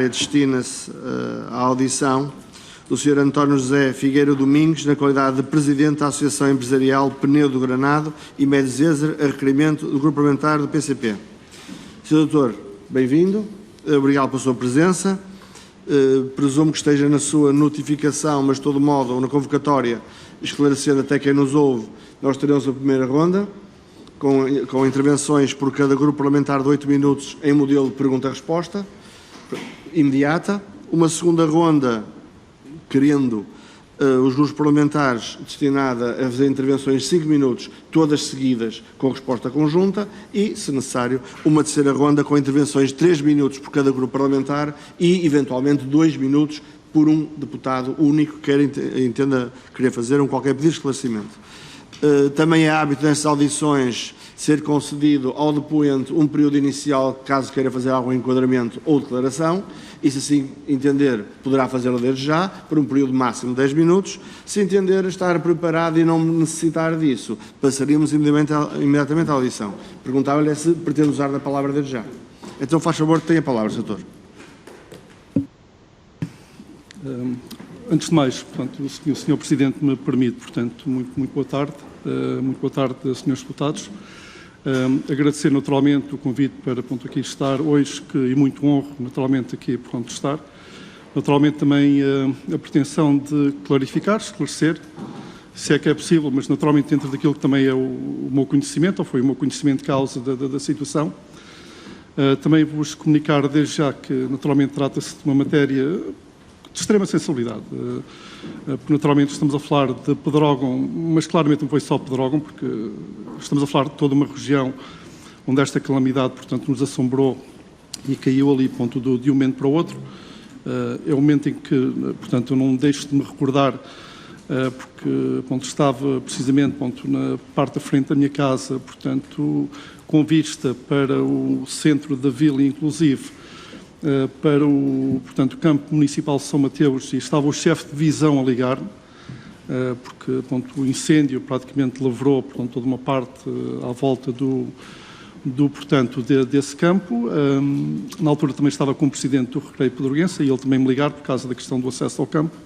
Destina-se à audição do Sr. António José Figueira Domingos, na qualidade de Presidente da Associação Empresarial Pneu do Granado e Medzeser, a requerimento do Grupo Parlamentar do PCP. Sr. Doutor, bem-vindo. Obrigado pela sua presença. Presumo que esteja na sua notificação, mas de todo modo, ou na convocatória, esclarecendo até quem nos ouve, nós teremos a primeira ronda, com intervenções por cada grupo parlamentar de 8 minutos em modelo de pergunta-resposta imediata. Uma segunda ronda, querendo os grupos parlamentares, destinada a fazer intervenções de 5 minutos, todas seguidas com resposta conjunta, e, se necessário, uma terceira ronda com intervenções de 3 minutos por cada grupo parlamentar e, eventualmente, 2 minutos por um deputado único que entenda querer fazer qualquer pedido de esclarecimento. Também é hábito nestas audições ser concedido ao depoente um período inicial, caso queira fazer algum enquadramento ou declaração, e se assim entender, poderá fazê-lo desde já, por um período máximo de 10 minutos. Se entender estar preparado e não necessitar disso, passaríamos imediatamente à audição. Perguntava-lhe se pretende usar da palavra desde já. Então, faz favor, tenha a palavra, Sr. Doutor. Antes de mais, portanto, o Sr. Presidente me permite, portanto, muito boa tarde. Muito boa tarde, Srs. Deputados. Agradecer naturalmente o convite para aqui estar hoje, e muito honro naturalmente aqui estar. Naturalmente também a pretensão de clarificar, esclarecer, se é que é possível, mas naturalmente dentro daquilo que também é o meu conhecimento, ou foi o meu conhecimento de causa da situação. Também vos comunicar desde já que naturalmente trata-se de uma matéria de extrema sensibilidade, porque naturalmente estamos a falar de Pedrógão, mas claramente não foi só Pedrógão, porque estamos a falar de toda uma região onde esta calamidade, portanto, nos assombrou e caiu ali, de um momento para o outro. É o momento em que, portanto, eu não deixo de me recordar, porque estava precisamente na parte da frente da minha casa, portanto, com vista para o centro da vila, inclusive, para o campo municipal de São Mateus, e estava o chefe de divisão a ligar-me, porque o incêndio praticamente lavrou toda uma parte à volta desse campo. Na altura também estava com o Presidente do Recreio Pedroguense, e ele também me ligar por causa da questão do acesso ao campo.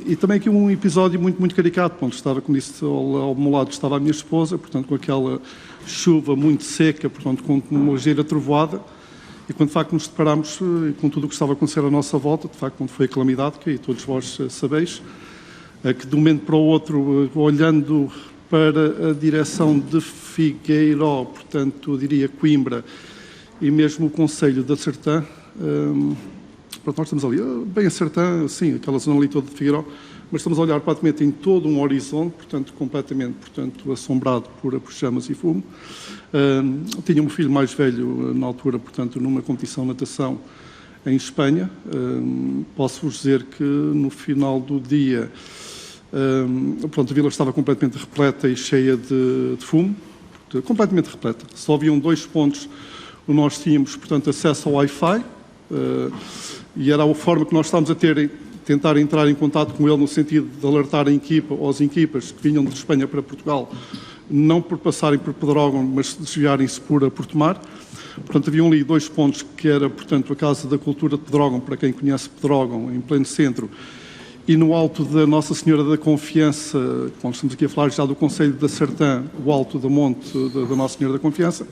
E também aqui um episódio muito caricato, estava, como disse, ao meu lado estava a minha esposa, com aquela chuva muito seca, com uma ligeira trovoada. E quando, de facto, nos deparámos com tudo o que estava a acontecer à nossa volta, de facto, quando foi a calamidade, que todos vós sabeis, que de um momento para o outro, olhando para a direção de Figueiró, portanto, eu diria Coimbra, e mesmo o concelho da Sertã, nós estamos ali, bem a Sertã, sim, aquela zona ali toda de Figueiró, mas estamos a olhar praticamente em todo um horizonte, completamente, assombrado por chamas e fumo. Tinha um filho mais velho, na altura, numa competição de natação em Espanha. Posso-vos dizer que, no final do dia, a vila estava completamente repleta e cheia de fumo, completamente repleta. Só haviam 2 pontos onde nós tínhamos, acesso ao Wi-Fi, e era a forma que nós estávamos a tentar entrar em contato com ele, no sentido de alertar a equipa ou as equipas que vinham de Espanha para Portugal, não por passarem por Pedrógão, mas desviarem-se por Portomar. Portanto, haviam ali 2 pontos, que era, a Casa da Cultura de Pedrógão, para quem conhece Pedrógão, em pleno centro, e no alto da Nossa Senhora da Confiança, quando estamos aqui a falar já do Concelho da Sertã, o alto da Monte da Nossa Senhora da Confiança.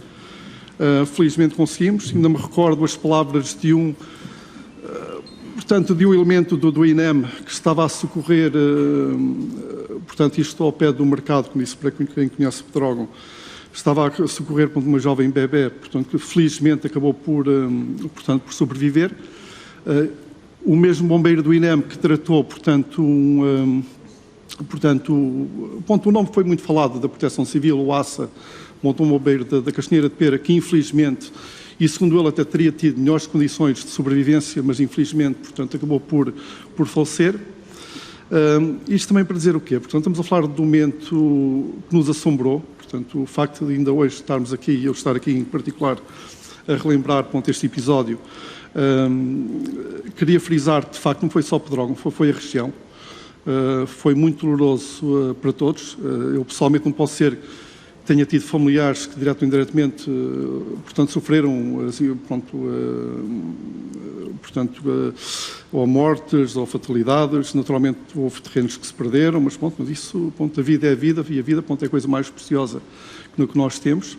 Felizmente conseguimos. Ainda me recordo as palavras de um elemento do INEM que estava a socorrer, isto ao pé do mercado, como disse, para quem conhece Pedrógão, estava a socorrer uma jovem bebé, que felizmente acabou por sobreviver. O mesmo bombeiro do INEM que tratou, o nome foi muito falado, da Proteção Civil, o ASA, um bombeiro da Castanheira de Pera, que infelizmente, e segundo ele até teria tido melhores condições de sobrevivência, mas infelizmente, acabou por falecer. Isto também para dizer o quê? Estamos a falar de um momento que nos assombrou, o facto de ainda hoje estarmos aqui, e eu estar aqui em particular, a relembrar este episódio. Queria frisar, de facto, não foi só Pedrógão, foi a região. Foi muito doloroso para todos. Eu pessoalmente não posso ser tenha tido familiares que, direto ou indiretamente, portanto, sofreram, assim, ou mortes, ou fatalidades. Naturalmente, houve terrenos que se perderam, mas isso, a vida é a vida, e a vida, é a coisa mais preciosa que nós temos.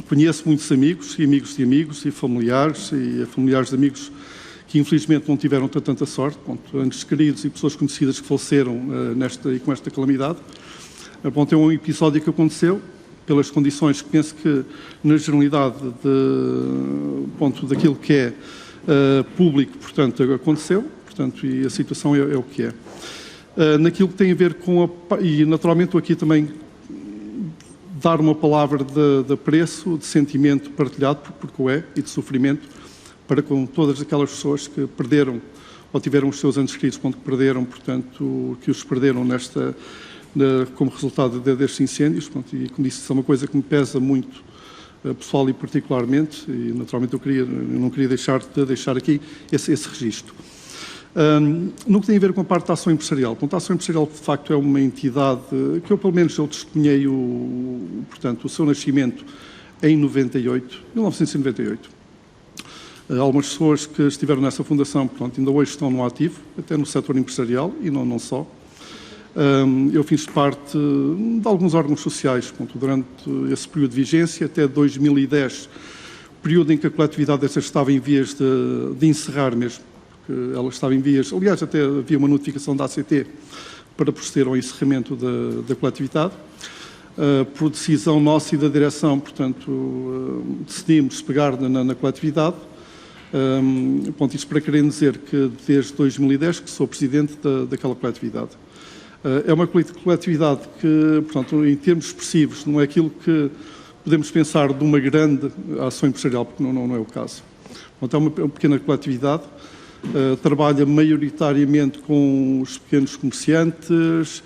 Conheço muitos amigos, e amigos de amigos, e familiares de amigos que, infelizmente, não tiveram tanta sorte, antes queridos e pessoas conhecidas que faleceram com esta calamidade. É um episódio que aconteceu, pelas condições que penso que, na generalidade daquilo que é público, portanto, aconteceu, portanto, e a situação é o que é. Naquilo que tem a ver com e naturalmente estou aqui também dar uma palavra de apreço, de sentimento partilhado, porque o é, e de sofrimento, para com todas aquelas pessoas que perderam, ou tiveram os seus entes queridos, que perderam, portanto, que os perderam como resultado destes incêndios, e como disse, isso é uma coisa que me pesa muito, pessoal e particularmente, e naturalmente eu não queria deixar aqui esse registro. No que tem a ver com a parte da ação empresarial, a ação empresarial de facto é uma entidade que pelo menos eu testemunhei portanto, o seu nascimento em 1998. Algumas pessoas que estiveram nessa fundação, portanto, ainda hoje estão no ativo, até no setor empresarial e não só. Eu fiz parte de alguns órgãos sociais durante esse período de vigência, até 2010, período em que a coletividade estava em vias de encerrar mesmo, porque ela estava em vias, aliás, até havia uma notificação da ACT para proceder ao encerramento da coletividade. Por decisão nossa e da direção, portanto, decidimos pegar na coletividade. Isso para querer dizer que desde 2010 que sou presidente daquela coletividade. É uma coletividade que, portanto, em termos expressivos, não é aquilo que podemos pensar de uma grande ação empresarial, porque não é o caso. Portanto, é uma pequena coletividade, trabalha maioritariamente com os pequenos comerciantes,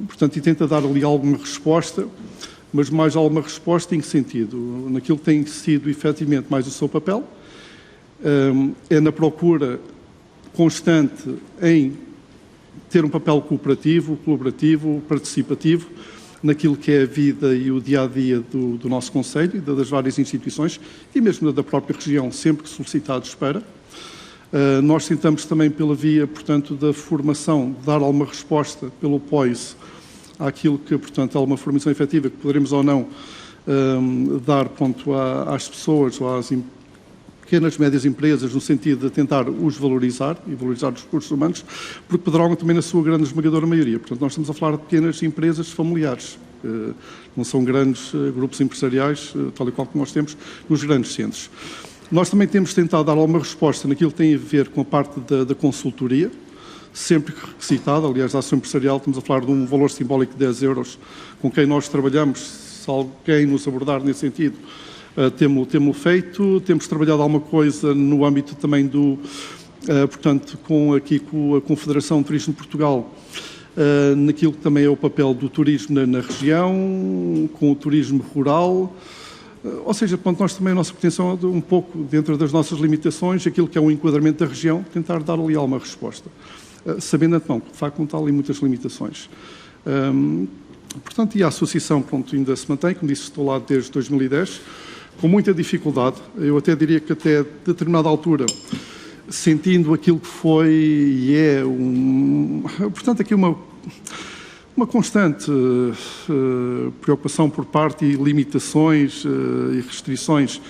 portanto, e tenta dar ali alguma resposta, mas mais alguma resposta em que sentido? Naquilo que tem sido, efetivamente, mais o seu papel, é na procura constante em ter um papel cooperativo, colaborativo, participativo, naquilo que é a vida e o dia-a-dia do nosso Conselho e das várias instituições e mesmo da própria região, sempre que solicitados para. Nós tentamos também pela via, portanto, da formação, dar alguma resposta pelo POIS àquilo que, portanto, é uma formação efetiva que poderemos ou não dar, ponto, às pessoas ou às pequenas, médias empresas, no sentido de tentar os valorizar e valorizar os recursos humanos, porque poderão também na sua grande esmagadora maioria. Portanto, nós estamos a falar de pequenas empresas familiares, não são grandes grupos empresariais, tal e qual que nós temos nos grandes centros. Nós também temos tentado dar alguma resposta naquilo que tem a ver com a parte da consultoria, sempre requisitada. Aliás, a ação empresarial, estamos a falar de um valor simbólico de 10 euros, com quem nós trabalhamos. Se alguém nos abordar nesse sentido, temos feito. Temos trabalhado alguma coisa no âmbito também portanto, com a Confederação de Turismo de Portugal, naquilo que também é o papel do turismo na região, com o turismo rural. Ou seja, nós também a nossa pretensão é um pouco, dentro das nossas limitações, aquilo que é o enquadramento da região, tentar dar ali alguma resposta. Sabendo então que, de facto, não está ali muitas limitações. Portanto, e a associação, pronto, ainda se mantém, como disse, estou lá desde 2010, com muita dificuldade. Eu até diria que até determinada altura, sentindo aquilo que foi e é portanto, aqui uma constante preocupação por parte e limitações e restrições,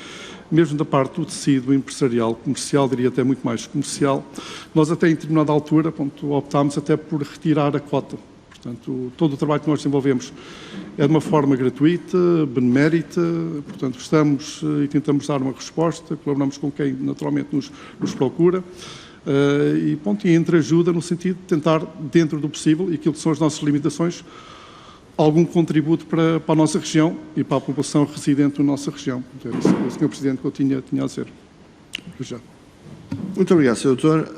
mesmo da parte do tecido empresarial, comercial, diria até muito mais comercial. Nós até em determinada altura, pronto, optámos até por retirar a cota. Portanto, todo o trabalho que nós desenvolvemos é de uma forma gratuita, benemérita, portanto, estamos e tentamos dar uma resposta, colaboramos com quem naturalmente nos procura e entre ajuda no sentido de tentar, dentro do possível, e aquilo que são as nossas limitações, algum contributo para a nossa região e para a população residente na nossa região. Era isso, o Sr. Presidente, que eu tinha a dizer. Já. Muito obrigado, Sr. Doutor.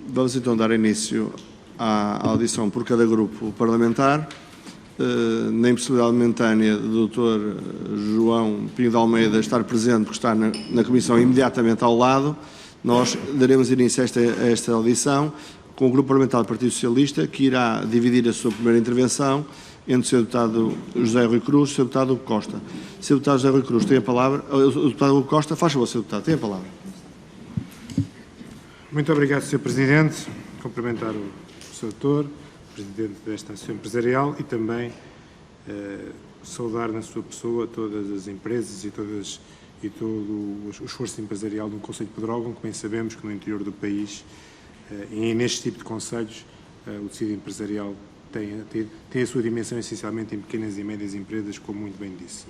Vamos então dar início à audição por cada grupo parlamentar. Na impossibilidade momentânea do Dr. João Pinho de Almeida estar presente, porque está na comissão imediatamente ao lado, nós daremos início a esta audição com o Grupo Parlamentar do Partido Socialista, que irá dividir a sua primeira intervenção entre o Sr. Deputado José Rui Cruz e o Sr. Deputado Hugo Costa. Sr. Deputado José Rui Cruz tem a palavra. O Deputado Hugo Costa, faz favor, Sr. Deputado, tem a palavra. Muito obrigado, Sr. Presidente. Cumprimentar o Sr. Doutor, Presidente desta Associação Empresarial, e também saudar na sua pessoa todas as empresas e todo o esforço empresarial do Conselho de Pedrógão, que bem sabemos que no interior do país e neste tipo de conselhos o tecido empresarial tem a sua dimensão essencialmente em pequenas e médias empresas, como muito bem disse.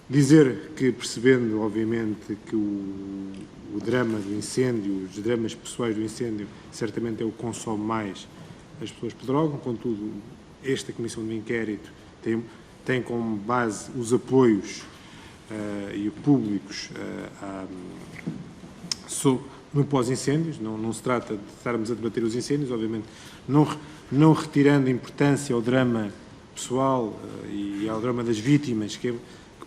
Dizer que, percebendo, obviamente, que o drama do incêndio, os dramas pessoais do incêndio, certamente é o que consome mais as pessoas de Pedrógão, contudo, esta Comissão de Inquérito tem como base os apoios e públicos no pós-incêndios. Não se trata de estarmos a debater os incêndios, obviamente, não retirando importância ao drama pessoal e ao drama das vítimas, que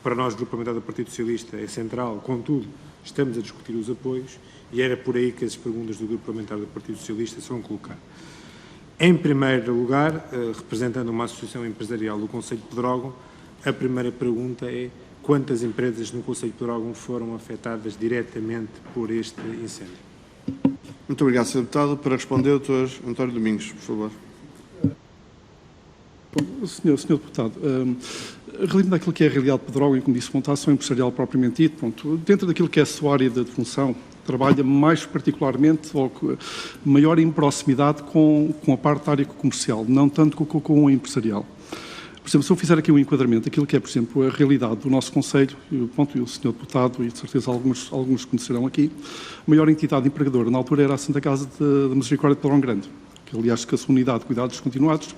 para nós, Grupo Parlamentar do Partido Socialista, é central. Contudo, estamos a discutir os apoios e era por aí que as perguntas do Grupo Parlamentar do Partido Socialista são colocadas. Em primeiro lugar, representando uma associação empresarial do Conselho de Pedrógão, a primeira pergunta é: quantas empresas no Conselho de Pedrógão foram afetadas diretamente por este incêndio? Muito obrigado, Sr. Deputado. Para responder, o Dr. António Domingos, por favor. Bom, Sr. Deputado, relembro daquilo que é a realidade de Pedrógão, e como disse, a ação empresarial propriamente dita, dentro daquilo que é a sua área de função, trabalha mais particularmente, ou maior em proximidade com a parte da área comercial, não tanto com a empresarial. Por exemplo, se eu fizer aqui um enquadramento daquilo que é, por exemplo, a realidade do nosso Conselho, e o Sr. Deputado, e de certeza alguns conhecerão aqui, a maior entidade empregadora na altura era a Santa Casa da Misericórdia de Pedrógão Grande, que aliás que a sua unidade de cuidados continuados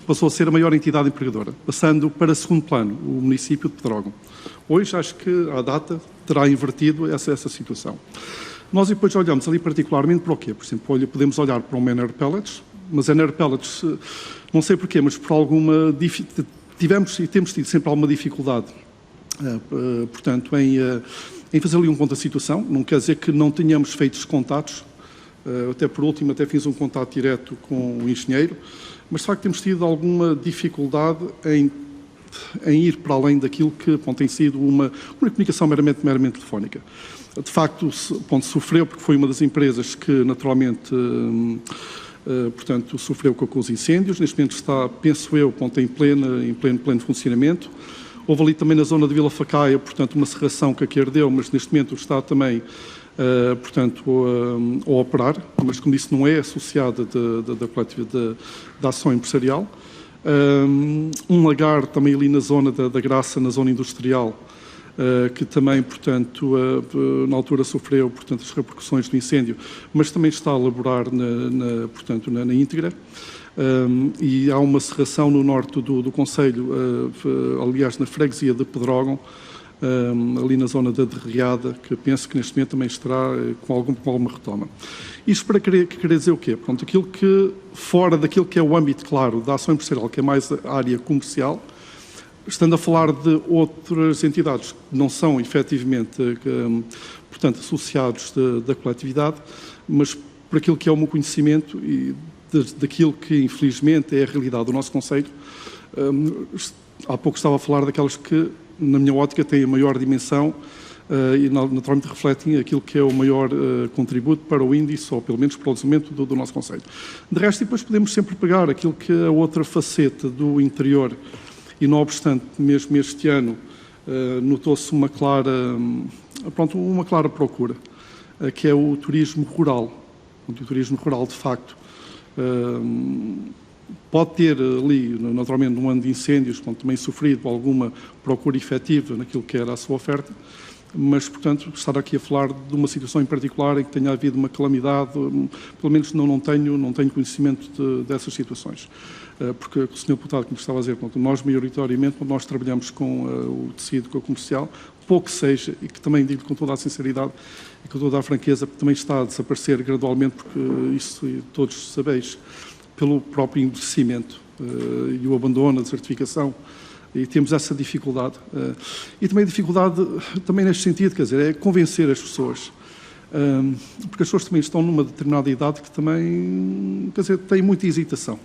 passou a ser a maior entidade empregadora, passando para segundo plano o município de Pedrógão. Hoje acho que à data terá invertido essa situação. Nós depois olhamos ali particularmente para o quê? Por exemplo, podemos olhar para o Ener Pellets, mas Ener Pellets, não sei porquê, mas por alguma tivemos e temos tido sempre alguma dificuldade, portanto, em fazer ali um ponto da situação. Não quer dizer que não tenhamos feito os contatos, até por último até fiz um contato direto com o engenheiro, mas de facto temos tido alguma dificuldade em ir para além daquilo que tem sido uma comunicação meramente telefónica. De facto, sofreu, porque foi uma das empresas que naturalmente, portanto, sofreu com os incêndios. Neste momento está, penso eu, em pleno funcionamento. Houve ali também na zona de Vila Facaia, portanto, uma serração que ardeu, mas neste momento está também, portanto, a operar, mas como disse, não é associada da coletiva da ação empresarial. Um lagar também ali na zona da Graça, na zona industrial, que também, portanto, na altura sofreu, portanto, as repercussões do incêndio, mas também está a laborar portanto, na íntegra. E há uma serração no norte do Conselho, aliás, na freguesia de Pedrógão, ali na zona da Derreada, que penso que neste momento também estará com alguma retoma. Isto para querer dizer o quê? Pronto, aquilo que, fora daquilo que é o âmbito, claro, da ação empresarial, que é mais a área comercial, estando a falar de outras entidades que não são efetivamente, portanto, associados da coletividade, mas por aquilo que é o meu conhecimento e daquilo que, infelizmente, é a realidade do nosso Conselho, há pouco estava a falar daquelas que, na minha ótica, têm a maior dimensão e naturalmente refletem aquilo que é o maior contributo para o índice, ou pelo menos para o desenvolvimento do nosso Conselho. De resto, depois podemos sempre pegar aquilo que é a outra faceta do interior, e não obstante, mesmo este ano, notou-se uma clara procura, que é o turismo rural. O turismo rural, de facto, pode ter ali, naturalmente, num ano de incêndios, também sofrido alguma procura efetiva naquilo que era a sua oferta, mas, portanto, estar aqui a falar de uma situação em particular em que tenha havido uma calamidade, pelo menos não tenho conhecimento dessas situações. Porque o Sr. Deputado, como estava a dizer, nós maioritariamente, nós trabalhamos com o tecido comercial, pouco seja, e que também digo com toda a sinceridade e com toda a franqueza, porque também está a desaparecer gradualmente, porque isso todos sabeis, pelo próprio envelhecimento e o abandono, a desertificação, e temos essa dificuldade. E também a dificuldade, também neste sentido, quer dizer, é convencer as pessoas, porque as pessoas também estão numa determinada idade que também, quer dizer, têm muita hesitação.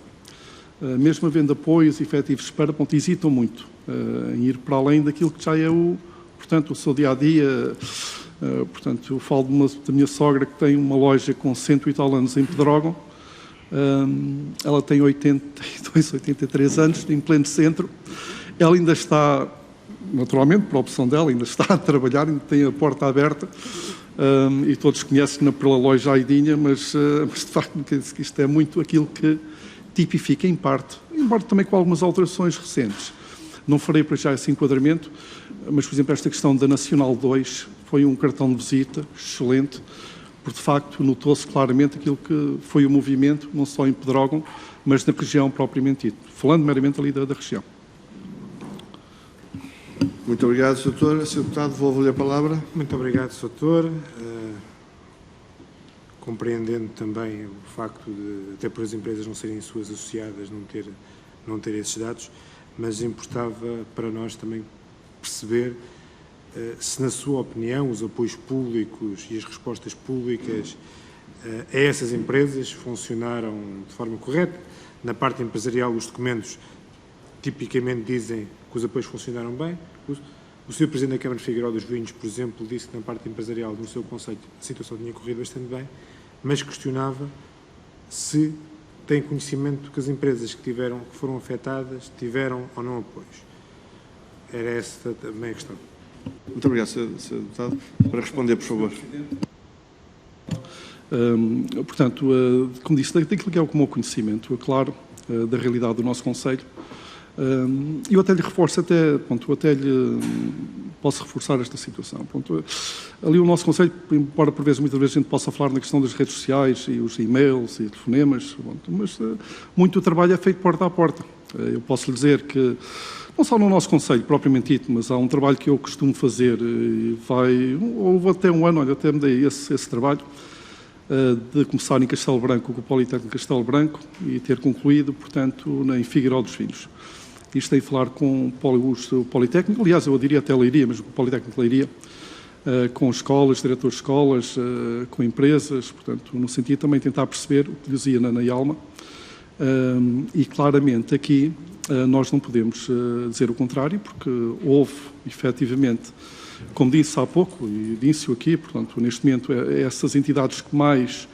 mesmo havendo apoios efetivos para, hesitam muito em ir para além daquilo que já é portanto, o seu dia-a-dia. Portanto, eu falo da minha sogra, que tem uma loja com 100 e tal anos em Pedrógão. Ela tem 82, 83 anos, em pleno centro. Ela ainda está, naturalmente, por opção dela, ainda está a trabalhar, ainda tem a porta aberta. E todos conhecem-na pela loja Aidinha, mas de facto isto é muito aquilo que tipifica em parte, embora também com algumas alterações recentes. Não farei para já esse enquadramento, mas, por exemplo, esta questão da Nacional 2 foi um cartão de visita excelente, porque de facto notou-se claramente aquilo que foi o movimento, não só em Pedrógão, mas na região propriamente dita, falando meramente ali da região. Muito obrigado, Sr. Doutor. Sr. Deputado, devolvo-lhe a palavra. Muito obrigado, Sr. Doutor. Compreendendo também o facto de, até por as empresas não serem suas associadas, não ter esses dados, mas importava para nós também perceber se, na sua opinião, os apoios públicos e as respostas públicas a essas empresas funcionaram de forma correta. Na parte empresarial, os documentos tipicamente dizem que os apoios funcionaram bem. O Sr. Presidente da Câmara de Figueiró dos Vinhos, por exemplo, disse que na parte empresarial, no seu conceito, a situação tinha corrido bastante bem, mas questionava se tem conhecimento que as empresas que foram afetadas tiveram ou não apoios. Era essa também a questão. Muito obrigado, Sr. Deputado. Para responder, por favor. Portanto, como disse, daquilo que é o meu conhecimento, é claro, da realidade do nosso concelho. Eu até lhe reforço, até lhe posso reforçar esta situação. Ali o nosso concelho, embora por vezes, muitas vezes a gente possa falar na questão das redes sociais e os e-mails e telefonemas, mas muito do trabalho é feito porta a porta. Eu posso lhe dizer que, não só no nosso concelho propriamente dito, mas há um trabalho que eu costumo fazer, houve até um ano, olha, até me dei esse trabalho, de começar em Castelo Branco, com o Politécnico de Castelo Branco, e ter concluído, portanto, em Figueiró dos Vinhos. Isto tem a falar com o Politécnico, aliás, eu diria até Leiria, mas com o Politécnico de Leiria, com escolas, diretores de escolas, com empresas, portanto, no sentido também de tentar perceber o que dizia na IALMA. E claramente aqui nós não podemos dizer o contrário, porque houve, efetivamente, como disse há pouco, e disse-o aqui, portanto, neste momento, essas entidades que mais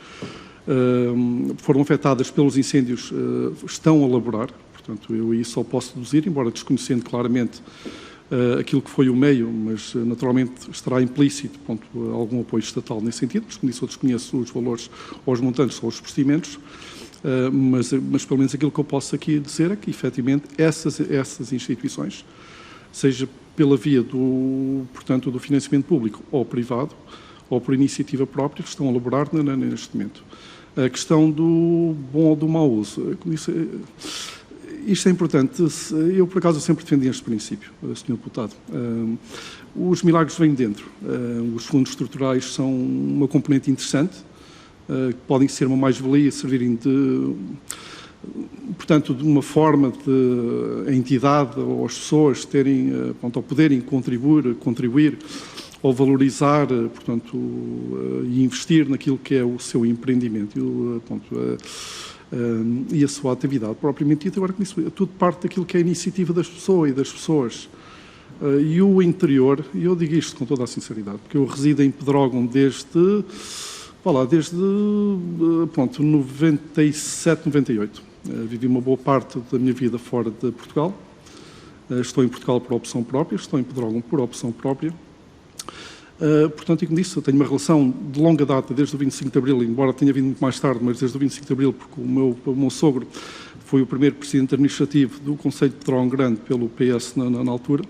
foram afetadas pelos incêndios estão a laborar. Portanto, eu aí só posso deduzir, embora desconhecendo claramente aquilo que foi o meio, mas naturalmente estará implícito algum apoio estatal nesse sentido, mas como disse, eu desconheço os valores ou os montantes ou os procedimentos, mas pelo menos aquilo que eu posso aqui dizer é que, efetivamente, essas instituições, seja pela via do financiamento público ou privado, ou por iniciativa própria, estão a elaborar neste momento. A questão do bom ou do mau uso, como disse, isto é importante. Eu, por acaso, sempre defendi este princípio, Sr. Deputado. Os milagres vêm dentro. Os fundos estruturais são uma componente interessante, que podem ser uma mais-valia, servirem de uma forma de a entidade ou as pessoas terem, ou poderem contribuir ou valorizar, portanto, e investir naquilo que é o seu empreendimento e a sua atividade propriamente dita. Agora, tudo parte daquilo que é a iniciativa das pessoas e das pessoas. E o interior, e eu digo isto com toda a sinceridade, porque eu resido em Pedrógão desde 97, 98. Vivi uma boa parte da minha vida fora de Portugal. Estou em Portugal por opção própria, estou em Pedrógão por opção própria. Portanto, e como disse, eu tenho uma relação de longa data, desde o 25 de Abril, embora tenha vindo muito mais tarde, mas desde o 25 de Abril, porque o meu sogro foi o primeiro presidente administrativo do Concelho de Pedrógão Grande pelo PS na altura.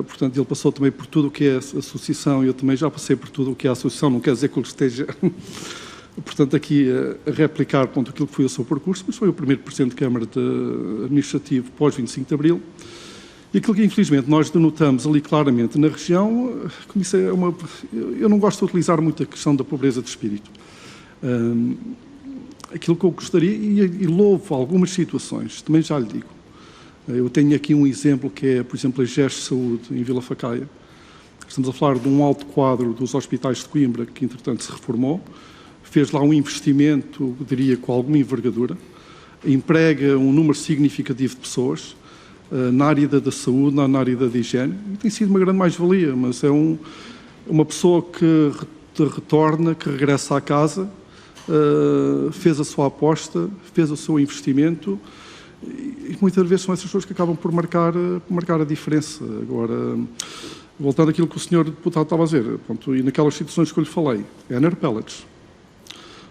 Portanto, ele passou também por tudo o que é a associação, e eu também já passei por tudo o que é a associação, não quer dizer que ele esteja, portanto, aqui a replicar aquilo que foi o seu percurso, mas foi o primeiro presidente de Câmara administrativo pós-25 de Abril. E aquilo que, infelizmente, nós denotamos ali claramente na região, como isso eu não gosto de utilizar muito a questão da pobreza de espírito. Aquilo que eu gostaria, e louvo algumas situações, também já lhe digo. Eu tenho aqui um exemplo que é, por exemplo, a GES Saúde, em Vila Facaia. Estamos a falar de um alto quadro dos hospitais de Coimbra, que, entretanto, se reformou. Fez lá um investimento, diria, com alguma envergadura. emprega um número significativo de pessoas na área da saúde, na área da higiene, e tem sido uma grande mais-valia, mas é uma pessoa que retorna, que regressa à casa, fez a sua aposta, fez o seu investimento, e muitas vezes são essas pessoas que acabam por marcar a diferença. Agora, voltando àquilo que o senhor deputado estava a dizer, pronto, e naquelas situações que eu lhe falei, Energy Pellets,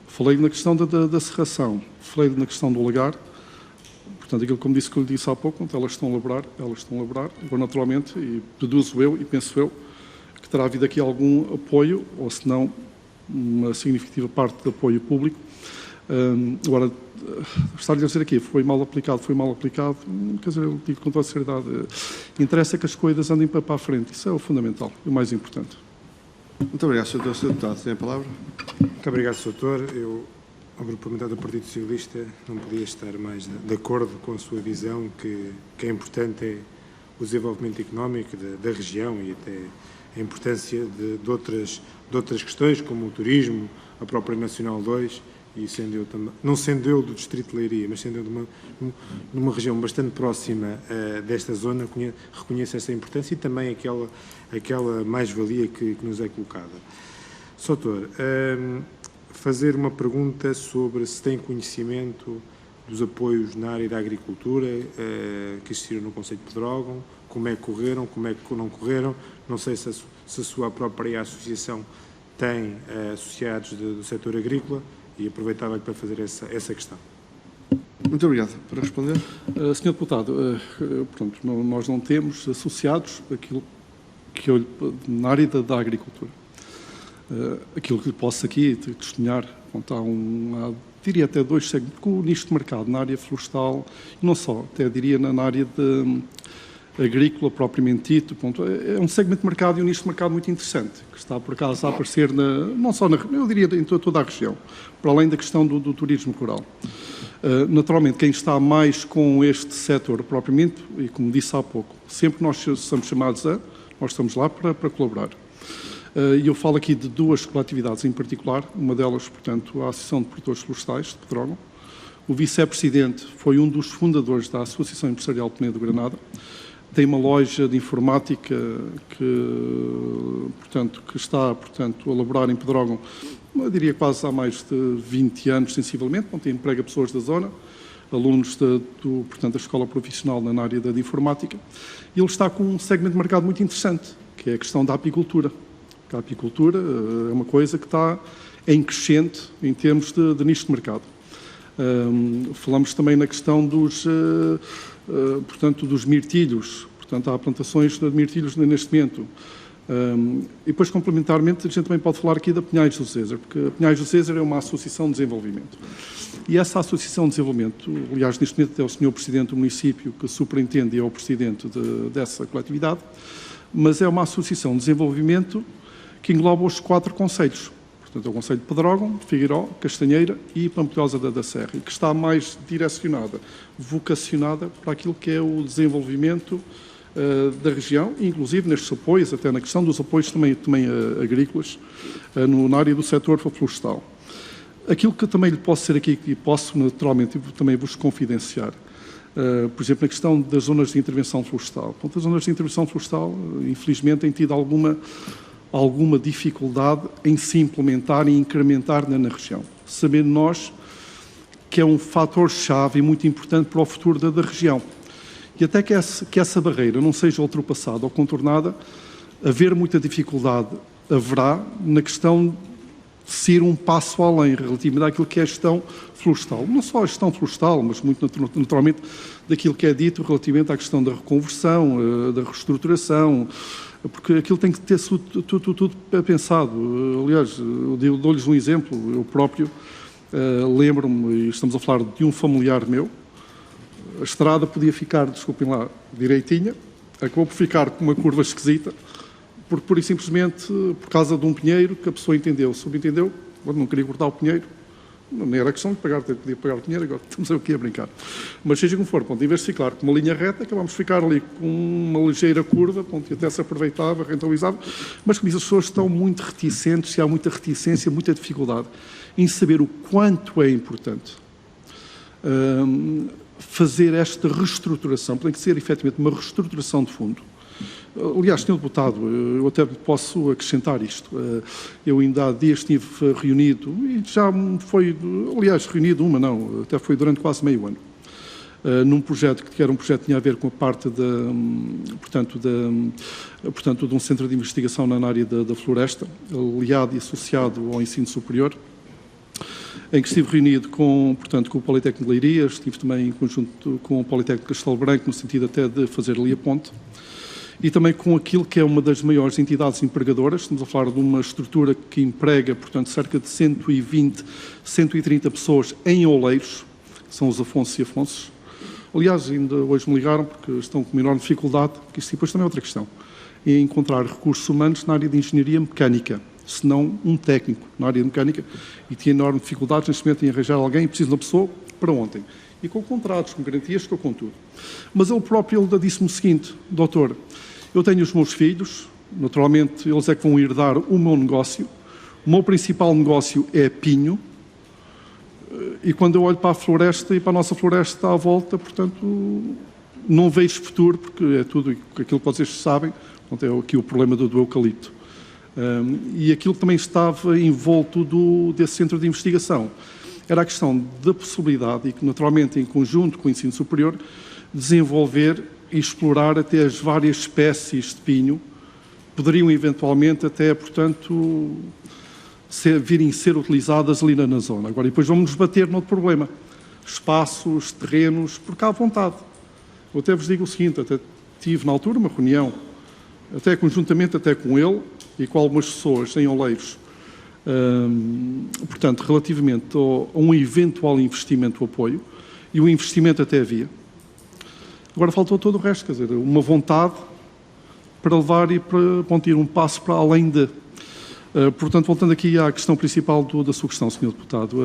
falei na questão da serração, falei na questão do lagar, portanto, aquilo como disse que eu lhe disse há pouco, elas estão a elaborar, agora naturalmente, e deduzo eu e penso eu, que terá havido aqui algum apoio, ou se não, uma significativa parte de apoio público. Agora, estar-lhe a dizer aqui, foi mal aplicado, quer dizer, eu digo com toda a seriedade, interessa que as coisas andem para a frente, isso é o fundamental, o mais importante. Muito obrigado, Sr. Deputado. Tem a palavra. Muito obrigado, Sr. Doutor. Eu, ao Grupo Parlamentar do Partido Socialista, não podia estar mais de acordo com a sua visão, que é importante é o desenvolvimento económico da região e até a importância de outras questões, como o turismo, a própria Nacional 2, e sendo eu também, não sendo eu do Distrito de Leiria, mas sendo eu de uma região bastante próxima desta zona, reconheço essa importância e também aquela mais-valia que nos é colocada. Sr. Doutor, fazer uma pergunta sobre se tem conhecimento dos apoios na área da agricultura que existiram no Concelho de Pedrógão, como é que correram, como é que não correram, não sei se a sua própria associação tem associados do setor agrícola, e aproveitava para fazer essa questão. Muito obrigado. Para responder. Sr. Deputado, pronto, nós não temos associados aquilo que eu, na área da agricultura. Aquilo que lhe posso aqui testemunhar, há, diria até 2 segmentos, com o nicho de mercado na área florestal, e não só, até diria na área agrícola propriamente dito, é um segmento de mercado e um nicho de mercado muito interessante, que está por acaso a aparecer não só eu diria em toda a região, para além da questão do turismo rural. Naturalmente, quem está mais com este setor propriamente, e como disse há pouco, sempre nós somos chamados nós estamos lá para colaborar. E eu falo aqui de 2 coletividades em particular, uma delas, portanto, a Associação de Produtores Florestais de Pedrógão. O vice-presidente foi um dos fundadores da Associação Empresarial Penedo Granada. Tem uma loja de informática que está, a laborar em Pedrógão, eu diria quase há mais de 20 anos, sensivelmente, onde emprega pessoas da zona, alunos da Escola Profissional na área da informática, e ele está com um segmento de mercado muito interessante, que é a questão da apicultura. A apicultura é uma coisa que está em crescente em termos de nicho de mercado. Falamos também na questão dos mirtilhos, portanto, há plantações de mirtilhos neste momento. E depois, complementarmente, a gente também pode falar aqui da Pinhais do César, porque a Pinhais do César é uma associação de desenvolvimento. E essa associação de desenvolvimento, aliás, neste momento é o Sr. Presidente do município que superintende e é o Presidente dessa coletividade, mas é uma associação de desenvolvimento que engloba os 4 concelhos. Portanto, é o Concelho de Pedrógão, Figueiró, Castanheira e Pampilhosa da Serra, e que está mais direcionada, vocacionada para aquilo que é o desenvolvimento da região, inclusive nestes apoios, até na questão dos apoios também agrícolas, na área do setor florestal. Aquilo que também lhe posso dizer aqui, e posso naturalmente também vos confidenciar, por exemplo, na questão das zonas de intervenção florestal. As zonas de intervenção florestal, infelizmente, têm tido alguma dificuldade em se implementar e incrementar na região, sabendo nós que é um fator-chave e muito importante para o futuro da região. E até que essa barreira não seja ultrapassada ou contornada, haver muita dificuldade haverá na questão de se ir um passo além relativamente àquilo que é a gestão florestal. Não só a gestão florestal, mas muito naturalmente daquilo que é dito relativamente à questão da reconversão, da reestruturação, porque aquilo tem que ter tudo pensado. Aliás, eu dou-lhes um exemplo, eu próprio lembro-me, e estamos a falar de um familiar meu, a estrada podia ficar, desculpem lá, direitinha, acabou por ficar com uma curva esquisita, porque pura e simplesmente por causa de um pinheiro que a pessoa entendeu, subentendeu, quando não queria cortar o pinheiro, não era questão de pagar, podia pagar o dinheiro, agora estamos aqui a brincar. Mas seja como for, em vez de ficar com uma linha reta, acabamos de ficar ali com uma ligeira curva, e até se aproveitava, rentabilizava, mas como diz, as pessoas estão muito reticentes, e há muita reticência, muita dificuldade em saber o quanto é importante fazer esta reestruturação, tem que ser efetivamente uma reestruturação de fundo. Aliás, Sr. Deputado, eu até posso acrescentar isto. Eu ainda há dias estive reunido, e já foi, aliás, reunido até foi durante quase meio ano, num projeto que era um projeto que tinha a ver com a parte de um centro de investigação na área da floresta, aliado e associado ao ensino superior, em que estive reunido com o Politécnico de Leiria, estive também em conjunto com o Politécnico de Castelo Branco, no sentido até de fazer ali a ponte, e também com aquilo que é uma das maiores entidades empregadoras. Estamos a falar de uma estrutura que emprega, portanto, cerca de 120, 130 pessoas em Oleiros, que são os Afonso e Afonsos. Aliás, ainda hoje me ligaram porque estão com uma enorme dificuldade, porque isto depois também é outra questão, em encontrar recursos humanos na área de engenharia mecânica, se não um técnico na área de mecânica, e tinha enorme dificuldades neste momento em arranjar alguém, e precisa de uma pessoa para ontem. E com contratos, com garantias, com tudo. Mas ele próprio disse-me o seguinte: doutor, eu tenho os meus filhos, naturalmente eles é que vão herdar o meu negócio, o meu principal negócio é pinho, e quando eu olho para a floresta e para a nossa floresta à volta, portanto, não vejo futuro, porque é tudo aquilo que vocês sabem, portanto, é aqui o problema do eucalipto. E aquilo que também estava envolto desse centro de investigação era a questão da possibilidade, e que naturalmente em conjunto com o ensino superior, desenvolver e explorar até as várias espécies de pinho, poderiam eventualmente até, portanto, virem ser utilizadas ali na zona. Agora, depois vamos nos bater noutro problema: espaços, terrenos, porque há vontade. Eu até vos digo o seguinte, até tive na altura uma reunião, até conjuntamente até com ele e com algumas pessoas em Oleiros, portanto, relativamente a um eventual investimento ou apoio, e o investimento até havia. Agora faltou todo o resto, quer dizer, uma vontade para levar e para ir um passo para além de... Portanto, voltando aqui à questão principal da sua questão, Sr. Deputado,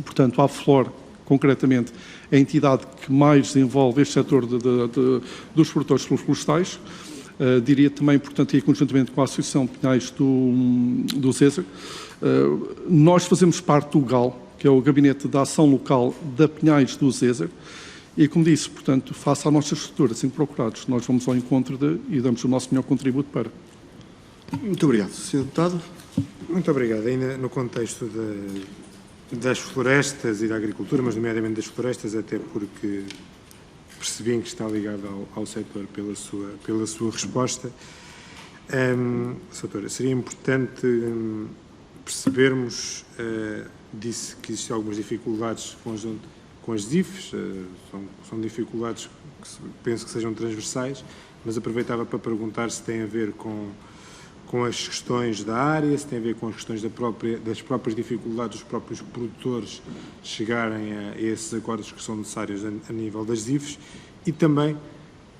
portanto, a FLOR, concretamente, é a entidade que mais desenvolve este setor dos produtores florestais. Diria também, portanto, e conjuntamente com a Associação de Pinhais do César, nós fazemos parte do GAL, que é o Gabinete de Ação Local da Pinhais do César, e, como disse, portanto, face à nossa estrutura, assim procurados, nós vamos ao encontro e damos o nosso melhor contributo para. Muito obrigado. Sr. Deputado. Muito obrigado. Ainda no contexto das florestas e da agricultura, mas nomeadamente das florestas, até porque percebi que está ligado ao setor pela sua resposta. Doutora, seria importante percebermos, disse que existem algumas dificuldades com as DIFs, são dificuldades que penso que sejam transversais, mas aproveitava para perguntar se tem a ver com as questões da área, se tem a ver com as questões das próprias dificuldades dos próprios produtores chegarem a esses acordos que são necessários a nível das DIFs, e também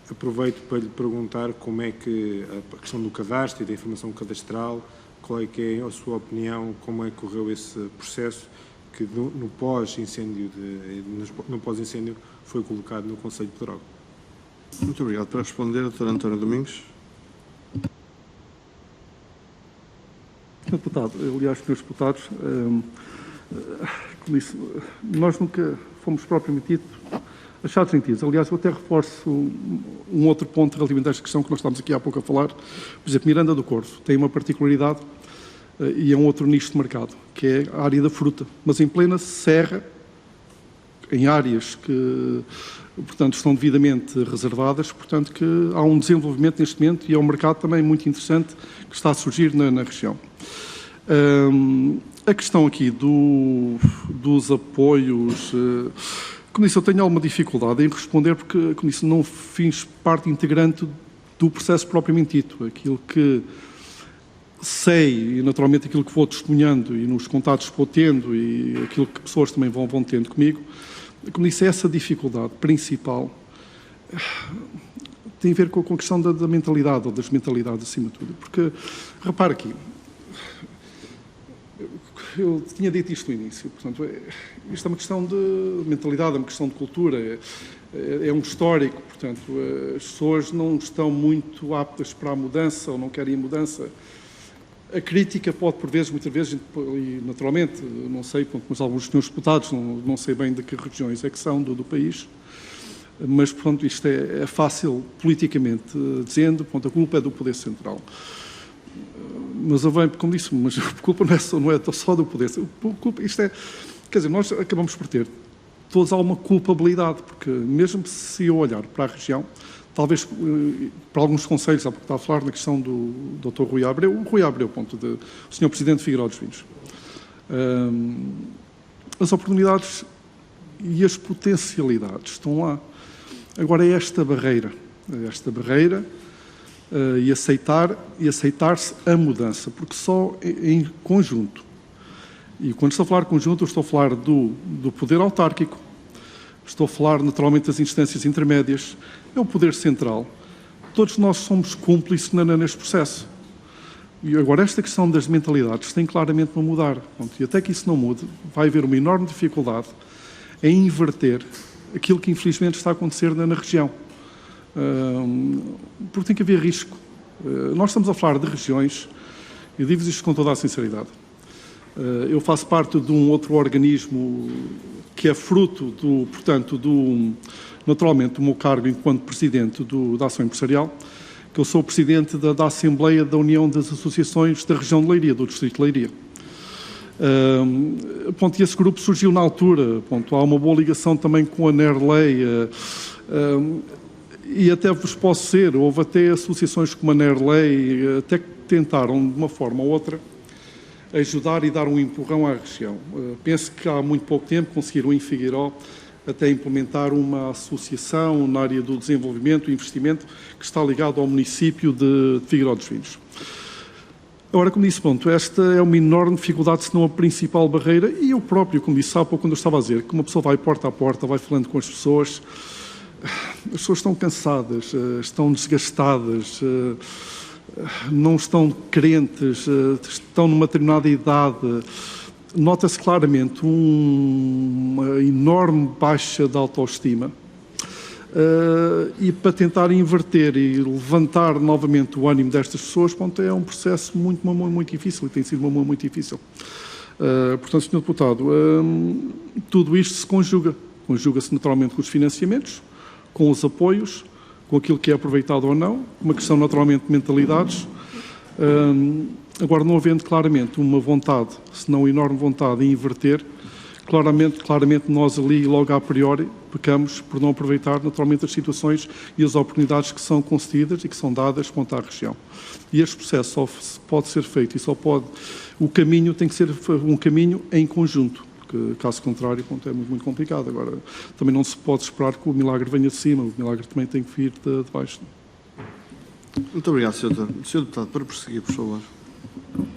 aproveito para lhe perguntar como é que a questão do cadastro e da informação cadastral, qual é que é a sua opinião, como é que correu esse processo que no pós-incêndio foi colocado no Conselho de Pedrógão. Muito obrigado. Para responder, Dr. António Domingos. Sr. Deputado, aliás, Srs. Deputados, como disse, nós nunca fomos propriamente achados sentidos. Aliás, eu até reforço um outro ponto relativamente a esta questão que nós estamos aqui há pouco a falar. Por exemplo, Miranda do Corvo tem uma particularidade e é um outro nicho de mercado, que é a área da fruta, mas em plena serra, em áreas que, portanto, estão devidamente reservadas, portanto, que há um desenvolvimento neste momento e é um mercado também muito interessante que está a surgir na região. A questão aqui dos apoios, como disse, eu tenho alguma dificuldade em responder porque, como disse, não fiz parte integrante do processo propriamente dito. Aquilo que sei e, naturalmente, aquilo que vou testemunhando e nos contatos que vou tendo e aquilo que pessoas também vão tendo comigo, como disse, essa dificuldade principal tem a ver com a questão da mentalidade, ou das mentalidades acima de tudo. Porque, repare aqui, eu tinha dito isto no início, portanto, isto é uma questão de mentalidade, é uma questão de cultura, é um histórico, portanto, as pessoas não estão muito aptas para a mudança ou não querem a mudança. A crítica pode, por vezes, muitas vezes, e naturalmente, não sei, mas alguns senhores deputados, não sei bem de que regiões é que são do país, mas, portanto, isto é fácil politicamente dizendo, a culpa é do Poder Central. Mas eu venho, como disse, mas a culpa não é só do Poder Central. Isto é, quer dizer, nós acabamos por ter todos alguma culpabilidade, porque mesmo se eu olhar para a região, talvez para alguns conselhos, há pouco estava a falar na questão do Dr. Rui Abreu, o Sr. Presidente de Figueiró dos Vinhos. As oportunidades e as potencialidades estão lá. Agora é esta barreira e aceitar-se a mudança, porque só em conjunto, e quando estou a falar de conjunto, eu estou a falar do poder autárquico, estou a falar naturalmente das instâncias intermédias, é o poder central. Todos nós somos cúmplices neste processo. E agora esta questão das mentalidades tem claramente de mudar. E até que isso não mude, vai haver uma enorme dificuldade em inverter aquilo que infelizmente está a acontecer na região. Porque tem que haver risco. Nós estamos a falar de regiões, e digo-vos isto com toda a sinceridade. Eu faço parte de um outro organismo que é fruto naturalmente, do meu cargo enquanto Presidente da Ação Empresarial, que eu sou Presidente da Assembleia da União das Associações da região de Leiria, do Distrito de Leiria. E esse grupo surgiu na altura, há uma boa ligação também com a NERLEI, e até vos posso dizer, houve até associações como a NERLEI, até que tentaram, de uma forma ou outra, ajudar e dar um empurrão à região. Penso que há muito pouco tempo conseguiram em Figueiró até implementar uma associação na área do desenvolvimento e investimento que está ligado ao município de Figueiró dos Vinhos. Agora, como disse, esta é uma enorme dificuldade, se não a principal barreira, e eu próprio, como disse há pouco, quando eu estava a dizer que uma pessoa vai porta a porta, vai falando com as pessoas estão cansadas, estão desgastadas, não estão crentes, estão numa determinada idade. Nota-se claramente uma enorme baixa de autoestima. E para tentar inverter e levantar novamente o ânimo destas pessoas, é um processo muito difícil, e tem sido muito difícil. Portanto, Sr. Deputado, tudo isto se conjuga-se naturalmente com os financiamentos, com os apoios, com aquilo que é aproveitado ou não, uma questão naturalmente de mentalidades. Agora, não havendo claramente uma vontade, se não enorme vontade em inverter, claramente nós ali, logo a priori, pecamos por não aproveitar naturalmente as situações e as oportunidades que são concedidas e que são dadas à região. E este processo só pode ser feito e o caminho tem que ser um caminho em conjunto, porque caso contrário é muito complicado. Agora, também não se pode esperar que o milagre venha de cima, o milagre também tem que vir de baixo. Muito obrigado, Sr. Doutor. Sr. Deputado, para prosseguir, por favor.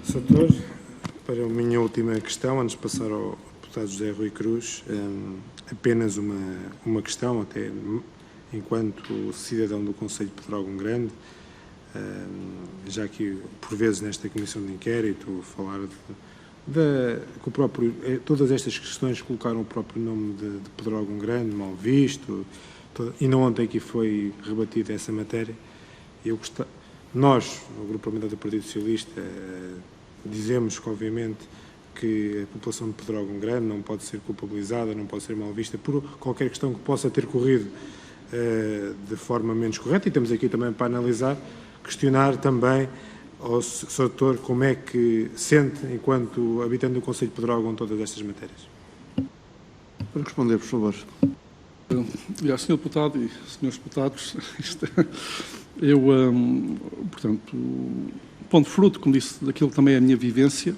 Sr. Doutor, para a minha última questão, antes de passar ao deputado José Rui Cruz, apenas uma questão, até enquanto cidadão do Concelho de Pedrógão Grande, já que por vezes nesta comissão de inquérito falar todas estas questões colocaram o próprio nome de Pedrógão Grande, mal visto, e não ontem que foi rebatida essa matéria. Nós, o Grupo Parlamentar do Partido Socialista, dizemos que obviamente que a população de Pedrógão Grande não pode ser culpabilizada, não pode ser mal vista por qualquer questão que possa ter corrido de forma menos correta, e estamos aqui também para analisar, questionar também ao Sr. Doutor como é que sente, enquanto habitante do Concelho de Pedrógão, todas estas matérias. Para responder, por favor. Sr. Deputado e Srs. Deputados, fruto, como disse, daquilo que também é a minha vivência,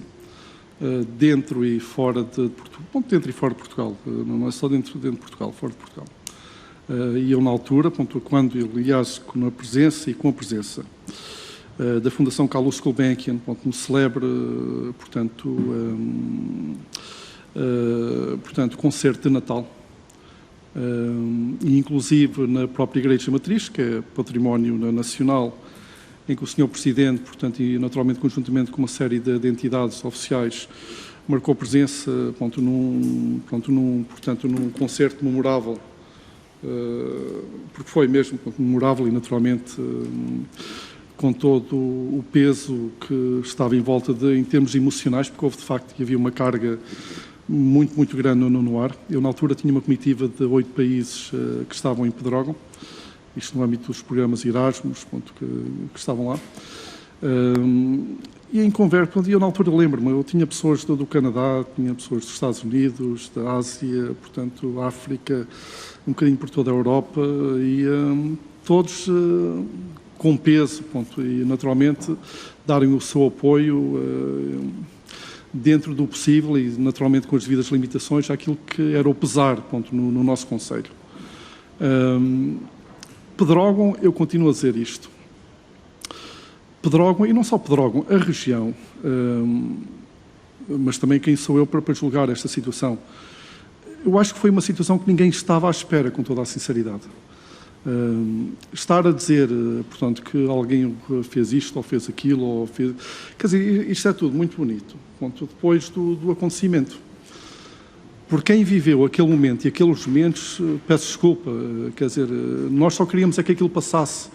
dentro e fora de Portugal, dentro e fora de Portugal, não é só dentro de Portugal, fora de Portugal. E eu, na altura, quando, aliás, com a presença da Fundação Carlos Gulbenkian, me celebre, concerto de Natal, e inclusive na própria Igreja Matriz, que é património nacional, em que o Sr. Presidente, e naturalmente conjuntamente com uma série de entidades oficiais, marcou presença num concerto memorável, porque foi mesmo memorável e naturalmente com todo o peso que estava em volta em termos emocionais, porque houve de facto havia uma carga muito, muito grande no ar. Eu, na altura, tinha uma comitiva de 8 países que estavam em Pedrógão, isto no âmbito dos programas Erasmus, que estavam lá. E em conversa, eu na altura lembro-me, eu tinha pessoas do Canadá, tinha pessoas dos Estados Unidos, da Ásia, portanto, África, um bocadinho por toda a Europa, e todos com peso, e naturalmente darem o seu apoio dentro do possível e naturalmente com as devidas limitações àquilo que era o pesar no nosso concelho. Pedrógão, eu continuo a dizer isto. Pedrógão, e não só Pedrógão, a região, mas também quem sou eu para julgar esta situação. Eu acho que foi uma situação que ninguém estava à espera, com toda a sinceridade. Estar a dizer, portanto, que alguém fez isto ou fez aquilo, ou fez... Quer dizer, isto é tudo muito bonito, depois do acontecimento. Por quem viveu aquele momento e aqueles momentos, peço desculpa, quer dizer, nós só queríamos é que aquilo passasse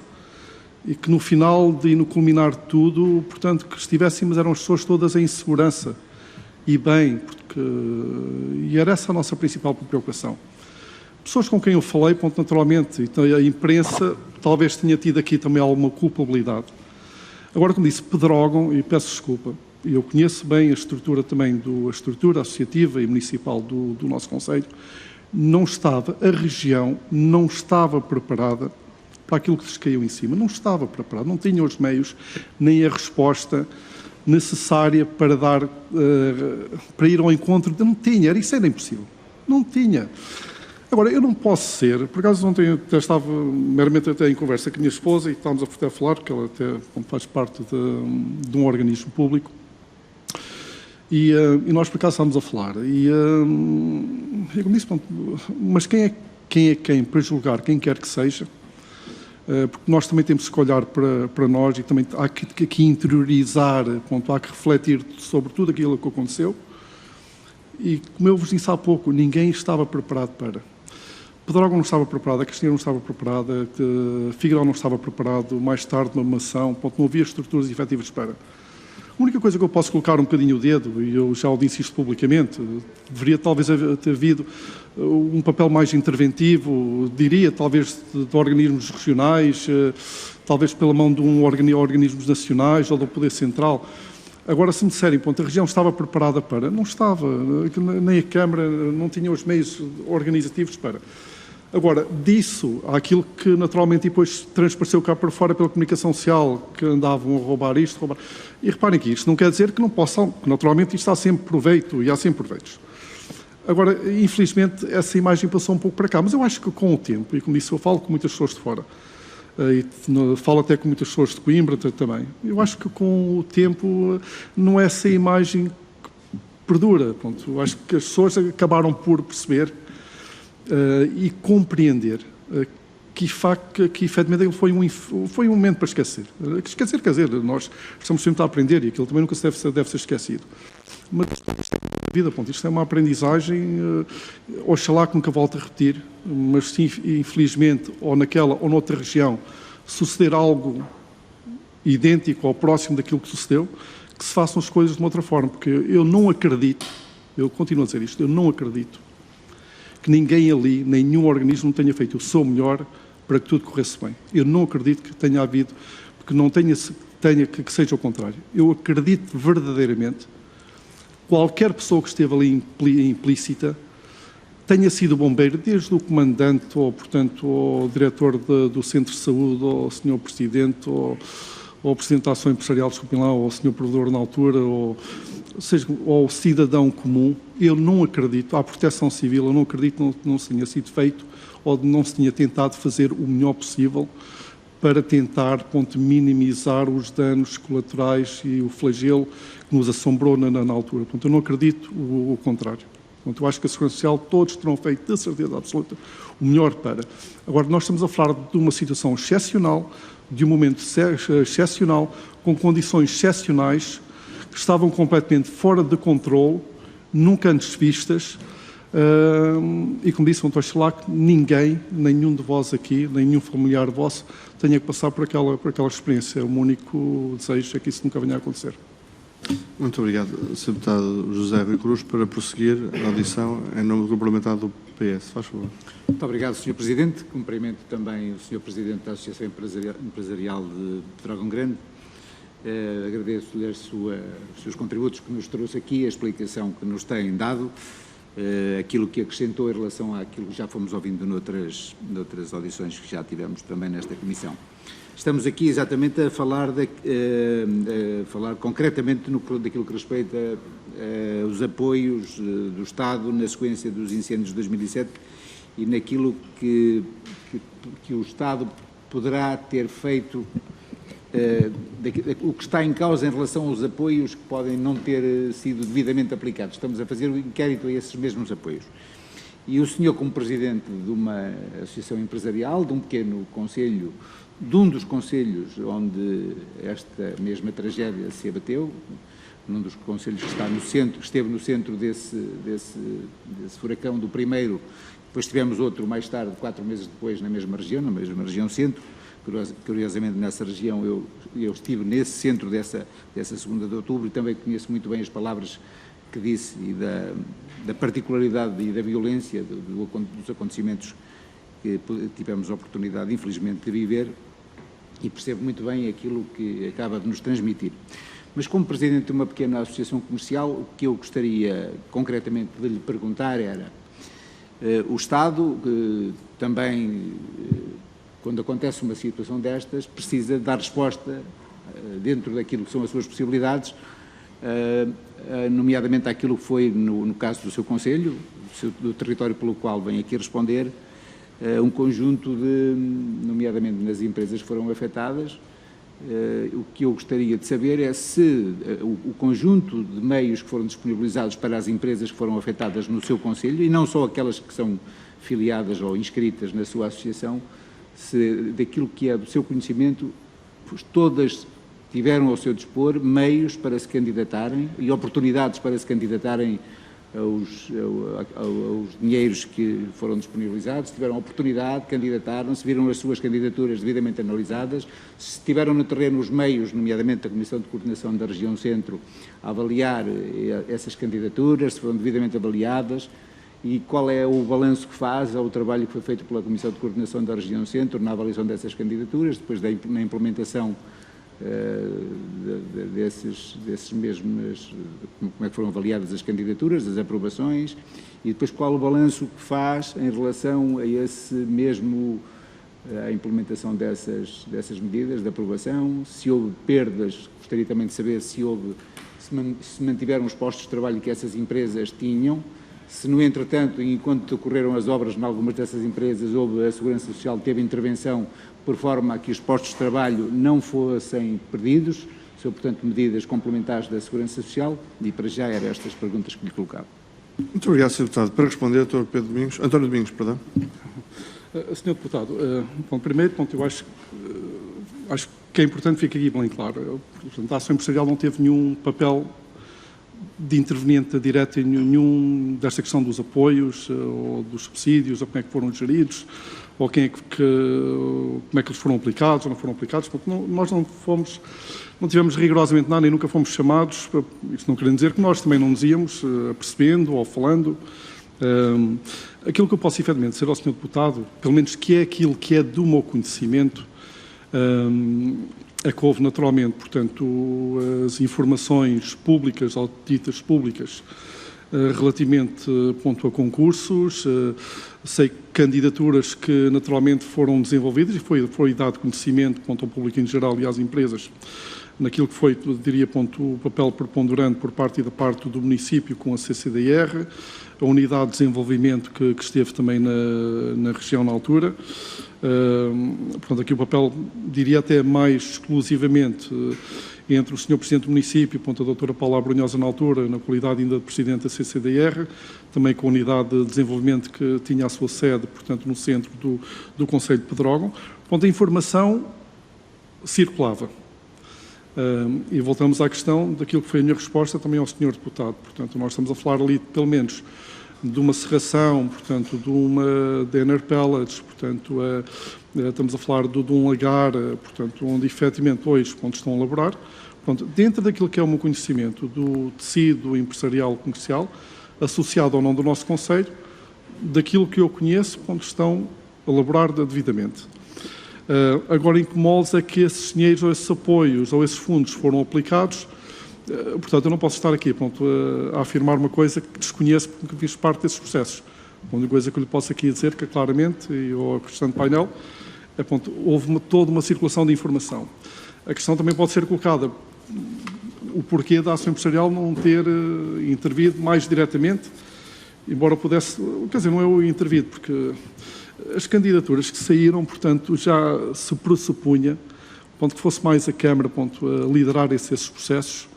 e que no final e no culminar de tudo, portanto, que estivéssemos, eram as pessoas todas em segurança e bem, e era essa a nossa principal preocupação. Pessoas com quem eu falei, naturalmente, e a imprensa talvez tenha tido aqui também alguma culpabilidade. Agora, como disse, Pedrógão, e peço desculpa, eu conheço bem a estrutura também, a estrutura associativa e municipal do nosso concelho, a região não estava preparada para aquilo que lhes caiu em cima, não estava preparada, não tinha os meios, nem a resposta necessária para para ir ao encontro, não tinha, isso era impossível, não tinha. Agora, eu não posso ser, por acaso ontem até estava meramente até em conversa com a minha esposa e estávamos a falar, porque ela até faz parte de um organismo público, e nós por acaso estávamos a falar, e eu disse, mas quem é quem para julgar quem quer que seja, porque nós também temos que olhar para nós e também há que interiorizar, há que refletir sobre tudo aquilo que aconteceu, e como eu vos disse há pouco, ninguém estava preparado para. Pedrógão não estava preparado, a Castilha não estava preparada, Figueirão não estava preparado, mais tarde uma mação, não havia estruturas efetivas para. A única coisa que eu posso colocar um bocadinho o dedo, e eu já o disse isto publicamente, deveria talvez ter havido um papel mais interventivo, diria, talvez de organismos regionais, talvez pela mão de organismos nacionais ou do Poder Central. Agora, se me disserem, a região estava preparada para, não estava, nem a Câmara não tinha os meios organizativos para. Agora, disso, àquilo que naturalmente depois transpareceu cá para fora pela comunicação social, que andavam a roubar isto, roubar... E reparem que isto não quer dizer que não possam, que naturalmente isto há sempre proveito, e há sempre proveitos. Agora, infelizmente, essa imagem passou um pouco para cá, mas eu acho que com o tempo, e como disse, eu falo com muitas pessoas de fora, e falo até com muitas pessoas de Coimbra também, eu acho que com o tempo não é essa imagem que perdura. Eu acho que as pessoas acabaram por perceber e compreender que efetivamente foi um momento para esquecer. Esquecer, quer dizer, nós estamos sempre a aprender e aquilo também nunca deve ser esquecido. Mas isto é uma aprendizagem, oxalá que nunca volte a repetir, mas sim, infelizmente, ou naquela ou noutra região, suceder algo idêntico ou próximo daquilo que sucedeu, que se façam as coisas de uma outra forma, porque eu não acredito, eu continuo a dizer isto, eu não acredito que ninguém ali, nenhum organismo tenha feito o seu melhor para que tudo corresse bem. Eu não acredito que tenha havido, porque não tenha que seja o contrário. Eu acredito verdadeiramente qualquer pessoa que esteve ali implícita, tenha sido bombeiro, desde o comandante, ou, portanto, ao diretor do Centro de Saúde, ou ao senhor Presidente, ou ao Presidente da Ação Empresarial, desculpem lá, ou ao senhor Provedor na altura, ou seja, ao cidadão comum, eu não acredito, à Proteção Civil, eu não acredito que não se tenha sido feito, ou não se tinha tentado fazer o melhor possível para tentar, minimizar os danos colaterais e o flagelo que nos assombrou na altura. Eu não acredito o contrário. Eu acho que a Segurança Social todos terão feito, de certeza absoluta, o melhor para. Agora, nós estamos a falar de uma situação excepcional, de um momento excepcional, com condições excepcionais, que estavam completamente fora de controle, nunca antes vistas, E como disse o António Chelac, ninguém, nenhum de vós aqui, nenhum familiar vosso, tenha que passar por aquela experiência. O meu único desejo é que isso nunca venha a acontecer. Muito obrigado, Sr. Deputado José Rui Cruz. Para prosseguir a audição, em nome do Grupo Parlamentar do PS. Faz favor. Muito obrigado, Sr. Presidente. Cumprimento também o Sr. Presidente da Associação Empresarial de Dragão Grande. Agradeço-lhe os seus contributos que nos trouxe aqui, a explicação que nos tem dado, aquilo que acrescentou em relação àquilo que já fomos ouvindo noutras audições que já tivemos também nesta Comissão. Estamos aqui exatamente a falar, falar concretamente daquilo que respeita os apoios do Estado na sequência dos incêndios de 2007 e naquilo que o Estado poderá ter feito, o que está em causa em relação aos apoios que podem não ter sido devidamente aplicados. Estamos a fazer um inquérito a esses mesmos apoios. E o senhor, como Presidente de uma associação empresarial, de um pequeno concelho, de um dos concelhos onde esta mesma tragédia se abateu, num dos concelhos que está no centro, que esteve no centro desse furacão do primeiro, depois tivemos outro mais tarde, 4 meses depois, na mesma região centro. Curiosamente, nessa região, eu estive nesse centro dessa 2ª de outubro e também conheço muito bem as palavras que disse e da particularidade e da violência dos acontecimentos que tivemos a oportunidade, infelizmente, de viver, e percebo muito bem aquilo que acaba de nos transmitir. Mas, como Presidente de uma pequena associação comercial, o que eu gostaria concretamente de lhe perguntar era, o Estado também, quando acontece uma situação destas, precisa dar resposta dentro daquilo que são as suas possibilidades, nomeadamente àquilo que foi, no caso do seu Conselho, do território pelo qual vem aqui responder, um conjunto nomeadamente nas empresas que foram afetadas. O que eu gostaria de saber é se o conjunto de meios que foram disponibilizados para as empresas que foram afetadas no seu Conselho, e não só aquelas que são filiadas ou inscritas na sua associação, se daquilo que é do seu conhecimento, todas tiveram ao seu dispor meios para se candidatarem e oportunidades para se candidatarem aos dinheiros que foram disponibilizados, tiveram oportunidade, candidataram-se, viram as suas candidaturas devidamente analisadas, se tiveram no terreno os meios, nomeadamente a Comissão de Coordenação da Região Centro, a avaliar essas candidaturas, se foram devidamente avaliadas, e qual é o balanço que faz ao trabalho que foi feito pela Comissão de Coordenação da Região Centro na avaliação dessas candidaturas, depois na implementação desses mesmos, como é que foram avaliadas as candidaturas, as aprovações, e depois qual o balanço que faz em relação a esse mesmo, a implementação dessas medidas de aprovação, se houve perdas, gostaria também de saber se mantiveram os postos de trabalho que essas empresas tinham, se no entretanto, enquanto ocorreram as obras em algumas dessas empresas, a Segurança Social teve intervenção por forma a que os postos de trabalho não fossem perdidos, são, portanto, medidas complementares da Segurança Social, e para já eram estas perguntas que lhe colocava. Muito obrigado, Sr. Deputado. Para responder, António Domingos, perdão. Sr. Deputado, primeiro, eu acho que é importante que fique aqui bem claro. Portanto, a Associação Empresarial não teve nenhum papel de interveniente direto em nenhum desta questão dos apoios ou dos subsídios, ou como é que foram geridos, ou como é que eles foram aplicados ou não foram aplicados. Portanto, nós não tivemos rigorosamente nada e nunca fomos chamados. Isto não quer dizer que nós também não nos íamos apercebendo ou falando. Aquilo que eu posso efetivamente dizer ao Sr. Deputado, pelo menos que é aquilo que é do meu conhecimento, é que houve naturalmente, portanto, as informações públicas ou ditas públicas relativamente a concursos, sei candidaturas que naturalmente foram desenvolvidas e foi dado conhecimento ao público em geral e às empresas naquilo que foi, diria, o papel preponderante por parte do município com a CCDR, a unidade de desenvolvimento que esteve também na região na altura. Portanto, aqui o papel, diria até mais exclusivamente entre o Sr. Presidente do Município, a doutora Paula Abrunhosa na altura, na qualidade ainda de Presidente da CCDR, também com a unidade de desenvolvimento que tinha a sua sede, portanto, no centro do Concelho de Pedrógão. Portanto, a informação circulava. E voltamos à questão daquilo que foi a minha resposta também ao Sr. Deputado. Portanto, nós estamos a falar ali, pelo menos, de uma serração, portanto, de Energy Pellets, portanto, estamos a falar de um lagar, portanto, onde efetivamente hoje estão a elaborar. Portanto, dentro daquilo que é o meu conhecimento do tecido empresarial comercial, associado ou não do nosso Conselho, daquilo que eu conheço, estão a elaborar devidamente. Agora, em que moldes é que esses dinheiros ou esses apoios ou esses fundos foram aplicados? Portanto, eu não posso estar aqui a afirmar uma coisa que desconheço porque fiz parte desses processos. A única coisa que eu lhe posso aqui dizer, que claramente, e ao questão do painel, é houve toda uma circulação de informação. A questão também pode ser colocada, o porquê da ação empresarial não ter intervido mais diretamente, embora pudesse, quer dizer, não é o intervido, porque as candidaturas que saíram, portanto, já se pressupunha, que fosse mais a Câmara, a liderar esses processos.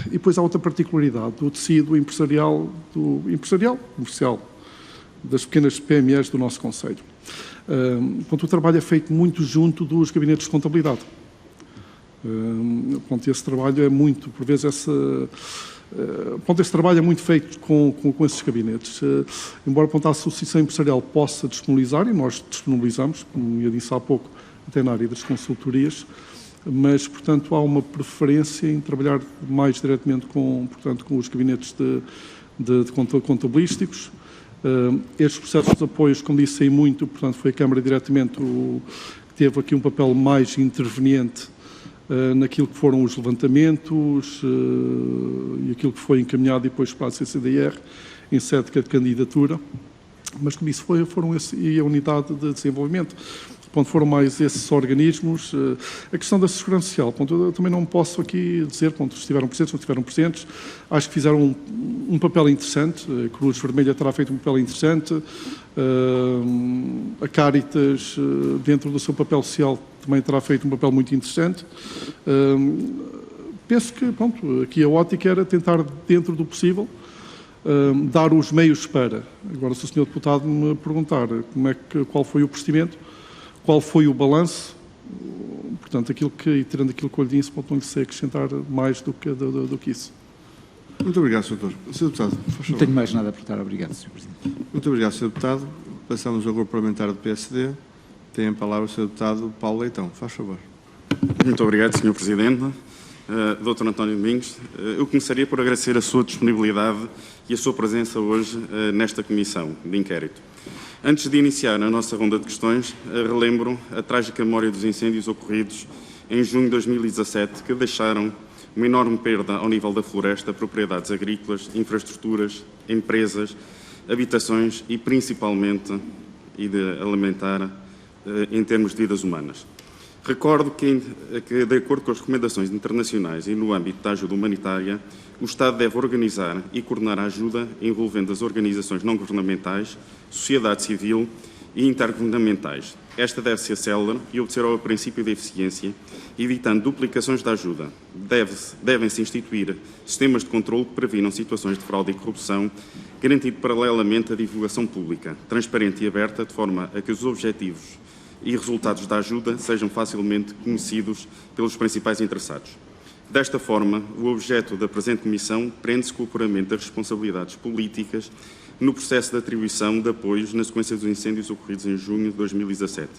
E depois há outra particularidade do tecido empresarial, comercial, das pequenas PMEs do nosso Conselho. O trabalho é feito muito junto dos gabinetes de contabilidade. Esse trabalho é muito, por vezes, esse trabalho é muito feito com esses gabinetes. Embora a Associação Empresarial possa disponibilizar, e nós disponibilizamos, como eu disse há pouco, até na área das consultorias, mas, portanto, há uma preferência em trabalhar mais diretamente com os gabinetes de contabilísticos. Estes processos de apoios, como disse aí muito, portanto, foi a Câmara diretamente que teve aqui um papel mais interveniente naquilo que foram os levantamentos e aquilo que foi encaminhado depois para a CCDR em sede de candidatura. Mas, como disse, foram e a unidade de desenvolvimento. Foram mais esses organismos. A questão da segurança social, eu também não posso aqui dizer se estiveram presentes ou não estiveram presentes. Acho que fizeram um papel interessante. A Cruz Vermelha terá feito um papel interessante. A Caritas, dentro do seu papel social, também terá feito um papel muito interessante. Penso que, aqui a ótica era tentar, dentro do possível, dar os meios para. Agora, se o Sr. Deputado me perguntar qual foi o procedimento, qual foi o balanço, portanto, tirando aquilo que eu lhe disse, não lhe sei acrescentar mais do que isso. Muito obrigado, Sr. Doutor. Sr. Deputado, faz favor. Não tenho mais nada a apertar. Obrigado, Sr. Presidente. Muito obrigado, Sr. Deputado. Passamos ao grupo parlamentar do PSD. Tem a palavra o Sr. Deputado Paulo Leitão. Faz favor. Muito obrigado, Sr. Presidente. Dr. António Domingos, eu começaria por agradecer a sua disponibilidade e a sua presença hoje nesta comissão de inquérito. Antes de iniciar a nossa ronda de questões, relembro a trágica memória dos incêndios ocorridos em junho de 2017, que deixaram uma enorme perda ao nível da floresta, propriedades agrícolas, infraestruturas, empresas, habitações e, principalmente, e de alimentar em termos de vidas humanas. Recordo que, de acordo com as recomendações internacionais e no âmbito da ajuda humanitária, o Estado deve organizar e coordenar a ajuda envolvendo as organizações não governamentais, sociedade civil e intergovernamentais. Esta deve ser célere e obedecer ao princípio da eficiência, evitando duplicações da ajuda. Devem-se instituir sistemas de controle que previnam situações de fraude e corrupção, garantindo paralelamente a divulgação pública, transparente e aberta, de forma a que os objetivos e resultados da ajuda sejam facilmente conhecidos pelos principais interessados. Desta forma, o objeto da presente comissão prende-se com o apuramento das responsabilidades políticas no processo de atribuição de apoios na sequência dos incêndios ocorridos em junho de 2017.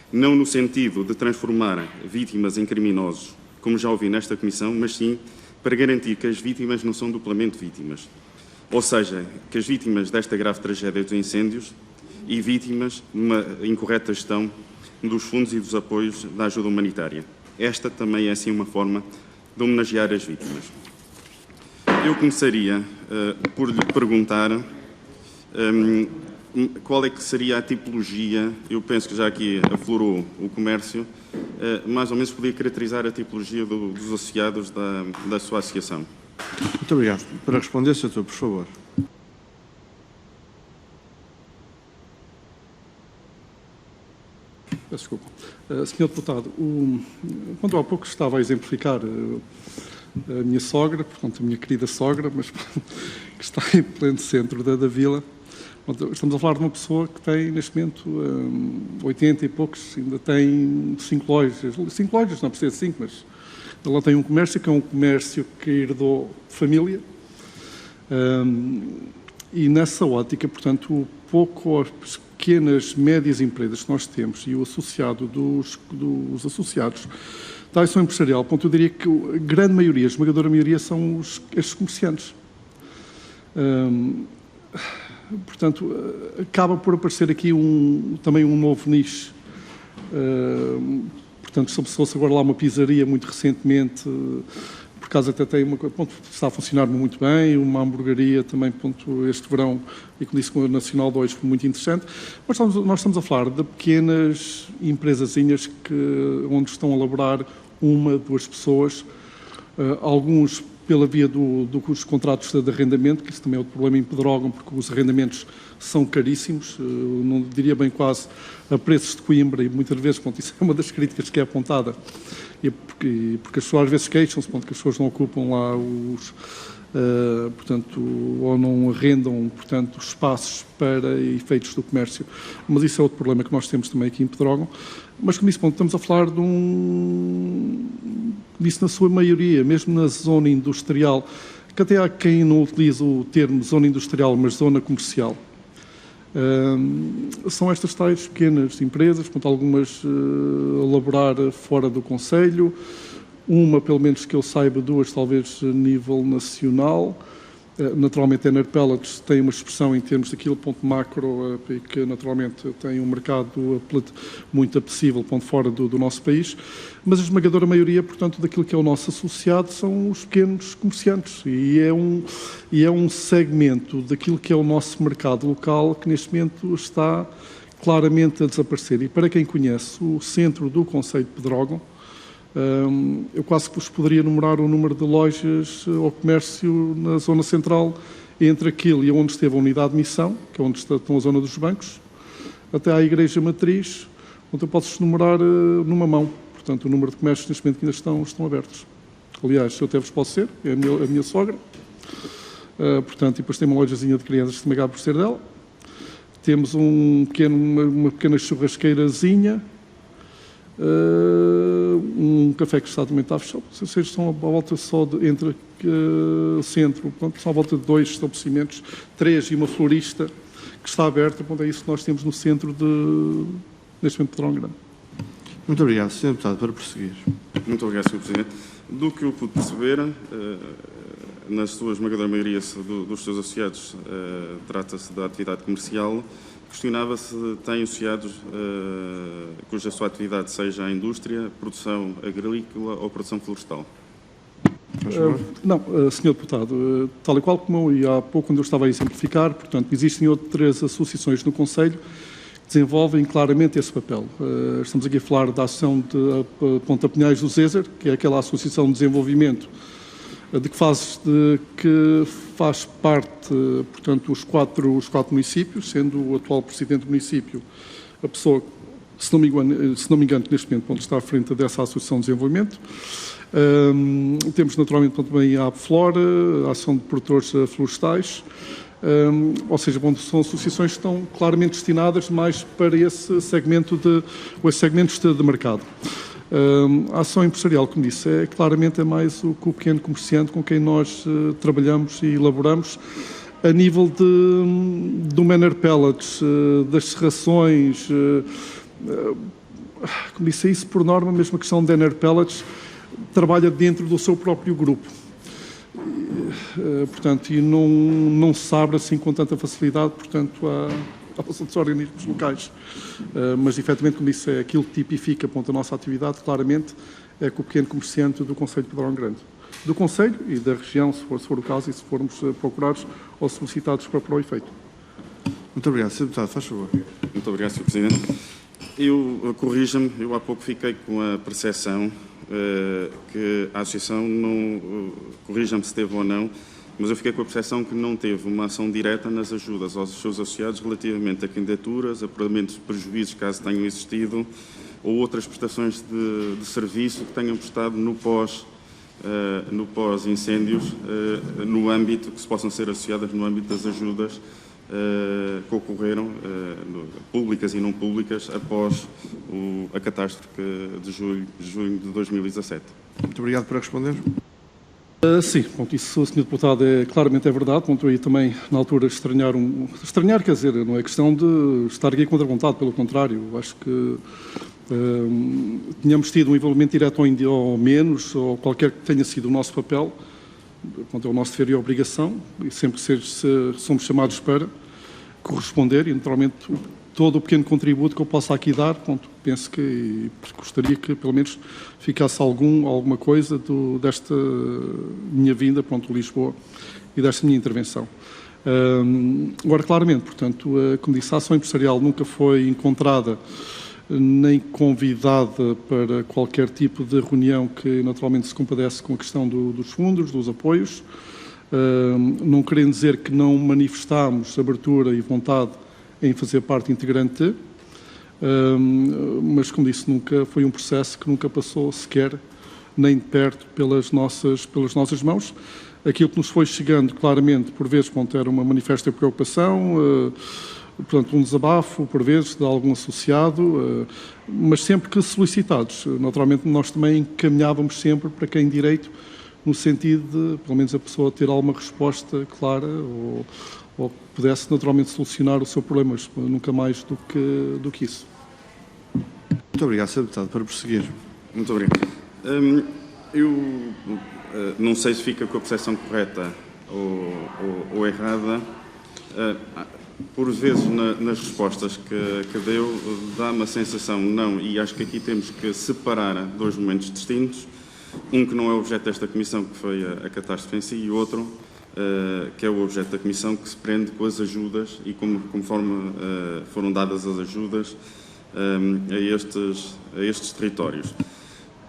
Não no sentido de transformar vítimas em criminosos, como já ouvi nesta comissão, mas sim para garantir que as vítimas não são duplamente vítimas. Ou seja, que as vítimas desta grave tragédia dos incêndios e vítimas de uma incorreta gestão dos fundos e dos apoios da ajuda humanitária. Esta também é, assim, uma forma de homenagear as vítimas. Eu começaria por lhe perguntar qual é que seria a tipologia, eu penso que já aqui aflorou o comércio, mais ou menos podia caracterizar a tipologia dos associados da sua associação. Muito obrigado. Para responder, Sr. Doutor, por favor. Peço desculpa. Sr. Deputado, quando há pouco estava a exemplificar a minha sogra, portanto, a minha querida sogra, mas que está em pleno centro da vila. Estamos a falar de uma pessoa que tem, neste momento, 80 e poucos, ainda tem 5 lojas. 5 lojas, não precisa de 5, mas ela tem um comércio que é um comércio que herdou de família. E nessa ótica, portanto, o pouco as pequenas, médias empresas que nós temos e o associado dos associados da ação empresarial, eu diria que a grande maioria, a esmagadora maioria, são estes comerciantes. Portanto, acaba por aparecer aqui também um novo nicho. Portanto, estabeleceu-se agora lá uma pizzaria muito recentemente, por acaso até tem está a funcionar muito bem, uma hamburgueria também, este verão, e como disse, com a Nacional 2, foi muito interessante. Mas nós estamos a falar de pequenas empresazinhas onde estão a elaborar uma, duas pessoas, alguns pela via dos contratos de arrendamento, que isso também é outro problema em Pedrógão, porque os arrendamentos são caríssimos, não diria bem quase a preços de Coimbra, e muitas vezes, isso é uma das críticas que é apontada, porque as pessoas às vezes queixam-se, que as pessoas não ocupam lá portanto, ou não arrendam, portanto, espaços para efeitos do comércio. Mas isso é outro problema que nós temos também aqui em Pedrógão. Mas, como disse, estamos a falar disso na sua maioria, mesmo na zona industrial, que até há quem não utiliza o termo zona industrial, mas zona comercial. São estas tais pequenas empresas, algumas a elaborar fora do concelho, uma, pelo menos que eu saiba, duas, talvez, a nível nacional. Naturalmente, a Ener Pellets tem uma expressão em termos daquilo, ponto macro, que naturalmente tem um mercado muito apetecível, ponto fora do nosso país, mas a esmagadora maioria, portanto, daquilo que é o nosso associado são os pequenos comerciantes e é um segmento daquilo que é o nosso mercado local que neste momento está claramente a desaparecer. E para quem conhece o centro do concelho de Pedrógão, eu quase que vos poderia enumerar o número de lojas ou comércio na zona central entre aquilo e onde esteve a unidade de missão, que é onde estão a zona dos bancos, até à igreja matriz, onde eu posso enumerar numa mão. Portanto, o número de comércios neste momento que ainda estão abertos. Aliás, eu até vos posso ser, é a minha sogra. Portanto, e depois tem uma lojazinha de crianças que também acaba por ser dela. Temos uma pequena churrasqueirazinha, um café que também está fechado, ou seja, estão à volta só entre centro, são à volta de 2 estabelecimentos, 3 e uma florista que está aberta, é isso que nós temos no centro neste momento de Pedrógão Grande. Muito obrigado, Sr. Deputado, para prosseguir. Muito obrigado, Sr. Presidente. Do que eu pude perceber, na sua esmagadora maioria dos seus associados, trata-se da atividade comercial. Questionava se tem associados cuja sua atividade seja a indústria, produção agrícola ou produção florestal. Não, Sr. Deputado, tal e qual como eu há pouco, quando eu estava a exemplificar, portanto, existem outras associações no Conselho que desenvolvem claramente esse papel. Estamos aqui a falar da ação de Ponta Pinhais do César, que é aquela associação de desenvolvimento que faz parte, portanto, os quatro municípios, sendo o atual Presidente do município a pessoa, se não me engano, que neste momento está à frente dessa Associação de Desenvolvimento. Temos naturalmente também a APFlora, a Ação de Produtores Florestais, ou seja, são associações que estão claramente destinadas mais para esse segmento segmentos de mercado. A ação empresarial, como disse, claramente é mais o pequeno comerciante com quem nós trabalhamos e elaboramos a nível do Ener Pellets, das serrações, como disse, isso por norma, mesmo a questão da Ener Pellets, trabalha dentro do seu próprio grupo. Portanto, e não se abre assim com tanta facilidade, portanto, aos outros organismos locais. Mas, efetivamente, como disse, é aquilo que tipifica a nossa atividade, claramente, é com o pequeno comerciante do Concelho de Pedrógão Grande. Do Concelho e da região, se for o caso, e se formos procurados ou solicitados para o efeito. Muito obrigado. Sr. Deputado, faz favor. Muito obrigado, Sr. Presidente. Corrija-me, eu há pouco fiquei com a percepção que a Associação não, corrija-me se teve ou não, mas eu fiquei com a percepção que não teve uma ação direta nas ajudas aos seus associados relativamente a candidaturas, a pagamentos de prejuízos, caso tenham existido, ou outras prestações de serviço que tenham prestado no pós-incêndios, no âmbito, que se possam ser associadas no âmbito das ajudas que ocorreram, públicas e não públicas, após a catástrofe de junho de 2017. Muito obrigado por responder. Sim, ponto, isso, Sr. Deputado, claramente é verdade. Ponto, aí também, na altura, estranhar, quer dizer, não é questão de estar aqui contra a vontade, pelo contrário. Acho que tínhamos tido um envolvimento direto ou menos, ou qualquer que tenha sido o nosso papel, ponto, é o nosso dever e obrigação, e sempre que somos chamados para corresponder, e naturalmente todo o pequeno contributo que eu possa aqui dar, ponto, penso que gostaria que pelo menos ficasse alguma coisa desta minha vinda, ponto, Lisboa, e desta minha intervenção. Agora, claramente, portanto, como disse, a ação empresarial nunca foi encontrada nem convidada para qualquer tipo de reunião que naturalmente se compadece com a questão dos fundos, dos apoios, não querendo dizer que não manifestámos abertura e vontade em fazer parte integrante, mas, como disse, nunca foi um processo que nunca passou sequer, nem de perto, pelas nossas mãos. Aquilo que nos foi chegando, claramente, por vezes, ponto, era uma manifesta preocupação, portanto, um desabafo, por vezes, de algum associado, mas sempre que solicitados. Naturalmente, nós também encaminhávamos sempre para quem direito, no sentido de, pelo menos, a pessoa ter alguma resposta clara ou que pudesse naturalmente solucionar o seu problema, mas nunca mais do que isso. Muito obrigado, Sr. Deputado. Para prosseguir. Muito obrigado. Eu não sei se fica com a percepção correta ou errada. Por vezes, nas respostas que deu, dá-me a sensação, não, e acho que aqui temos que separar dois momentos distintos, um que não é objeto desta comissão, que foi a catástrofe em si, e outro que é o objeto da comissão, que se prende com as ajudas e conforme foram dadas as ajudas a estes territórios.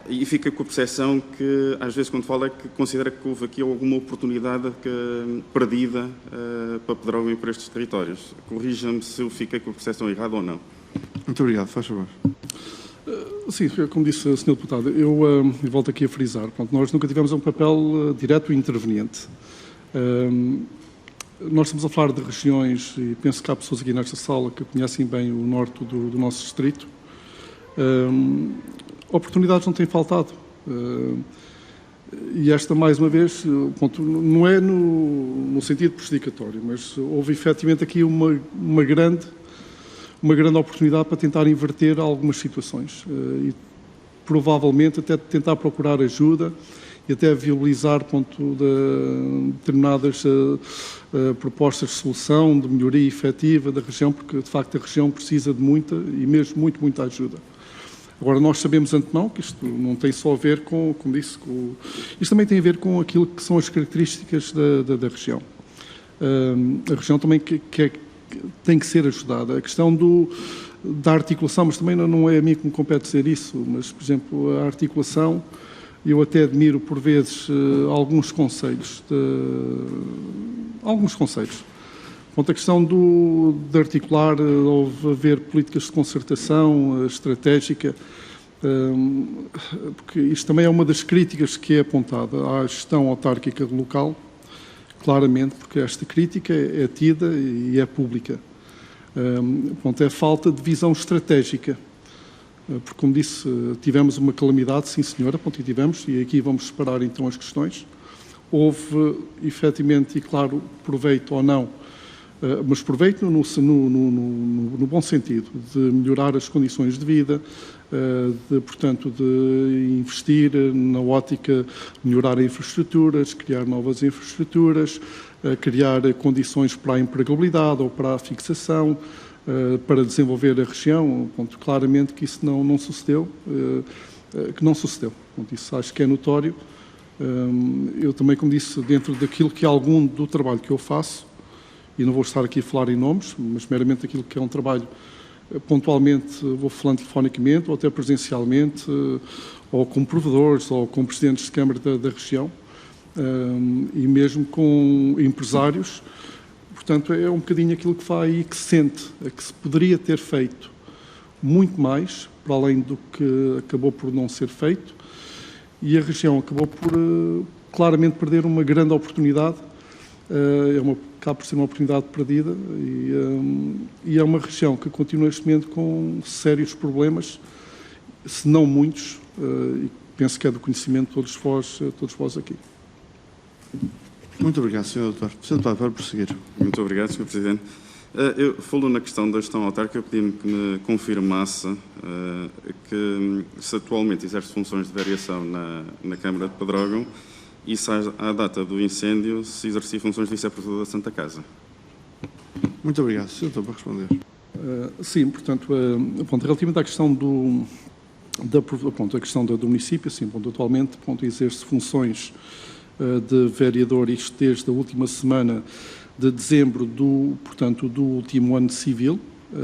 E fica com a percepção que, às vezes, quando fala, é que considera que houve aqui alguma oportunidade perdida para Pedrógão e para estes territórios. Corrija-me se eu fiquei com a percepção errada ou não. Muito obrigado. Faz favor. Sim, como disse o Sr. Deputado, eu volto aqui a frisar. Pronto, nós nunca tivemos um papel direto e interveniente. Nós estamos a falar de regiões, e penso que há pessoas aqui nesta sala que conhecem bem o norte do nosso distrito. Oportunidades não têm faltado. E esta, mais uma vez, ponto, não é no sentido prejudicatório, mas houve efetivamente aqui uma grande oportunidade para tentar inverter algumas situações e provavelmente até tentar procurar ajuda e até viabilizar, ponto, determinadas propostas de solução, de melhoria efetiva da região, porque de facto a região precisa de muita e mesmo muita ajuda. Agora, nós sabemos de antemão que isto não tem só a ver com, como disse, isto também tem a ver com aquilo que são as características da região. A região também tem que ser ajudada. A questão da articulação, mas também não é a mim que me compete dizer isso, mas, por exemplo, a articulação, eu até admiro, por vezes, alguns conselhos. Quanto à questão de articular ou haver políticas de concertação estratégica, porque isto também é uma das críticas que é apontada à gestão autárquica local, claramente, porque esta crítica é tida e é pública. É a falta de visão estratégica. Porque, como disse, tivemos uma calamidade, sim senhora, e tivemos, e aqui vamos separar então as questões. Houve, efetivamente, e claro, proveito ou não, mas proveito no bom sentido, de melhorar as condições de vida, portanto, de investir na ótica, melhorar infraestruturas, criar novas infraestruturas, criar condições para a empregabilidade ou para a fixação, para desenvolver a região. Ponto, claramente que isso não sucedeu, Ponto, isso acho que é notório. Eu também, como disse, dentro daquilo que é algum do trabalho que eu faço, e não vou estar aqui a falar em nomes, mas meramente aquilo que é um trabalho, pontualmente vou falando telefonicamente ou até presencialmente, ou com provedores ou com presidentes de Câmara da região, e mesmo com empresários. Portanto, é um bocadinho aquilo que vai e que se sente, que se poderia ter feito muito mais, para além do que acabou por não ser feito, e a região acabou por claramente perder uma grande oportunidade. Acaba por ser uma oportunidade perdida e é uma região que continua neste momento com sérios problemas, se não muitos, e penso que é do conhecimento de todos vós aqui. Muito obrigado, Sr. Doutor. Sr. Deputado, para prosseguir. Muito obrigado, Sr. Presidente. Eu falo na questão da gestão autárquica, pedi-me que me confirmasse que se atualmente exerce funções de variação na Câmara de Pedrógão e se à data do incêndio se exercia funções de vice-presidente da Santa Casa. Muito obrigado, Sr. Doutor, para responder. Sim, portanto, relativamente à questão a questão do município, sim, atualmente exerce funções de vereador, isto desde a última semana de dezembro do último ano civil,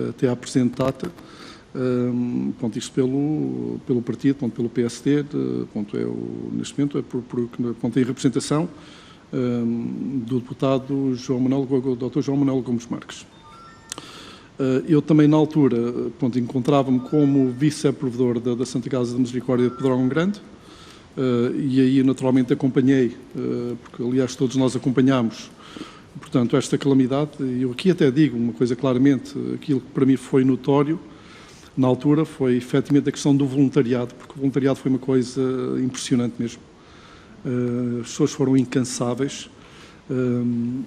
até à presente data, isto pelo partido, pelo PSD, neste momento, em representação do deputado Dr. João Manuel Gomes Marques. Eu também, na altura, encontrava-me como vice-provedor da Santa Casa da Misericórdia de Pedrógão Grande, e aí, naturalmente, acompanhei, porque, aliás, todos nós acompanhámos, portanto, esta calamidade. E eu aqui até digo uma coisa claramente, aquilo que para mim foi notório, na altura, foi efetivamente a questão do voluntariado, porque o voluntariado foi uma coisa impressionante mesmo. As pessoas foram incansáveis.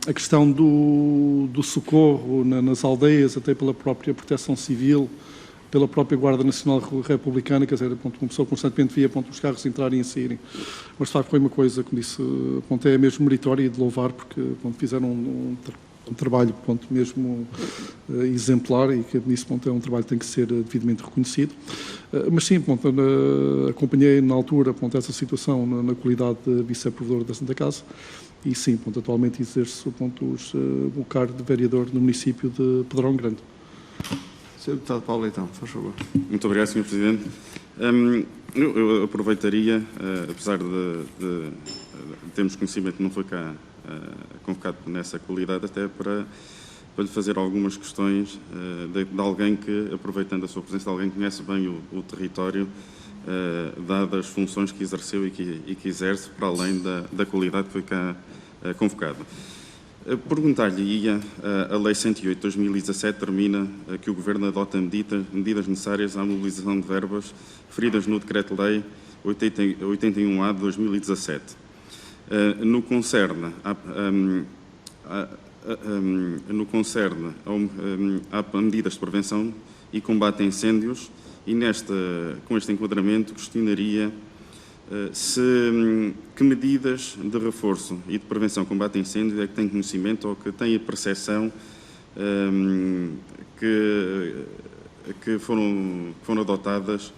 A questão do socorro nas aldeias, até pela própria Proteção Civil, pela própria Guarda Nacional Republicana, quer dizer, uma pessoa constantemente via os carros entrarem e saírem. Mas, de facto, foi uma coisa, como disse, é mesmo meritória e de louvar, porque fizeram um trabalho mesmo exemplar e que, nisso, é um trabalho que tem que ser devidamente reconhecido. Mas, sim, acompanhei na altura essa situação na qualidade de vice-provedor da Santa Casa e, sim, atualmente exerço o cargo de vereador no município de Pedrógão Grande. Sr. Deputado Paulo Leitão, faz favor. Muito obrigado, Sr. Presidente. Eu aproveitaria, apesar de termos conhecimento que não foi cá convocado nessa qualidade, até para lhe fazer algumas questões de alguém que, aproveitando a sua presença, de alguém que conhece bem o território, dadas as funções que exerceu e que exerce, para além da qualidade que foi cá convocado. Perguntar-lhe-ia, a Lei 108 de 2017 termina que o Governo adota medidas necessárias à mobilização de verbas referidas no Decreto-Lei 81A de 2017. No concerne a medidas de prevenção e combate a incêndios e com este enquadramento questionaria que medidas de reforço e de prevenção e combate a incêndios é que tem conhecimento ou que tem a percepção que foram adotadas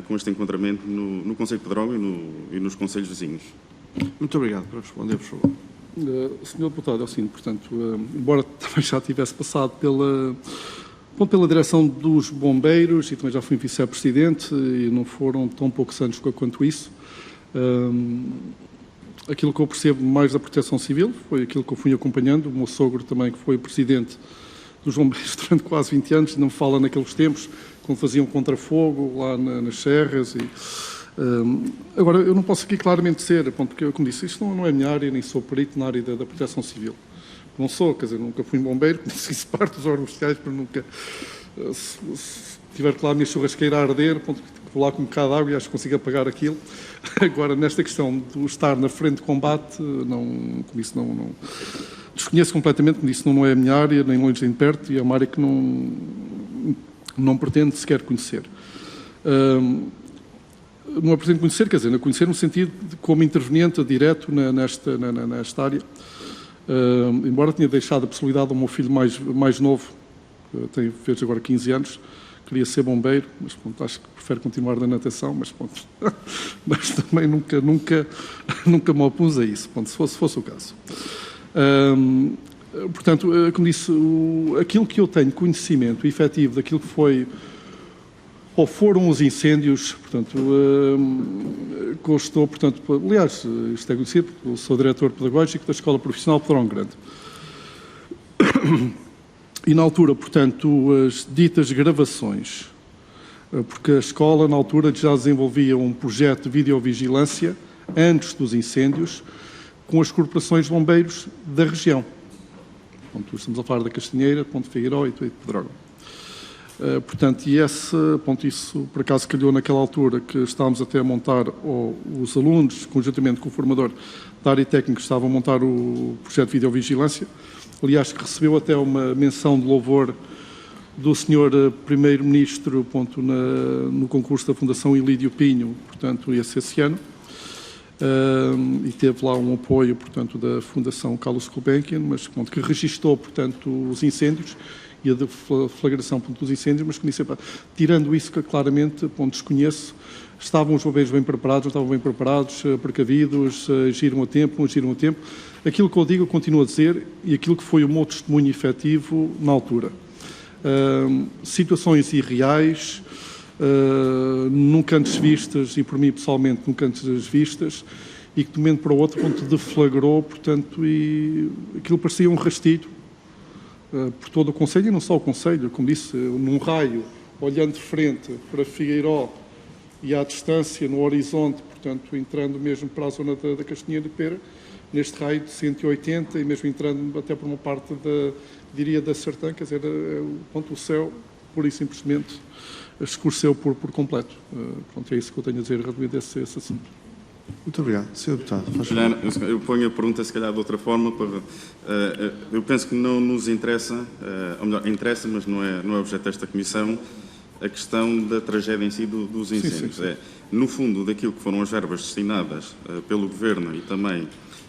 com este enquadramento no Concelho de Pedrógão e nos concelhos vizinhos. Muito obrigado. Para responder, por favor. Sr. Deputado, é o seguinte, portanto, embora também já tivesse passado pela direção dos bombeiros e também já fui vice-presidente e não foram tão poucos anos quanto isso, aquilo que eu percebo mais da Proteção Civil foi aquilo que eu fui acompanhando, o meu sogro também, que foi presidente dos bombeiros durante quase 20 anos, não fala naqueles tempos, quando faziam contrafogo lá nas serras. Agora, eu não posso aqui claramente dizer, porque, como disse, isto não é a minha área, nem sou perito na área da Proteção Civil. Não sou, quer dizer, nunca fui bombeiro, isso parte dos órgãos sociais, para nunca, se tiver que lá a minha churrasqueira a arder, vou lá com um bocado de água e acho que consigo apagar aquilo. Agora, nesta questão de estar na frente de combate, como disse, não desconheço completamente, como disse, não é a minha área, nem longe nem perto, e é uma área que não pretendo sequer conhecer. Não é pretendo conhecer, quer dizer, conhecer no sentido de como interveniente direto nesta área. Embora tenha deixado a possibilidade ao meu filho mais novo, fez agora 15 anos, queria ser bombeiro, mas acho que prefere continuar na natação, mas também nunca me opus a isso, se fosse o caso. Portanto, como disse, aquilo que eu tenho conhecimento efetivo daquilo que foi ou foram os incêndios, portanto, constou, portanto, aliás, isto é conhecido, eu sou diretor pedagógico da Escola Profissional de Pedrógão Grande. E na altura, portanto, as ditas gravações, porque a escola na altura já desenvolvia um projeto de videovigilância antes dos incêndios com as corporações de bombeiros da região. Portanto, estamos a falar da Castanheira, Ponte Figueiró e Pedrógão. Portanto, e isso por acaso calhou naquela altura que estávamos até a montar, ou os alunos, conjuntamente com o formador da área técnica, estavam a montar o projeto de videovigilância. Aliás, que recebeu até uma menção de louvor do Sr. Primeiro-Ministro no concurso da Fundação Ilídio Pinho, portanto, esse ano. E teve lá um apoio, portanto, da Fundação Carlos Gulbenkian, mas que registou, portanto, os incêndios e a deflagração dos incêndios, mas que disse, tirando isso que claramente, desconheço, estavam os bombeiros bem preparados, não estavam bem preparados, precavidos, agiram a tempo, não agiram a tempo. Aquilo que eu digo, eu continuo a dizer, e aquilo que foi o meu testemunho efetivo na altura. Situações irreais, nunca antes vistas, e por mim pessoalmente nunca antes vistas, e que de um momento para o outro deflagrou, portanto, e aquilo parecia um rastilho por todo o Conselho, e não só o Conselho, como disse, num raio, olhando de frente para Figueiró e à distância, no horizonte, portanto, entrando mesmo para a zona da Castanha de Pera, neste raio de 180 e mesmo entrando até por uma parte da Sertã, quer dizer, o céu, pura e simplesmente, escureceu por completo. Pronto, é isso que eu tenho a dizer relativamente a esse assunto. Muito obrigado. Sr. Deputado, faz favor. Eu ponho a pergunta, se calhar, de outra forma. Eu penso que não nos interessa, ou melhor, interessa, mas não é objeto desta comissão, a questão da tragédia em si dos incêndios. Sim. No fundo, daquilo que foram as verbas destinadas pelo Governo e também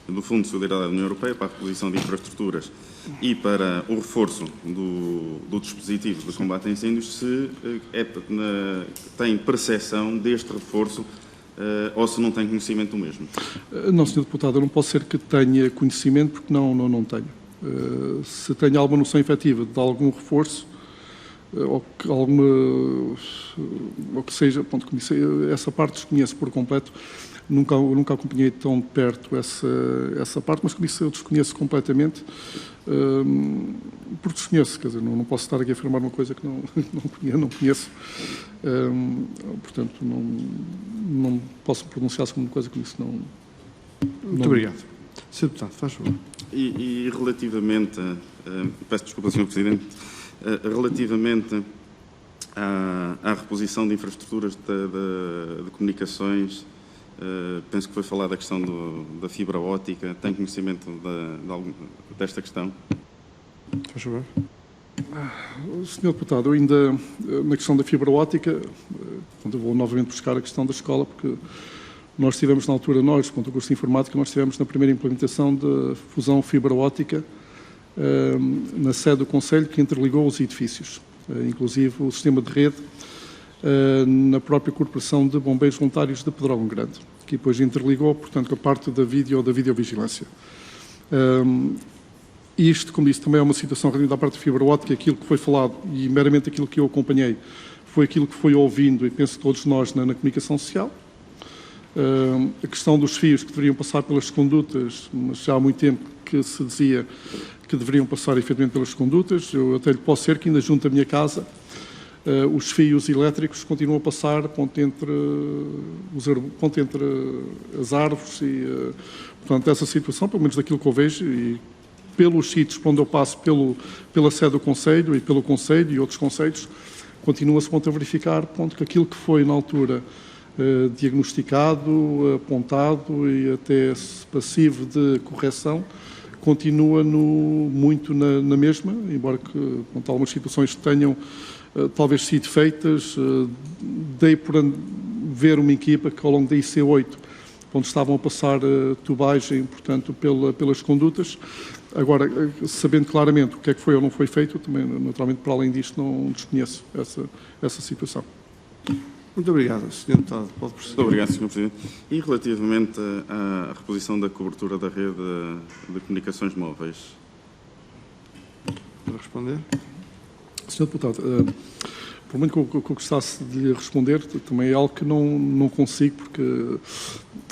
do Fundo de Solidariedade da União Europeia para a aquisição de infraestruturas e para o reforço do dispositivo de combate a incêndios, se tem percepção deste reforço ou se não tem conhecimento do mesmo. Não, Sr. Deputado, eu não posso ser que tenha conhecimento, porque não tenho. Se tenho alguma noção efetiva de algum reforço, ou que seja, ponto, essa parte desconheço por completo, nunca acompanhei tão de perto essa parte, mas como disse, eu desconheço completamente, porque desconheço, quer dizer, não posso estar aqui a afirmar uma coisa que não conheço, portanto, não posso pronunciar sobre uma coisa que isso não... Muito obrigado. Sr. Deputado, faz favor. E relativamente, peço desculpa, Sr. Presidente, relativamente à reposição de infraestruturas de comunicações, penso que foi falada a questão da fibra óptica. Tem conhecimento desta questão? Faz favor. Sr. Deputado, eu ainda, na questão da fibra óptica, eu vou novamente buscar a questão da escola, porque nós tivemos na altura, o curso de informática, nós tivemos na primeira implementação de fusão fibra óptica na sede do Conselho, que interligou os edifícios, inclusive o sistema de rede, na própria Corporação de Bombeiros Voluntários de Pedrógão Grande, que depois interligou, portanto, a parte da videovigilância. Isto, como disse, também é uma situação relativa à parte de fibra óptica, aquilo que foi falado, e meramente aquilo que eu acompanhei, foi aquilo que foi ouvindo, e penso que todos nós, na comunicação social. A questão dos fios que deveriam passar pelas condutas, mas já há muito tempo que se dizia que deveriam passar efetivamente pelas condutas. Eu até lhe posso dizer que ainda junto à minha casa os fios elétricos continuam a passar entre as árvores e, portanto, essa situação, pelo menos daquilo que eu vejo, e pelos sítios por onde eu passo, pela sede do Conselho e pelo Conselho e outros Conselhos, continua-se a verificar que aquilo que foi na altura diagnosticado, apontado e até passivo de correção, continua muito na mesma, embora que algumas situações tenham talvez sido feitas. Dei por ver uma equipa que ao longo da IC8, onde estavam a passar tubagem, portanto, pelas condutas. Agora, sabendo claramente o que é que foi ou não foi feito, também, naturalmente, para além disto, não desconheço essa situação. Muito obrigado, Sr. Deputado. Pode prosseguir. Muito obrigado, Sr. Presidente. E relativamente à reposição da cobertura da rede de comunicações móveis? Para responder. Sr. Deputado, por muito que eu gostasse de lhe responder, também é algo que não consigo, porque,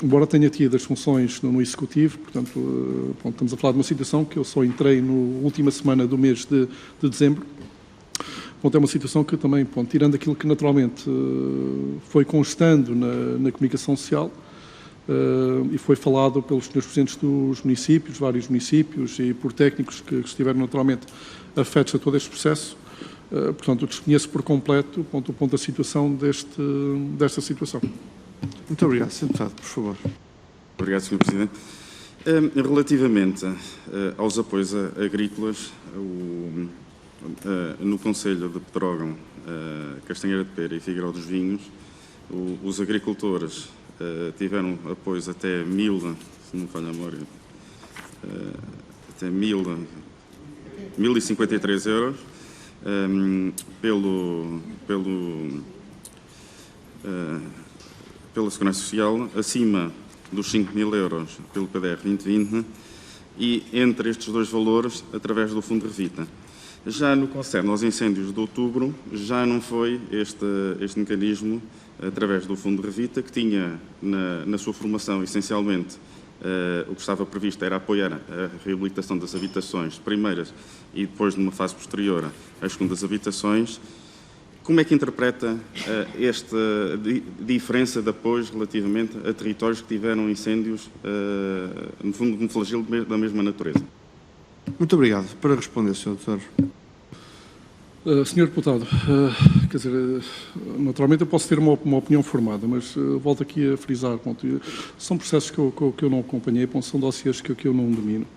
embora tenha tido as funções no Executivo, portanto, estamos a falar de uma situação que eu só entrei na última semana do mês de dezembro. É uma situação que também, tirando aquilo que naturalmente foi constando na comunicação social e foi falado pelos senhores presidentes dos municípios, vários municípios, e por técnicos que estiveram naturalmente afetos a todo este processo, Portanto, eu desconheço por completo o ponto da situação desta situação. Muito obrigado. Sr. Deputado, por favor. Obrigado, Sr. Presidente. Relativamente aos apoios agrícolas, no Concelho de Pedrógão, Castanheira de Pera e Figueiró dos Vinhos, os agricultores tiveram apoios até 1.000, se não me falha a memória, até 1.053 euros, pela Segurança Social, acima dos 5.000 euros pelo PDR 2020 e entre estes dois valores através do Fundo Revita. Já no que concerne aos incêndios de outubro, já não foi este mecanismo através do Fundo Revita, que tinha na sua formação essencialmente o que estava previsto era apoiar a reabilitação das habitações primeiras e depois, numa fase posterior, as segundas habitações. Como é que interpreta esta diferença de apoios relativamente a territórios que tiveram incêndios, no fundo, um flagelo da mesma natureza? Muito obrigado. Para responder, Sr. Doutor. Senhor Deputado, quer dizer, naturalmente eu posso ter uma opinião formada, mas volto aqui a frisar, são processos que eu não acompanhei, são dossiês que eu não domino.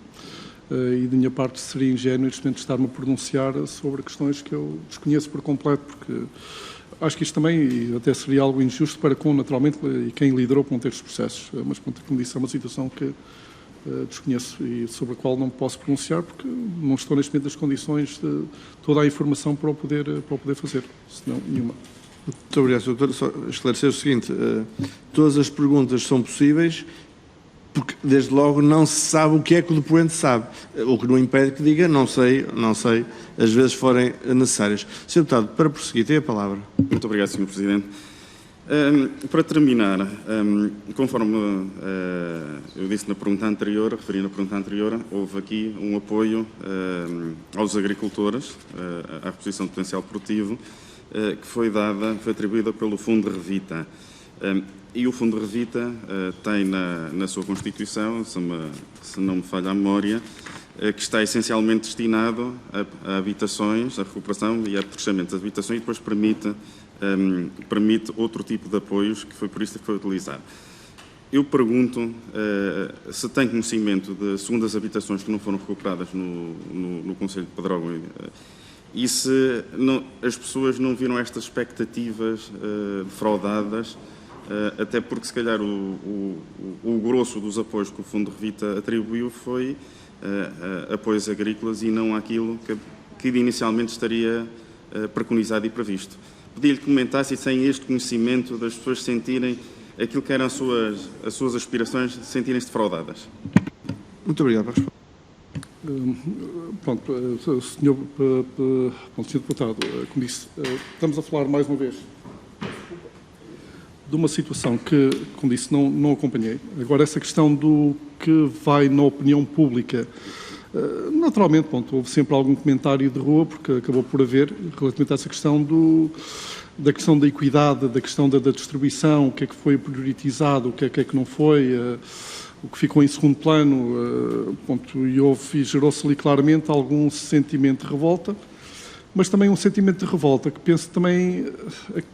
E de minha parte seria ingênuo neste momento estar-me a pronunciar sobre questões que eu desconheço por completo, porque acho que isto também até seria algo injusto para com, naturalmente, e quem liderou estes processos. Mas, como disse, é uma situação que desconheço e sobre a qual não me posso pronunciar, porque não estou neste momento nas condições de toda a informação para o poder fazer, senão nenhuma. Muito obrigado, Sr. Doutor. Só esclarecer o seguinte, todas as perguntas são possíveis, porque, desde logo, não se sabe o que é que o depoente sabe, o que não impede que diga não sei, às vezes forem necessárias. Sr. Deputado, para prosseguir, tem a palavra. Muito obrigado, Sr. Presidente. Para terminar, conforme eu disse na pergunta anterior, referi na pergunta anterior, houve aqui um apoio aos agricultores, à reposição de potencial produtivo, que foi atribuída pelo Fundo Revita. E o Fundo Revita tem na sua Constituição, se não me falha a memória, que está essencialmente destinado a habitações, a recuperação e a crescimento das habitações e depois permite outro tipo de apoios, que foi por isso que foi utilizado. Eu pergunto se tem conhecimento de segundas habitações que não foram recuperadas no Concelho de Pedrógão e se as pessoas não viram estas expectativas defraudadas, até porque se calhar o grosso dos apoios que o Fundo Revita atribuiu foi apoios agrícolas e não aquilo que inicialmente estaria preconizado e previsto. Pedi-lhe que comentasse, sem este conhecimento das pessoas sentirem aquilo que eram as suas aspirações, sentirem-se defraudadas. Muito obrigado. Pronto, Senhor Deputado, como disse, estamos a falar mais uma vez de uma situação que, como disse, não acompanhei. Agora, essa questão do que vai na opinião pública, naturalmente, houve sempre algum comentário de rua, porque acabou por haver, relativamente a essa questão da questão da equidade, da questão da distribuição, o que é que foi prioritizado, o que é que não foi, o que ficou em segundo plano, e gerou-se ali claramente algum sentimento de revolta, mas também um sentimento de revolta que penso também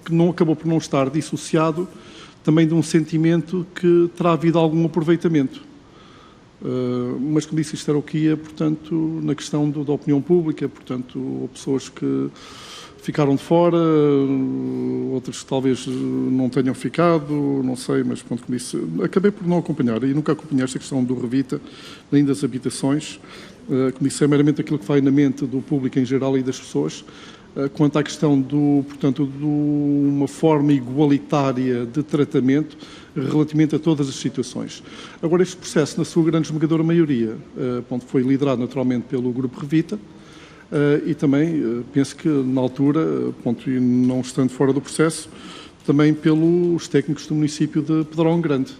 que não acabou por não estar dissociado também de um sentimento que terá havido algum aproveitamento. Mas, como disse, isto era o que ia, portanto, na questão da opinião pública, portanto, houve pessoas que ficaram de fora, outras que talvez não tenham ficado, não sei, mas, pronto, como disse, acabei por não acompanhar, e nunca acompanhei esta questão do Revita, nem das habitações, como disse, é meramente aquilo que vai na mente do público em geral e das pessoas. Quanto à questão portanto, de uma forma igualitária de tratamento relativamente a todas as situações. Agora, este processo, na sua grande esmagadora maioria, foi liderado naturalmente pelo Grupo Revita e também, penso que na altura, e não estando fora do processo, também pelos técnicos do município de Pedrógão Grande.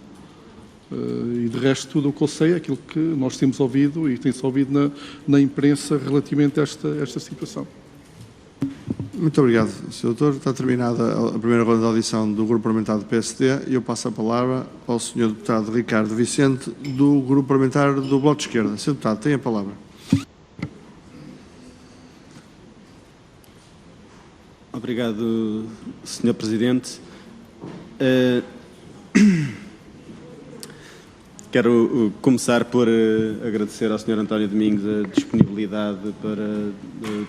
E de resto, tudo o que eu sei é aquilo que nós temos ouvido e tem-se ouvido na imprensa relativamente a esta situação. Muito obrigado, Sr. Doutor. Está terminada a primeira ronda de audição do Grupo Parlamentar do PSD e eu passo a palavra ao Sr. Deputado Ricardo Vicente, do Grupo Parlamentar do Bloco de Esquerda. Sr. Deputado, tem a palavra. obrigado, Sr. Presidente. Quero começar por agradecer ao Sr. António Domingos a disponibilidade para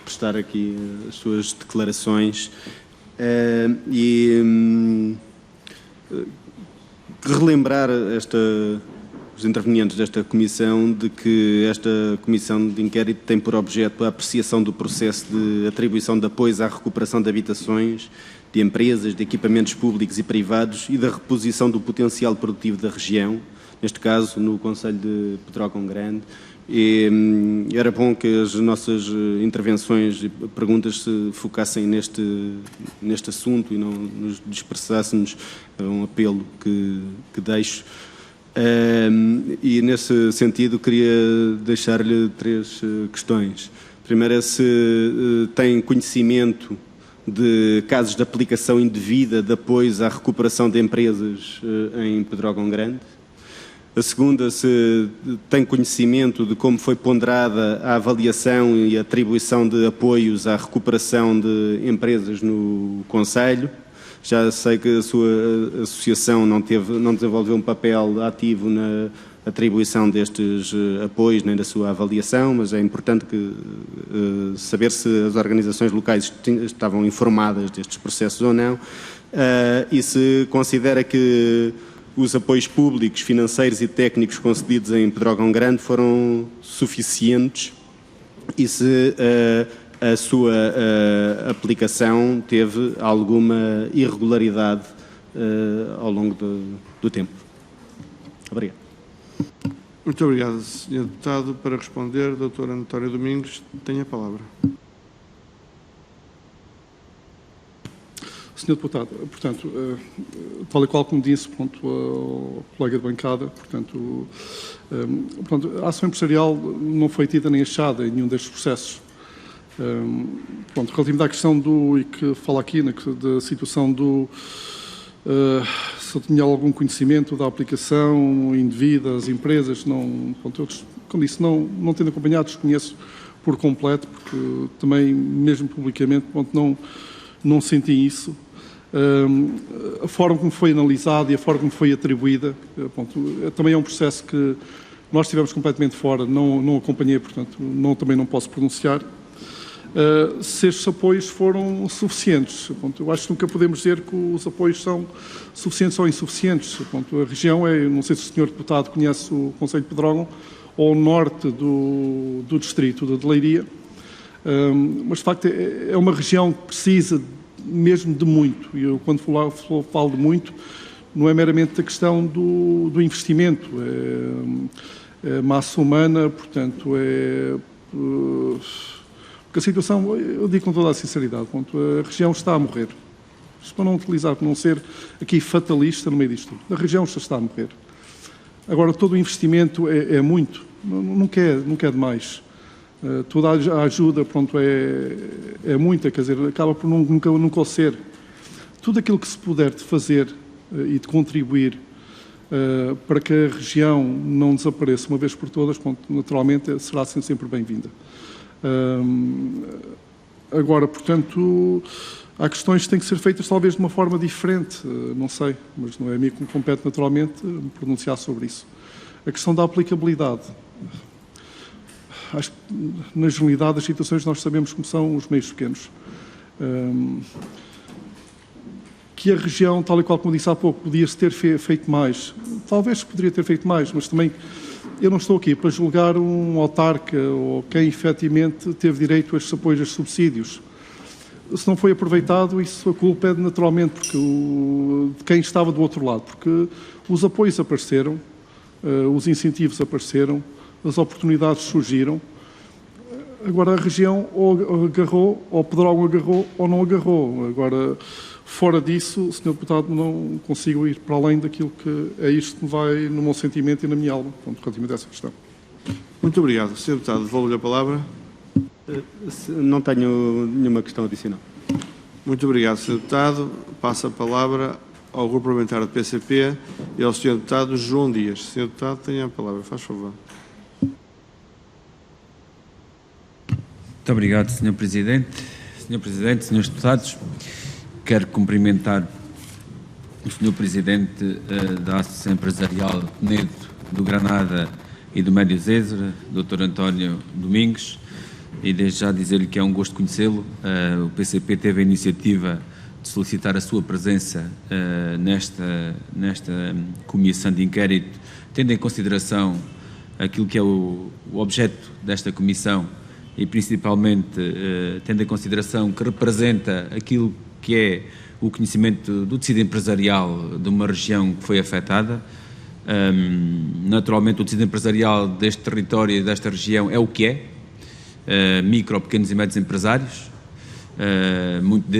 prestar aqui as suas declarações e relembrar os intervenientes desta comissão de que esta comissão de inquérito tem por objeto a apreciação do processo de atribuição de apoios à recuperação de habitações, de empresas, de equipamentos públicos e privados e da reposição do potencial produtivo da região, neste caso no concelho de Pedrógão Grande. E era bom que as nossas intervenções e perguntas se focassem neste assunto e não nos dispersássemos, é um apelo que deixo. E nesse sentido queria deixar-lhe 3 questões. A primeira é se tem conhecimento de casos de aplicação indevida de apoios à recuperação de empresas em Pedrógão Grande. A segunda, se tem conhecimento de como foi ponderada a avaliação e a atribuição de apoios à recuperação de empresas no concelho. Já sei que a sua associação não desenvolveu um papel ativo na atribuição destes apoios nem da sua avaliação, mas é importante saber se as organizações locais estavam informadas destes processos ou não, e se considera que os apoios públicos, financeiros e técnicos concedidos em Pedrógão Grande foram suficientes e se a sua aplicação teve alguma irregularidade ao longo do tempo. Obrigado. Muito obrigado, Sr. Deputado. Para responder, Dr. António Domingos, tem a palavra. Sr. Deputado, portanto, tal e qual como disse, ao colega de bancada, portanto, a ação empresarial não foi tida nem achada em nenhum destes processos. Relativamente à questão e que fala aqui, da situação se eu tinha algum conhecimento da aplicação indevida às empresas, não, eu, como disse, não tendo acompanhado, desconheço por completo, porque também, mesmo publicamente, não senti isso. A forma como foi analisada e a forma como foi atribuída, também é um processo que nós estivemos completamente fora, não acompanhei, portanto, também não posso pronunciar. Se estes apoios foram suficientes. Eu acho que nunca podemos dizer que os apoios são suficientes ou insuficientes. A região não sei se o Sr. Deputado conhece o concelho de Pedrógão, ao norte do distrito de Leiria, mas de facto é uma região que precisa mesmo de muito. E eu, quando falo de muito, não é meramente a questão do investimento, é massa humana, portanto, porque a situação, eu digo com toda a sinceridade, a região está a morrer. Para não utilizar, para não ser aqui fatalista no meio disto tudo. A região está a morrer. Agora, todo o investimento é muito, não quer demais. Toda a ajuda, é muita, quer dizer, acaba por nunca o ser. Tudo aquilo que se puder de fazer e de contribuir para que a região não desapareça uma vez por todas, naturalmente será sempre bem-vinda. Agora, portanto, há questões que têm que ser feitas talvez de uma forma diferente, não sei, mas não é a mim que me compete naturalmente me pronunciar sobre isso. A questão da aplicabilidade. Acho que, na generalidade das situações, nós sabemos como são os meios pequenos. Que a região, tal e qual como disse há pouco, podia-se ter feito mais. Talvez poderia ter feito mais, mas também eu não estou aqui para julgar um autarca ou quem efetivamente teve direito a estes apoios, a estes subsídios. Se não foi aproveitado, isso a culpa é naturalmente de quem estava do outro lado, porque os apoios apareceram, os incentivos apareceram, as oportunidades surgiram. Agora a região ou agarrou, ou Pedrógão agarrou, ou não agarrou. Agora, fora disso, Sr. Deputado, não consigo ir para além daquilo que é isto que vai no meu sentimento e na minha alma, relativamente a essa questão. Muito obrigado. Sr. Deputado, devolvo-lhe a palavra. Não tenho nenhuma questão adicional. Muito obrigado, Sr. Deputado. Passo a palavra ao Grupo Parlamentar do PCP e ao Sr. Deputado João Dias. Sr. Deputado, tenha a palavra, faz favor. Muito obrigado, Sr. Presidente. Sr. Presidente, Srs. Deputados, quero cumprimentar o Sr. Presidente da Associação Empresarial Penedo do Granada e do Médio Zezer, Dr. António Domingos, e desde já dizer-lhe que é um gosto conhecê-lo. O PCP teve a iniciativa de solicitar a sua presença nesta comissão de inquérito, tendo em consideração aquilo que é o objeto desta comissão e principalmente tendo em consideração que representa aquilo que é o conhecimento do tecido empresarial de uma região que foi afetada. Naturalmente o tecido empresarial deste território e desta região é o que é, micro, pequenos e médios empresários,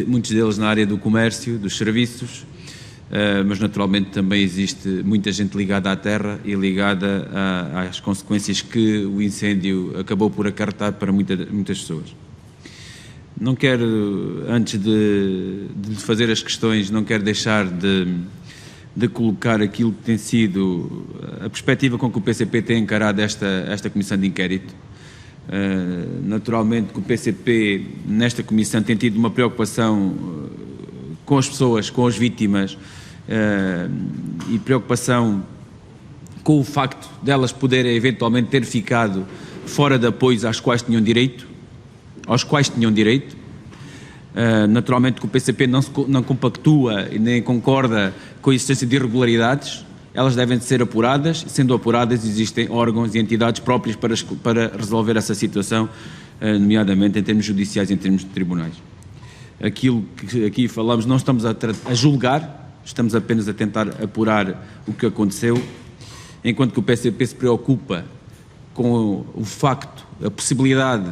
muitos deles na área do comércio, dos serviços, mas naturalmente também existe muita gente ligada à terra e ligada às consequências que o incêndio acabou por acarretar para muitas pessoas. Não quero, antes de fazer as questões, não quero deixar de colocar aquilo que tem sido a perspectiva com que o PCP tem encarado esta comissão de inquérito. Naturalmente que o PCP nesta comissão tem tido uma preocupação com as pessoas, com as vítimas, e preocupação com o facto delas poderem eventualmente ter ficado fora de apoios aos quais tinham direito. Naturalmente que o PCP não compactua e nem concorda com a existência de irregularidades. Elas devem ser apuradas, sendo apuradas existem órgãos e entidades próprias para resolver essa situação, nomeadamente em termos judiciais e em termos de tribunais. Aquilo que aqui falamos, não estamos a julgar, estamos apenas a tentar apurar o que aconteceu, enquanto que o PCP se preocupa com o facto, a possibilidade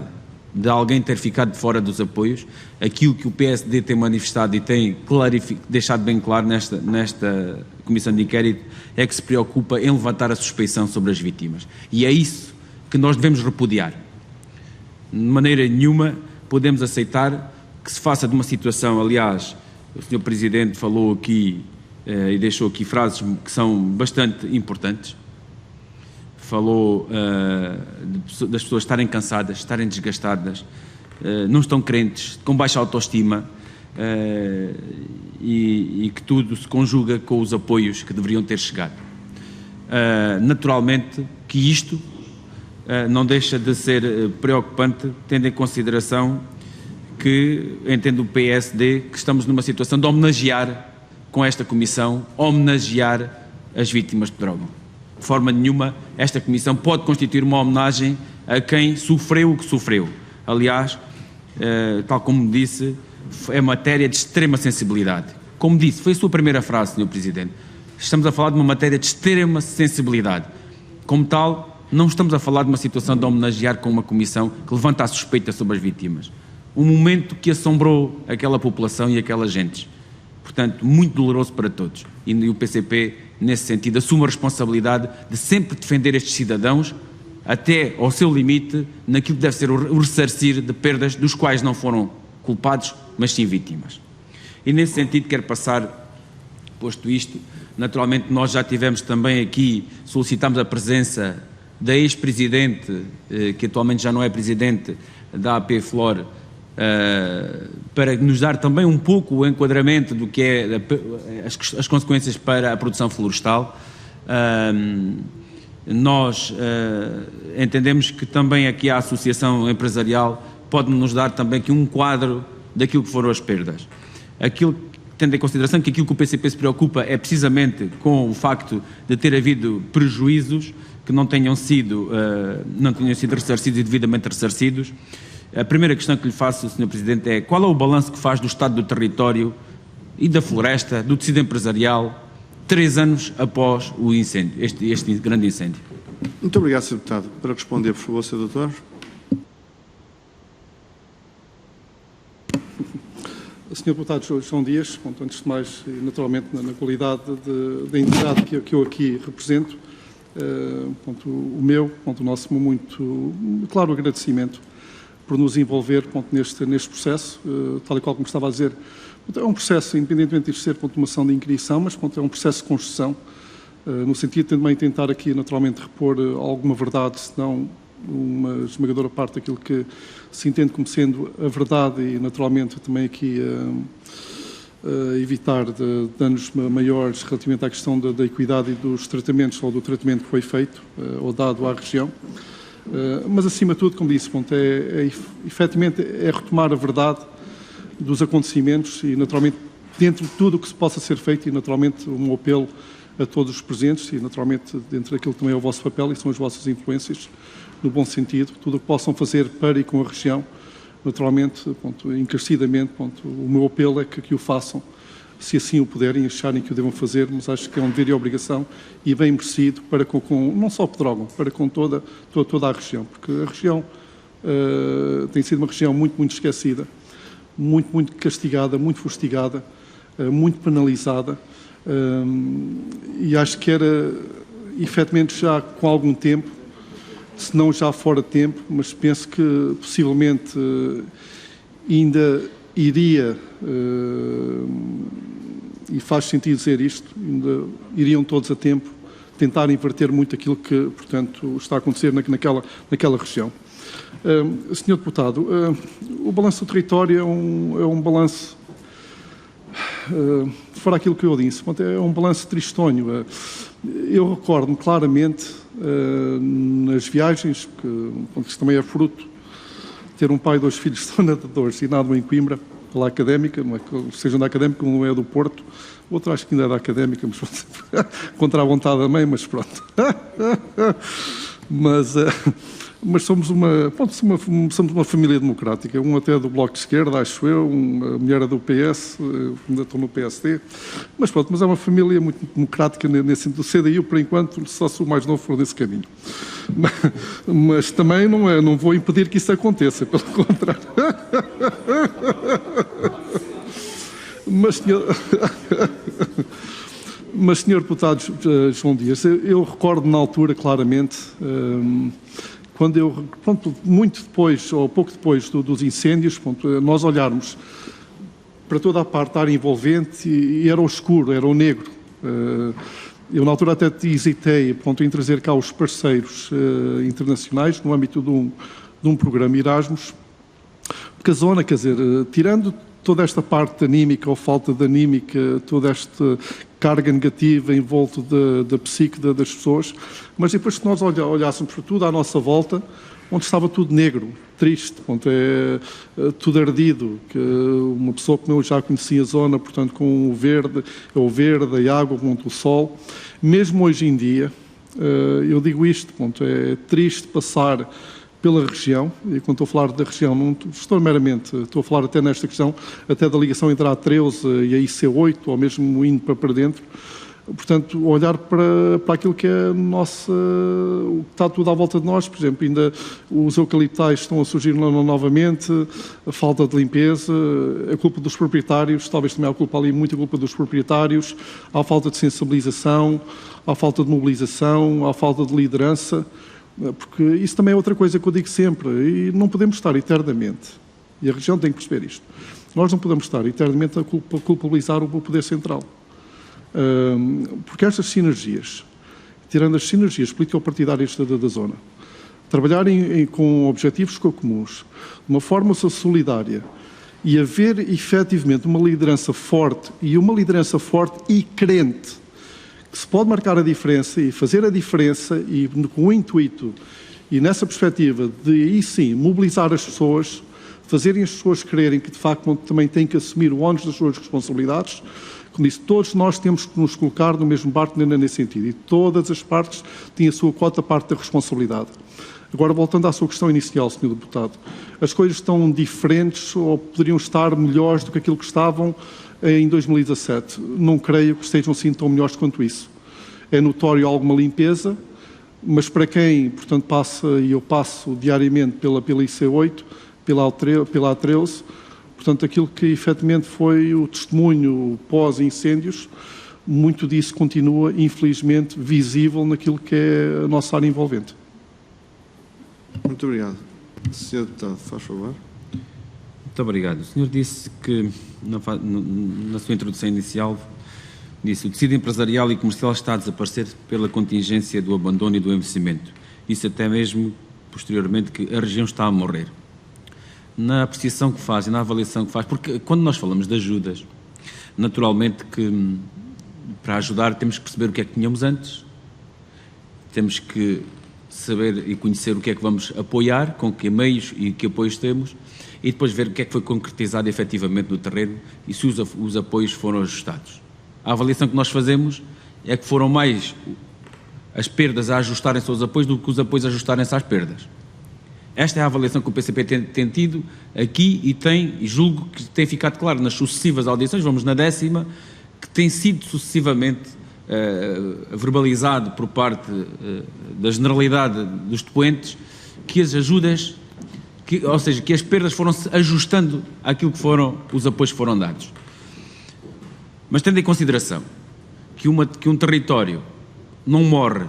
de alguém ter ficado fora dos apoios. Aquilo que o PSD tem manifestado e tem deixado bem claro nesta comissão de inquérito é que se preocupa em levantar a suspeição sobre as vítimas. E é isso que nós devemos repudiar. De maneira nenhuma podemos aceitar que se faça de uma situação, aliás, o Sr. Presidente falou aqui e deixou aqui frases que são bastante importantes. Falou das pessoas estarem cansadas, estarem desgastadas, não estão crentes, com baixa autoestima, e que tudo se conjuga com os apoios que deveriam ter chegado. Naturalmente que isto não deixa de ser preocupante, tendo em consideração que, entendo o PSD, que estamos numa situação de homenagear, com esta comissão, homenagear as vítimas de droga. De forma nenhuma, esta comissão pode constituir uma homenagem a quem sofreu o que sofreu. Aliás, tal como disse, é matéria de extrema sensibilidade. Como disse, foi a sua primeira frase, Sr. Presidente. Estamos a falar de uma matéria de extrema sensibilidade. Como tal, não estamos a falar de uma situação de homenagear com uma comissão que levanta a suspeita sobre as vítimas. Um momento que assombrou aquela população e aquelas gentes. Portanto, muito doloroso para todos. E o PCP, nesse sentido, assume a responsabilidade de sempre defender estes cidadãos até ao seu limite naquilo que deve ser o ressarcir de perdas dos quais não foram culpados, mas sim vítimas. E nesse sentido quero passar, posto isto, naturalmente nós já tivemos também aqui, solicitamos a presença da ex-presidente, que atualmente já não é presidente da AP Flor, para nos dar também um pouco o enquadramento do que é as consequências para a produção florestal. Nós entendemos que também aqui a Associação Empresarial pode nos dar também aqui um quadro daquilo que foram as perdas. Tendo em consideração que aquilo que o PCP se preocupa é precisamente com o facto de ter havido prejuízos que não tenham sido ressarcidos e devidamente ressarcidos. A primeira questão que lhe faço, Sr. Presidente, é qual é o balanço que faz do estado do território e da floresta, do tecido empresarial, 3 anos após o incêndio, este grande incêndio? Muito obrigado, Sr. Deputado. Para responder, por favor, Sr. Doutor. Sr. Deputado João Dias, antes de mais, naturalmente, na qualidade da entidade que eu aqui represento, o nosso muito claro agradecimento por nos envolver neste processo, tal e qual como estava a dizer. É um processo, independentemente de ser uma ação de inquirição, mas é um processo de construção, no sentido de também tentar aqui, naturalmente, repor alguma verdade, se não uma esmagadora parte daquilo que se entende como sendo a verdade e, naturalmente, também aqui evitar danos maiores relativamente à questão da equidade e dos tratamentos ou do tratamento que foi feito ou dado à região. Mas, acima de tudo, como disse, efetivamente é retomar a verdade dos acontecimentos e, naturalmente, dentro de tudo o que se possa ser feito e, naturalmente, um apelo a todos os presentes e, naturalmente, dentro daquilo que também é o vosso papel e são as vossas influências, no bom sentido, tudo o que possam fazer para e com a região, naturalmente, encarecidamente, o meu apelo é que o façam, se assim o puderem, acharem que o devam fazer, mas acho que é um dever e obrigação e bem merecido para não só Pedrógão, para com toda a região, porque a região tem sido uma região muito, muito esquecida, muito, muito castigada, muito fustigada, muito penalizada, e acho que era, efetivamente, já com algum tempo, se não já fora de tempo, mas penso que possivelmente ainda iria, e faz sentido dizer isto, ainda iriam todos a tempo tentar inverter muito aquilo que, portanto, está a acontecer naquela região. Senhor Deputado, o balanço do território é um balanço, fora aquilo que eu disse, é um balanço tristonho. Eu recordo-me claramente nas viagens, porque isso também é fruto de ter um pai e 2 filhos que são nadadores e nadam em Coimbra, pela Académica, não é que sejam da Académica, um é do Porto, o outro acho que ainda é da Académica, mas contra a vontade da mãe, mas pronto. Mas somos uma família democrática, um até do Bloco de Esquerda, acho eu, a mulher é do PS, ainda estou no PSD, mas pronto, mas é uma família muito democrática nesse sentido. O CDU, por enquanto, só se o mais novo for nesse caminho. Mas também não vou impedir que isso aconteça, pelo contrário. Mas, senhor deputado João Dias, eu recordo na altura claramente, quando muito depois, ou pouco depois dos incêndios, nós olharmos para toda a parte da área envolvente e era o escuro, era o negro. Eu, na altura, até hesitei em trazer cá os parceiros internacionais no âmbito de um programa Erasmus, porque a zona, quer dizer, tirando toda esta parte anímica ou falta de anímica, toda esta carga negativa em volta da psique das pessoas, mas depois que nós olhássemos para tudo à nossa volta, onde estava tudo negro, triste, tudo ardido, que uma pessoa como eu já conhecia a zona, portanto, com o verde, a água, o sol, mesmo hoje em dia, eu digo isto, é triste passar pela região, e quando estou a falar da região, não estou meramente, estou a falar até nesta questão, até da ligação entre a A13 e a IC8, ou mesmo indo para dentro, portanto, olhar para aquilo que é o que está tudo à volta de nós, por exemplo, ainda os eucaliptais estão a surgir novamente, a falta de limpeza, a culpa dos proprietários, talvez também há culpa ali, muita culpa dos proprietários, há falta de sensibilização, há falta de mobilização, há falta de liderança, porque isso também é outra coisa que eu digo sempre, e não podemos estar eternamente, e a região tem que perceber isto, nós não podemos estar eternamente a culpabilizar o poder central, porque estas sinergias, tirando as sinergias político-partidárias da zona, trabalharem com objetivos comuns, de uma forma solidária, e haver efetivamente uma liderança forte, e crente, que se pode marcar a diferença e fazer a diferença e com o intuito e nessa perspectiva de, aí sim, mobilizar as pessoas, fazerem as pessoas crerem que, de facto, também têm que assumir o ónus das suas responsabilidades. Como disse, todos nós temos que nos colocar no mesmo barco nesse sentido e todas as partes têm a sua quota parte da responsabilidade. Agora, voltando à sua questão inicial, Sr. Deputado, as coisas estão diferentes ou poderiam estar melhores do que aquilo que estavam em 2017. Não creio que estejam assim tão melhores quanto isso. É notório alguma limpeza, mas para quem, portanto, passa, e eu passo diariamente pela IC8, pela A13, portanto, aquilo que efetivamente foi o testemunho pós-incêndios, muito disso continua, infelizmente, visível naquilo que é a nossa área envolvente. Muito obrigado. Senhor Deputado, faz favor. Muito obrigado. O senhor disse que, na sua introdução inicial, disse que o tecido empresarial e comercial está a desaparecer pela contingência do abandono e do envelhecimento. Isso até mesmo posteriormente que a região está a morrer. Na apreciação que faz e na avaliação que faz, porque quando nós falamos de ajudas, naturalmente que para ajudar temos que perceber o que é que tínhamos antes, temos que saber e conhecer o que é que vamos apoiar, com que meios e que apoios temos, e depois ver o que é que foi concretizado efetivamente no terreno e se os apoios foram ajustados. A avaliação que nós fazemos é que foram mais as perdas a ajustarem-se aos apoios do que os apoios a ajustarem-se às perdas. Esta é a avaliação que o PCP tem tido aqui e julgo que tem ficado claro nas sucessivas audições, vamos na 10ª, que tem sido sucessivamente verbalizado por parte da generalidade dos depoentes que as ajudas, ou seja, que as perdas foram-se ajustando àquilo que foram os apoios que foram dados. Mas tendo em consideração que um território não morre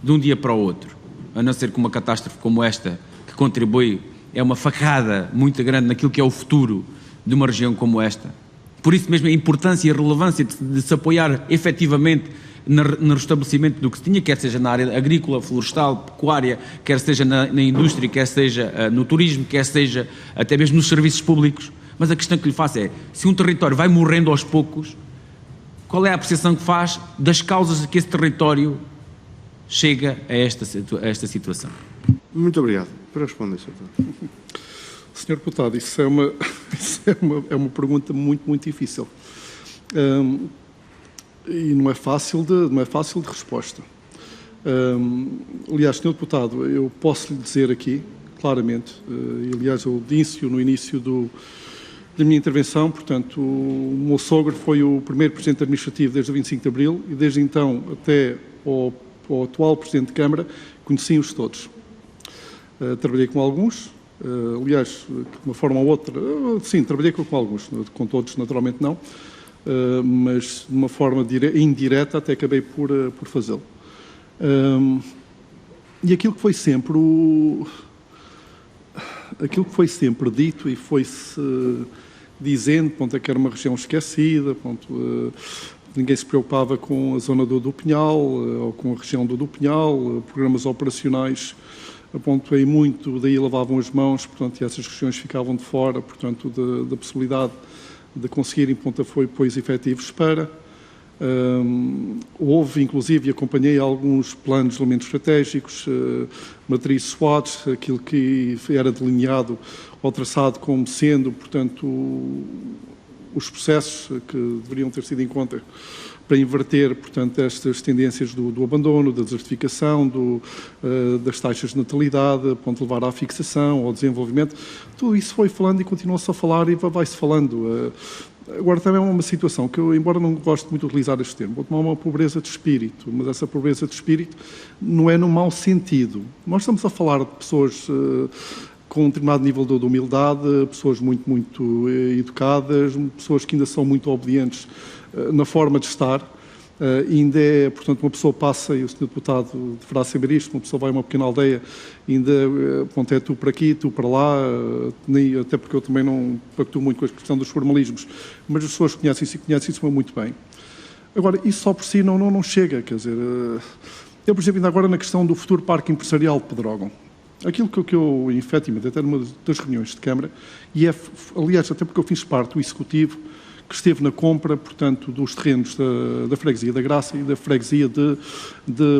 de um dia para o outro, a não ser que uma catástrofe como esta, que contribui, é uma facada muito grande naquilo que é o futuro de uma região como esta. Por isso mesmo a importância e a relevância de se apoiar efetivamente no restabelecimento do que se tinha, quer seja na área agrícola, florestal, pecuária, quer seja na indústria, quer seja no turismo, quer seja até mesmo nos serviços públicos. Mas a questão que lhe faço é, se um território vai morrendo aos poucos, qual é a apreciação que faz das causas de que esse território chega a esta situação? Muito obrigado. Para responder, Sr. Doutor. Sr. Deputado, isso é uma pergunta muito, muito difícil. E não é fácil de resposta. Aliás, Sr. Deputado, eu posso lhe dizer aqui, claramente, e aliás eu disse no início da minha intervenção, portanto, o meu sogro foi o primeiro Presidente Administrativo desde o 25 de Abril e desde então até ao atual Presidente de Câmara, conheci-os todos. Trabalhei com alguns, aliás, de uma forma ou outra, sim, trabalhei com alguns, com todos naturalmente não, mas de uma forma indireta até acabei por fazê-lo. E aquilo que foi sempre dito e foi-se dizendo, é que era uma região esquecida, ninguém se preocupava com a zona do Pinhal ou com a região do Pinhal, programas operacionais, e muito daí lavavam as mãos, portanto, e essas regiões ficavam de fora, portanto, da possibilidade de conseguirem apoios efetivos para. Houve, inclusive, acompanhei alguns planos de elementos estratégicos, matriz SWOT, aquilo que era delineado ou traçado como sendo, portanto, os processos que deveriam ter sido em conta para inverter, portanto, estas tendências do abandono, da desertificação, das taxas de natalidade, levar à fixação, ao desenvolvimento. Tudo isso foi falando e continua-se a falar e vai-se falando. Agora também é uma situação que eu, embora não goste muito de utilizar este termo, vou tomar uma pobreza de espírito, mas essa pobreza de espírito não é no mau sentido. Nós estamos a falar de pessoas com um determinado nível de humildade, pessoas muito, muito educadas, pessoas que ainda são muito obedientes na forma de estar. Ainda é, portanto, uma pessoa passa, e o Sr. Deputado deverá saber isto, uma pessoa vai a uma pequena aldeia, ainda é tu para aqui, tu para lá, até porque eu também não pactuo muito com a questão dos formalismos, mas as pessoas conhecem-se e conhecem-se muito bem. Agora, isso só por si não chega, quer dizer, eu, por exemplo, ainda agora na questão do futuro parque empresarial de Pedrógão, aquilo que eu, efetivamente, até numa das reuniões de Câmara, e aliás, até porque eu fiz parte do Executivo, que esteve na compra, portanto, dos terrenos da Freguesia da Graça e da Freguesia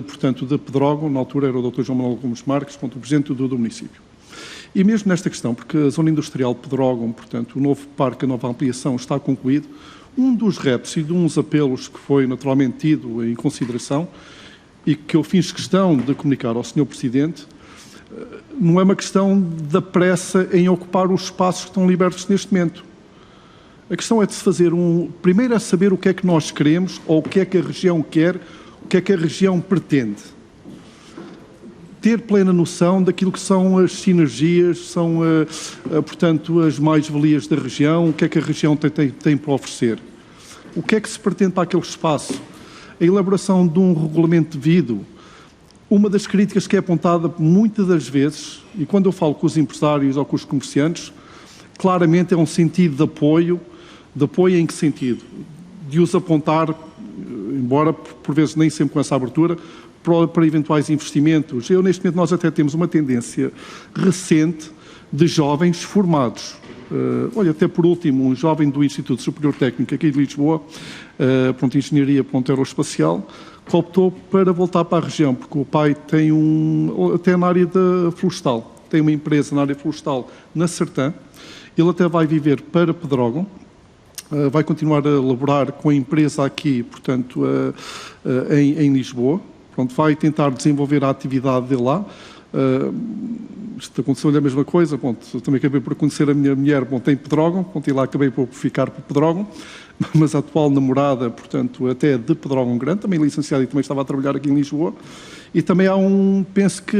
portanto, de Pedrógão, na altura era o Dr. João Manuel Gomes Marques, o presidente do município. E mesmo nesta questão, porque a zona industrial de Pedrógão, portanto, o novo parque, a nova ampliação está concluído, um dos reps e de uns apelos que foi naturalmente tido em consideração e que eu fiz questão de comunicar ao Sr. Presidente, não é uma questão da pressa em ocupar os espaços que estão libertos neste momento. A questão é de se fazer primeiro é saber o que é que nós queremos, ou o que é que a região quer, o que é que a região pretende. Ter plena noção daquilo que são as sinergias, são, portanto, as mais-valias da região, o que é que a região tem para oferecer. O que é que se pretende para aquele espaço. A elaboração de um regulamento devido. Uma das críticas que é apontada muitas das vezes, e quando eu falo com os empresários ou com os comerciantes, claramente é um sentido de apoio em que sentido? De os apontar, embora por vezes nem sempre com essa abertura, para eventuais investimentos. Neste momento, nós até temos uma tendência recente de jovens formados. Olha, até por último, um jovem do Instituto Superior Técnico aqui de Lisboa, Engenharia Aeroespacial, que optou para voltar para a região, porque o pai tem até na área da florestal, tem uma empresa na área florestal na Sertã, ele até vai viver para Pedrógão, vai continuar a laborar com a empresa aqui, portanto, em Lisboa, pronto, vai tentar desenvolver a atividade dele lá. Isto aconteceu-lhe a mesma coisa, pronto, também acabei por conhecer a minha mulher, bom, tem Pedrógão, pronto, e lá acabei por ficar por Pedrógão, mas a atual namorada, portanto, até de Pedrógão Grande, também licenciada e também estava a trabalhar aqui em Lisboa, e também há penso que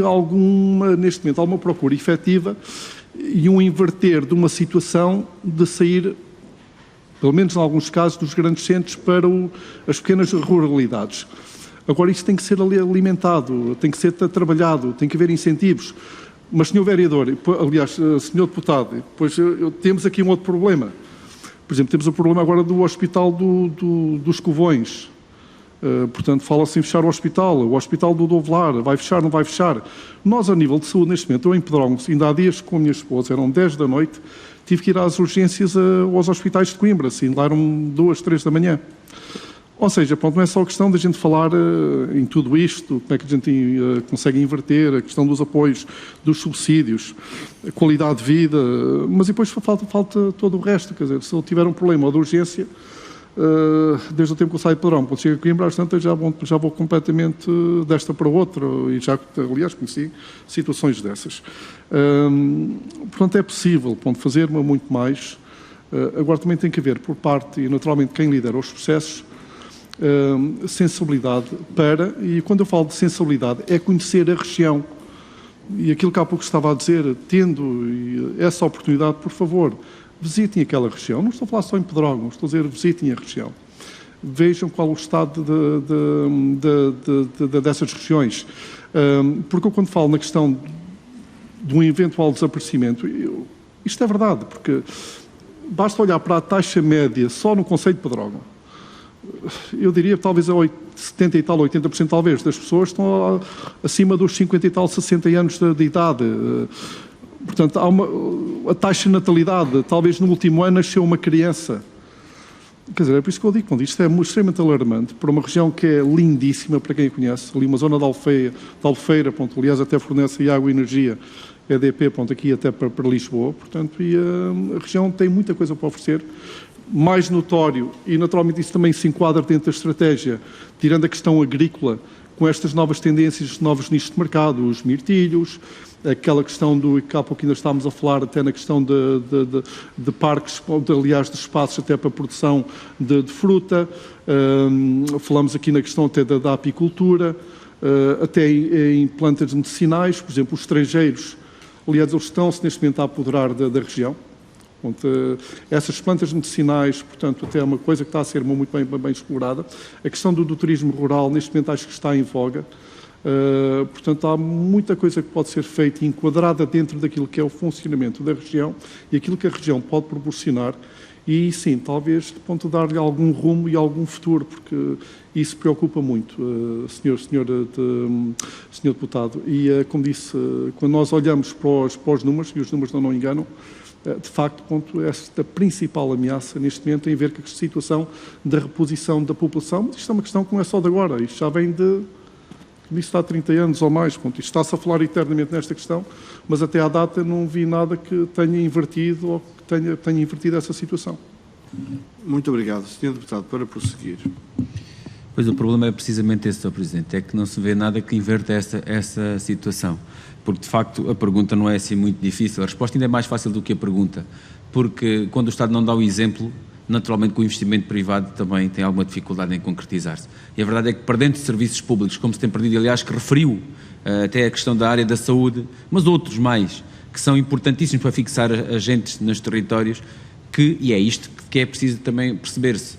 neste momento, há uma procura efetiva e um inverter de uma situação de sair, pelo menos em alguns casos, dos grandes centros para as pequenas ruralidades. Agora, isto tem que ser alimentado, tem que ser trabalhado, tem que haver incentivos. Mas, Sr. Vereador, aliás, Sr. Deputado, depois temos aqui um outro problema. Por exemplo, temos o problema agora do Hospital dos Covões. Portanto, fala-se em fechar o Hospital do Dovelar, vai fechar, não vai fechar. Nós, a nível de saúde, neste momento, eu em Pedrógão, ainda há dias com a minha esposa, eram 10 da noite, tive que ir às urgências aos hospitais de Coimbra, assim, lá eram 2, 3 da manhã. Ou seja, pronto, não é só questão da gente falar em tudo isto, como é que a gente consegue inverter a questão dos apoios, dos subsídios, a qualidade de vida, mas depois falta todo o resto, quer dizer, se eu tiver um problema ou de urgência, desde o tempo que eu saio de Pedrógão, quando chego a Coimbra, às tantas já vou completamente desta para outra, e já, aliás, conheci situações dessas. Portanto, é possível, fazer muito mais. Agora também tem que haver, por parte, e naturalmente quem lidera os processos, sensibilidade e quando eu falo de sensibilidade, é conhecer a região. E aquilo que há pouco estava a dizer, tendo essa oportunidade, por favor, visitem aquela região. Não estou a falar só em Pedrógão, estou a dizer visitem a região. Vejam qual o estado dessas regiões. Porque eu, quando falo na questão de um eventual desaparecimento, isto é verdade, porque basta olhar para a taxa média só no concelho de Pedrógão. Eu diria talvez a 70 e tal, 80% talvez das pessoas estão acima dos 50 e tal, 60 anos de idade. Portanto, há a taxa de natalidade, talvez no último ano nasceu uma criança. Quer dizer, é por isso que eu digo, isto é extremamente alarmante para uma região que é lindíssima para quem a conhece, ali uma zona de Albufeira, aliás até fornece água e energia, EDP, aqui até para Lisboa, portanto, e a região tem muita coisa para oferecer. Mais notório, e naturalmente isso também se enquadra dentro da estratégia, tirando a questão agrícola, com estas novas tendências, novos nichos de mercado, os mirtilhos, aquela questão que há pouco ainda estávamos a falar, até na questão de parques, aliás, de espaços até para a produção de fruta, falamos aqui na questão até da apicultura, até em plantas medicinais, por exemplo, os estrangeiros, aliás, eles estão-se neste momento a apoderar da região. Essas plantas medicinais, portanto, até é uma coisa que está a ser muito bem explorada. A questão do turismo rural, neste momento, acho que está em voga. Portanto, há muita coisa que pode ser feita e enquadrada dentro daquilo que é o funcionamento da região e aquilo que a região pode proporcionar. E, sim, talvez, dar-lhe algum rumo e algum futuro, porque isso preocupa muito, senhor deputado. E, como disse, quando nós olhamos para os números, e os números não enganam, de facto, esta principal ameaça neste momento tem a ver com a situação da reposição da população. Isto é uma questão que não é só de agora, isto já vem isto está há 30 anos ou mais, isto está-se a falar eternamente nesta questão, mas até à data não vi nada que tenha invertido ou que tenha invertido essa situação. Muito obrigado. Sr. Deputado, para prosseguir. Pois o problema é precisamente esse, Sr. Presidente, é que não se vê nada que inverte essa situação. Porque, de facto, a pergunta não é assim muito difícil. A resposta ainda é mais fácil do que a pergunta. Porque, quando o Estado não dá o exemplo, naturalmente que o investimento privado também tem alguma dificuldade em concretizar-se. E a verdade é que, perdendo serviços públicos, como se tem perdido, aliás, que referiu até a questão da área da saúde, mas outros mais, que são importantíssimos para fixar agentes nos territórios, e é isto que é preciso também perceber-se.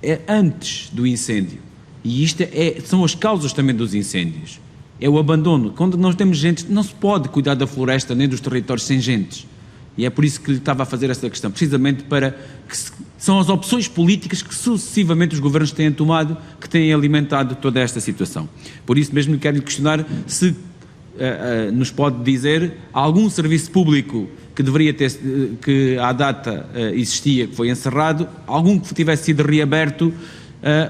É antes do incêndio. E isto são as causas também dos incêndios. É o abandono. Quando nós temos gente, não se pode cuidar da floresta nem dos territórios sem gentes. E é por isso que lhe estava a fazer esta questão, precisamente para que são as opções políticas que sucessivamente os governos têm tomado que têm alimentado toda esta situação. Por isso mesmo quero lhe questionar se nos pode dizer algum serviço público que deveria ter, que à data existia, que foi encerrado, algum que tivesse sido reaberto,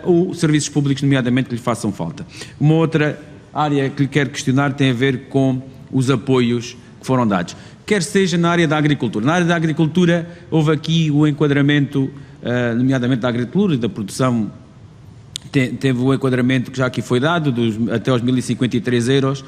ou serviços públicos, nomeadamente, que lhe façam falta. Uma outra área que lhe quero questionar tem a ver com os apoios que foram dados, quer seja na área da agricultura. Na área da agricultura houve aqui o enquadramento, nomeadamente da agricultura e da produção, teve o enquadramento que já aqui foi dado, até aos 1.053 euros.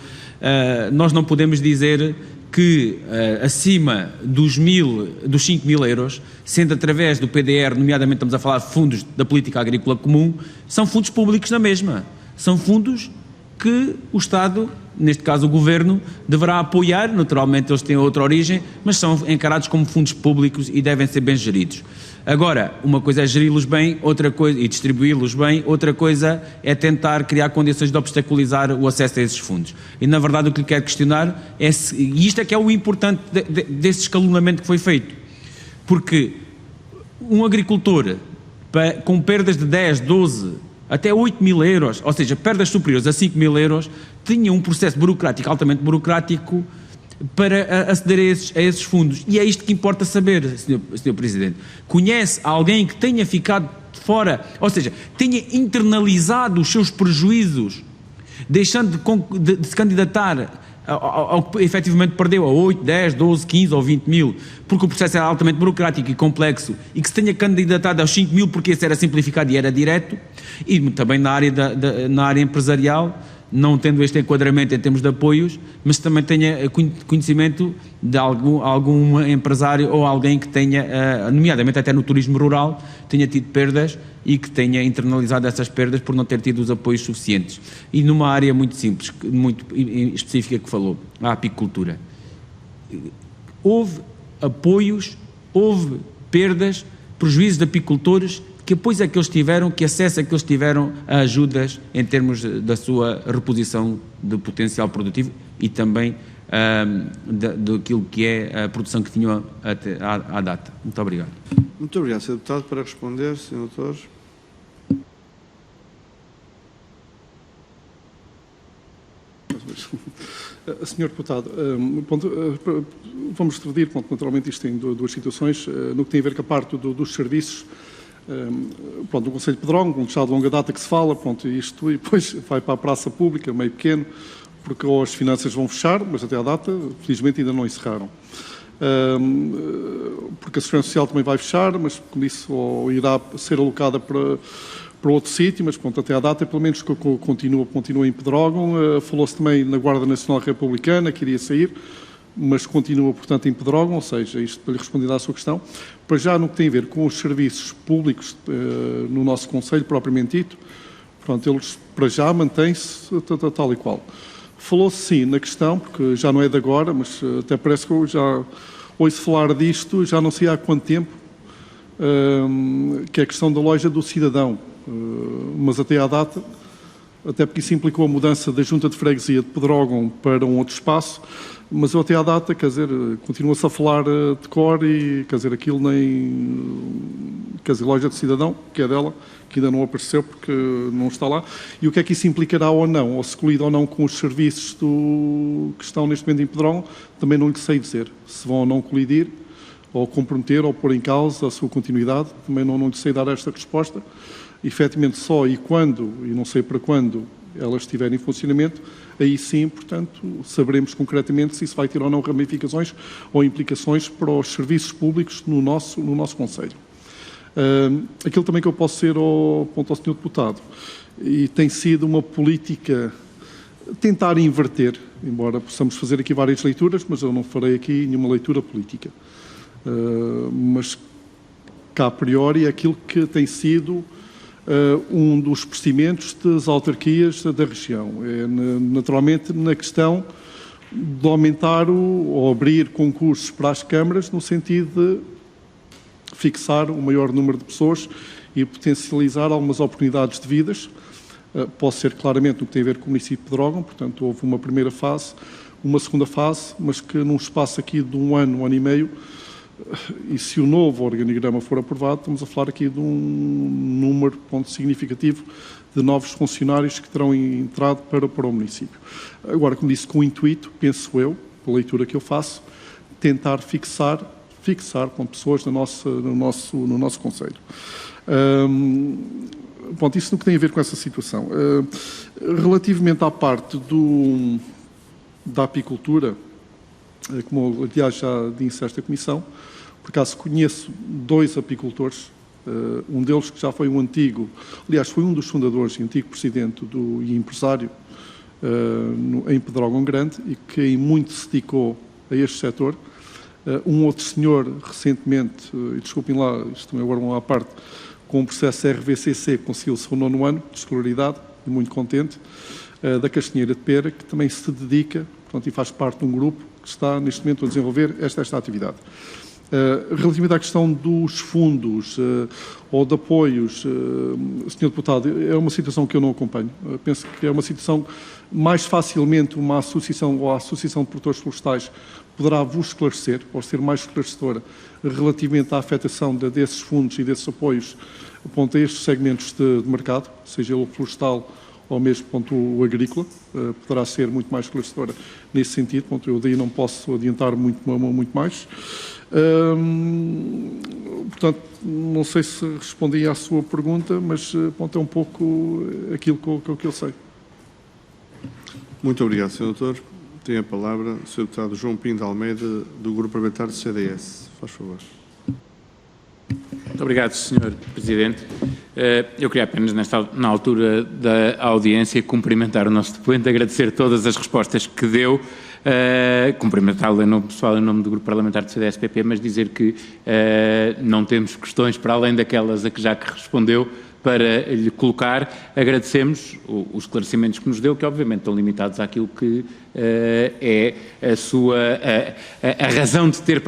Nós não podemos dizer que acima dos 5.000 euros, sendo através do PDR, nomeadamente estamos a falar de fundos da política agrícola comum, são fundos públicos na mesma. São fundos que o Estado, neste caso o Governo, deverá apoiar. Naturalmente eles têm outra origem, mas são encarados como fundos públicos e devem ser bem geridos. Agora, uma coisa é geri-los bem, outra coisa, e distribuí-los bem, outra coisa é tentar criar condições de obstaculizar o acesso a esses fundos. E, na verdade, o que lhe quero questionar é se, e isto é que é o importante desse escalonamento que foi feito, porque um agricultor com perdas de 10, 12, até 8.000 euros, ou seja, perdas superiores a 5.000 euros, tinha um processo burocrático, altamente burocrático, para aceder a esses fundos. E é isto que importa saber, Sr. Presidente. Conhece alguém que tenha ficado fora, ou seja, tenha internalizado os seus prejuízos, deixando de se candidatar ao que efetivamente perdeu, a 8, 10, 12, 15 ou 20 mil, porque o processo era altamente burocrático e complexo, e que se tenha candidatado aos 5 mil porque esse era simplificado e era direto, e também na área empresarial, não tendo este enquadramento em termos de apoios, mas também tenha conhecimento de algum empresário ou alguém que tenha, nomeadamente até no turismo rural, tenha tido perdas e que tenha internalizado essas perdas por não ter tido os apoios suficientes. E numa área muito simples, muito específica que falou, a apicultura. Houve apoios, houve perdas, prejuízos de apicultores. Que apoios é que eles tiveram, que acesso é que eles tiveram a ajudas em termos da sua reposição de potencial produtivo e também daquilo que é a produção que tinham até à data. Muito obrigado. Muito obrigado, Sr. Deputado. Para responder, Sr. Doutor. Sr. Deputado, vamos dividir, naturalmente isto tem duas situações, no que tem a ver com a parte dos serviços. No Conselho de Pedrógão, um chá de longa data que se fala, isto e depois vai para a praça pública, meio pequeno, porque ou as finanças vão fechar, mas até à data, felizmente, ainda não encerraram. Porque a Segurança Social também vai fechar, mas, como disse, ou irá ser alocada para outro sítio, mas, até à data, pelo menos, continua em Pedrógão. Falou-se também na Guarda Nacional Republicana, que iria sair, mas continua, portanto, em Pedrógão, ou seja, isto para lhe responder à sua questão. Para já, no que tem a ver com os serviços públicos no nosso Conselho, propriamente dito, eles para já mantêm-se tal e qual. Falou-se sim na questão, porque já não é de agora, mas até parece que eu já ouço falar disto, já não sei há quanto tempo, que é a questão da loja do cidadão, mas até à data, até porque isso implicou a mudança da Junta de Freguesia de Pedrógão para um outro espaço, mas eu até à data, continua-se a falar de cor e, aquilo loja de cidadão, que é dela, que ainda não apareceu porque não está lá. E o que é que isso implicará ou não, ou se colide ou não com os serviços que estão neste momento em Pedrógão, também não lhe sei dizer. Se vão ou não colidir, ou comprometer, ou pôr em causa a sua continuidade, também não lhe sei dar esta resposta. Efetivamente, só e quando, e não sei para quando, elas estiverem em funcionamento, aí sim, portanto, saberemos concretamente se isso vai ter ou não ramificações ou implicações para os serviços públicos no nosso Conselho. Aquilo também que eu posso ser ao Sr. Deputado, e tem sido uma política tentar inverter, embora possamos fazer aqui várias leituras, mas eu não farei aqui nenhuma leitura política. Mas, cá a priori, é aquilo que tem sido um dos procedimentos das autarquias da região. É naturalmente na questão de aumentar ou abrir concursos para as câmaras no sentido de fixar o maior número de pessoas e potencializar algumas oportunidades de vidas. Pode ser claramente no que tem a ver com o município de Pedrógão, portanto houve uma primeira fase, uma segunda fase, mas que num espaço aqui de um ano e meio, E se o novo organigrama for aprovado, estamos a falar aqui de um número significativo de novos funcionários que terão entrado para o município. Agora, como disse, com o intuito, penso eu, pela leitura que eu faço, tentar fixar com pessoas no nosso concelho. Isso no que tem a ver com essa situação. Relativamente à parte da apicultura, como aliás já disse esta comissão, por acaso conheço 2 apicultores, um deles que já foi um antigo, aliás foi um dos fundadores e antigo presidente e empresário em Pedrógão Grande e que muito se dedicou a este setor. Um outro senhor, recentemente, e desculpem lá, isto também agora uma à parte, com o processo RVCC, conseguiu o seu 9º ano de escolaridade, e muito contente, da Castanheira de Pera, que também se dedica, portanto, e faz parte de um grupo que está, neste momento, a desenvolver esta atividade. Relativamente à questão dos fundos ou de apoios, Sr. Deputado, é uma situação que eu não acompanho. Penso que é uma situação mais facilmente uma associação ou a Associação de Produtores Florestais poderá vos esclarecer, ou ser mais esclarecedora, relativamente à afetação desses fundos e desses apoios a estes segmentos de mercado, seja ele florestal ou mesmo o agrícola, poderá ser muito mais esclarecedora nesse sentido. Eu daí não posso adiantar muito mais. Portanto, não sei se respondi à sua pergunta, mas é um pouco aquilo que eu sei. Muito obrigado, Sr. Doutor. Tem a palavra o Sr. Deputado João Pinto de Almeida, do Grupo Parlamentar do CDS. Faz favor. Muito obrigado, Sr. Presidente. Eu queria apenas, na altura da audiência, cumprimentar o nosso depoente, agradecer todas as respostas que deu, cumprimentá-lo em nome pessoal, em nome do Grupo Parlamentar do CDS-PP, mas dizer que não temos questões para além daquelas a que já respondeu para lhe colocar. Agradecemos os esclarecimentos que nos deu, que obviamente estão limitados àquilo que é a razão de ter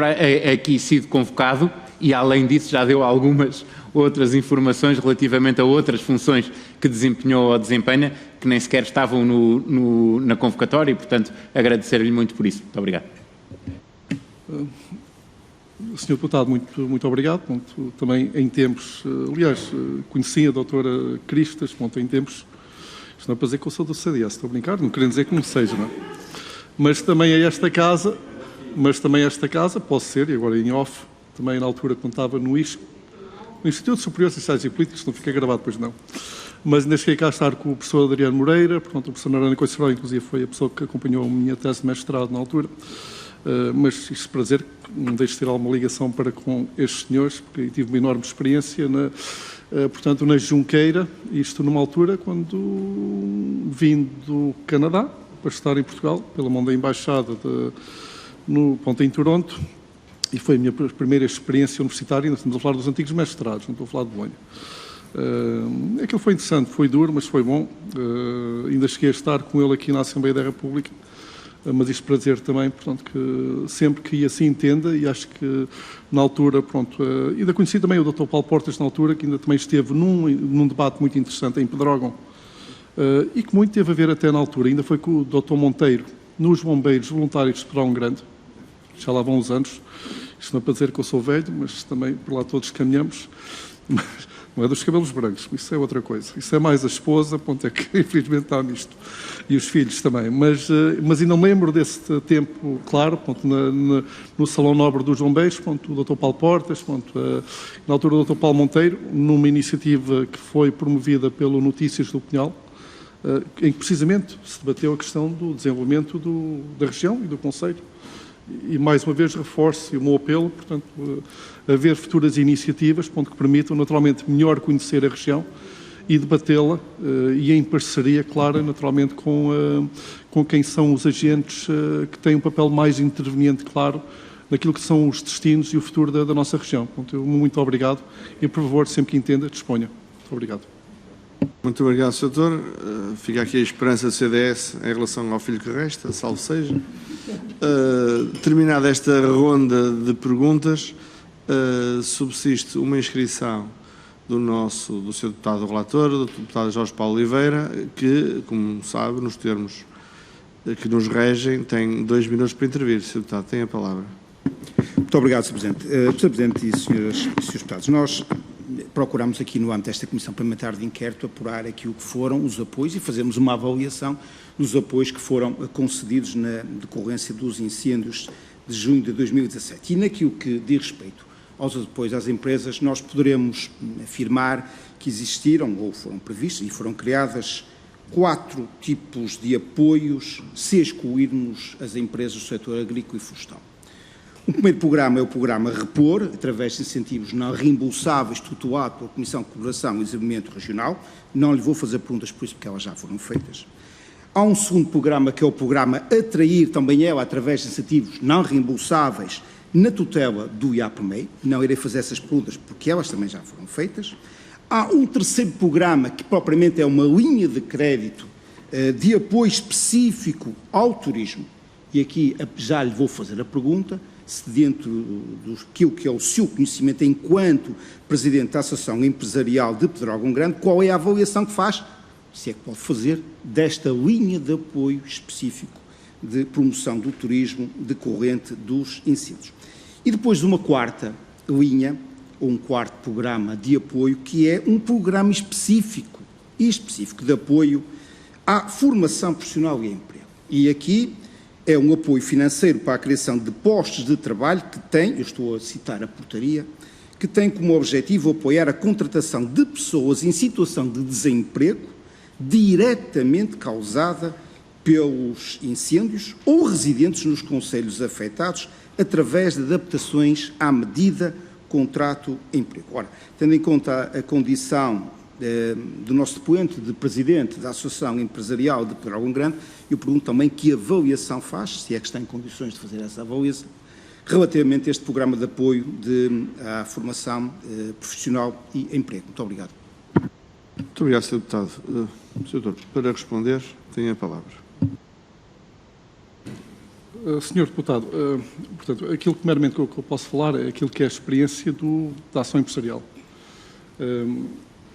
aqui sido convocado, e além disso já deu algumas outras informações relativamente a outras funções que desempenhou ou desempenha, que nem sequer estavam na convocatória, e portanto agradecer-lhe muito por isso. Muito obrigado. Sr. Deputado, muito obrigado. Também em tempos, aliás, conheci a doutora Cristas, em tempos, isto não é para dizer que eu sou do CDS, estou a brincar, não querendo dizer que não seja, não é? Mas também a esta casa, posso ser, e agora em off, também na altura quando estava no ISCO, no Instituto Superior de Ciências e Políticas, não fica gravado, pois não. Mas ainda cheguei cá a estar com o professor Adriano Moreira, portanto, o professor Narana Conceição, inclusive foi a pessoa que acompanhou a minha tese de mestrado na altura. Mas isto para dizer que não deixo de ter alguma ligação para com estes senhores, porque tive uma enorme experiência na Junqueira, isto numa altura quando vim do Canadá para estar em Portugal, pela mão da Embaixada em Toronto, e foi a minha primeira experiência universitária. Ainda estamos a falar dos antigos mestrados, não estou a falar de Bolonha. Aquilo foi interessante, foi duro, mas foi bom. Ainda cheguei a estar com ele aqui na Assembleia da República, mas isto para dizer também, portanto, que sempre que assim entenda, e acho que na altura, ainda conheci também o Dr. Paulo Portas na altura, que ainda também esteve num debate muito interessante em Pedrógão, e que muito teve a ver até na altura, ainda foi com o Dr. Monteiro, nos Bombeiros Voluntários de Pedrógão Grande, já lá vão uns anos. Isto não é para dizer que eu sou velho, mas também por lá todos caminhamos. Mas não é dos cabelos brancos, isso é outra coisa. Isso é mais a esposa, é que infelizmente está nisto. E os filhos também. Mas ainda me lembro desse tempo, claro, no Salão Nobre dos Bombeiros, o Dr. Paulo Portas, na altura o Dr. Paulo Monteiro, numa iniciativa que foi promovida pelo Notícias do Pinhal, em que precisamente se debateu a questão do desenvolvimento da região e do concelho. E, mais uma vez, reforço o meu apelo, portanto, haver futuras iniciativas que permitam, naturalmente, melhor conhecer a região e debatê-la, e em parceria, claro, naturalmente, com quem são os agentes que têm um papel mais interveniente, claro, naquilo que são os destinos e o futuro da nossa região. Portanto, muito obrigado e, por favor, sempre que entenda, disponha. Muito obrigado. Muito obrigado, Sr. Doutor. Fica aqui a esperança do CDS em relação ao filho que resta, salvo seja. Terminada esta ronda de perguntas, subsiste uma inscrição do Sr. Deputado Relator, do Deputado Jorge Paulo Oliveira, que, como sabe, nos termos que nos regem, tem 2 minutos para intervir. Sr. Deputado, tem a palavra. Muito obrigado, Sr. Presidente. Sr. Presidente e senhores deputados, nós procuramos aqui no âmbito desta Comissão Parlamentar de Inquérito apurar aqui o que foram os apoios e fazermos uma avaliação dos apoios que foram concedidos na decorrência dos incêndios de junho de 2017. E naquilo que diz respeito aos apoios às empresas, nós poderemos afirmar que existiram ou foram previstos e foram criadas 4 tipos de apoios, se excluirmos as empresas do setor agrícola e florestal. O primeiro programa é o programa Repor, através de incentivos não reembolsáveis, tutelado pela Comissão de Cooperação e Desenvolvimento Regional. Não lhe vou fazer perguntas por isso, porque elas já foram feitas. Há um segundo programa, que é o programa Atrair, também ela, através de incentivos não reembolsáveis, na tutela do IAPMEI. Não irei fazer essas perguntas, porque elas também já foram feitas. Há um terceiro programa, que propriamente é uma linha de crédito de apoio específico ao turismo. E aqui já lhe vou fazer a pergunta, se dentro daquilo que é o seu conhecimento enquanto Presidente da Associação Empresarial de Pedrógão Grande, qual é a avaliação que faz, se é que pode fazer, desta linha de apoio específico de promoção do turismo decorrente dos incêndios. E depois uma quarta linha, ou um quarto programa de apoio, que é um programa específico de apoio à formação profissional e emprego. E aqui é um apoio financeiro para a criação de postos de trabalho que tem, eu estou a citar a portaria, que tem como objetivo apoiar a contratação de pessoas em situação de desemprego diretamente causada pelos incêndios ou residentes nos concelhos afetados através de adaptações à medida contrato-emprego. Ora, tendo em conta a condição do nosso depoente de Presidente da Associação Empresarial de Pedrógão Grande, eu pergunto também que avaliação faz, se é que está em condições de fazer essa avaliação, relativamente a este programa de apoio à formação profissional e emprego. Muito obrigado. Muito obrigado, Sr. Deputado. Sr. Doutor, para responder, tem a palavra. Senhor Deputado, portanto, aquilo que meramente que eu posso falar é aquilo que é a experiência da ação empresarial.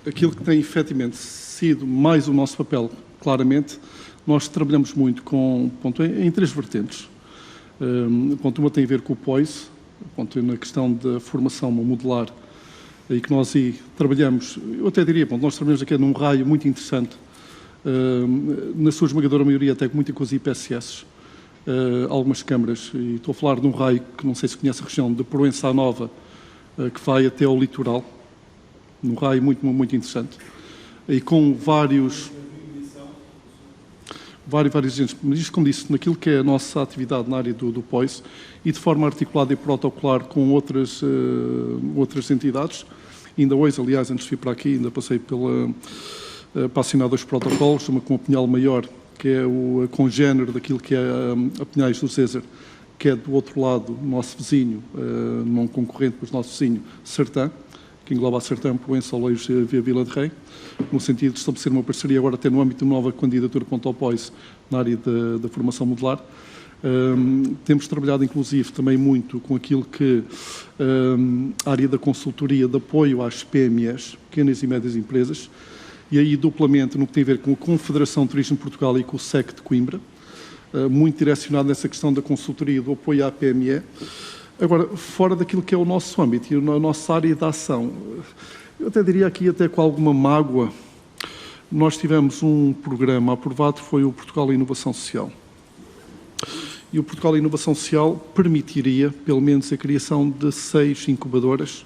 Aquilo que tem efetivamente sido mais o nosso papel, claramente, nós trabalhamos muito em 3 vertentes. Ponto 1 tem a ver com o POIS, ponto na questão da formação modular, e que nós aí trabalhamos, eu até diria, nós trabalhamos aqui num raio muito interessante, na sua esmagadora maioria até muito com as IPSS, algumas câmaras, e estou a falar de um raio que não sei se conhece a região de Proença à Nova, que vai até ao litoral, num raio muito, muito interessante, e com vários agentes, mas isto, como disse, naquilo que é a nossa atividade na área do POIS, e de forma articulada e protocolar com outras entidades. Ainda hoje, aliás, antes de vir para aqui, ainda passei para assinar 2 protocolos, uma com a Pinhal Maior, que é o congénero daquilo que é a Pinhais do César, que é do outro lado, nosso vizinho, não concorrente, mas nosso vizinho, Sertã, que engloba a Sertã, Proença, Oleiros e a Vila de Rei, no sentido de estabelecer uma parceria agora até no âmbito de uma nova candidatura para o POIS na área da formação modular. Temos trabalhado, inclusive, também muito com aquilo que a área da consultoria de apoio às PMEs, pequenas e médias empresas, e aí duplamente no que tem a ver com a Confederação de Turismo de Portugal e com o SEC de Coimbra, muito direcionado nessa questão da consultoria do apoio à PME. Agora, fora daquilo que é o nosso âmbito e a nossa área de ação, eu até diria aqui, até com alguma mágoa, nós tivemos um programa aprovado, foi o Portugal Inovação Social. E o Portugal Inovação Social permitiria, pelo menos, a criação de 6 incubadoras,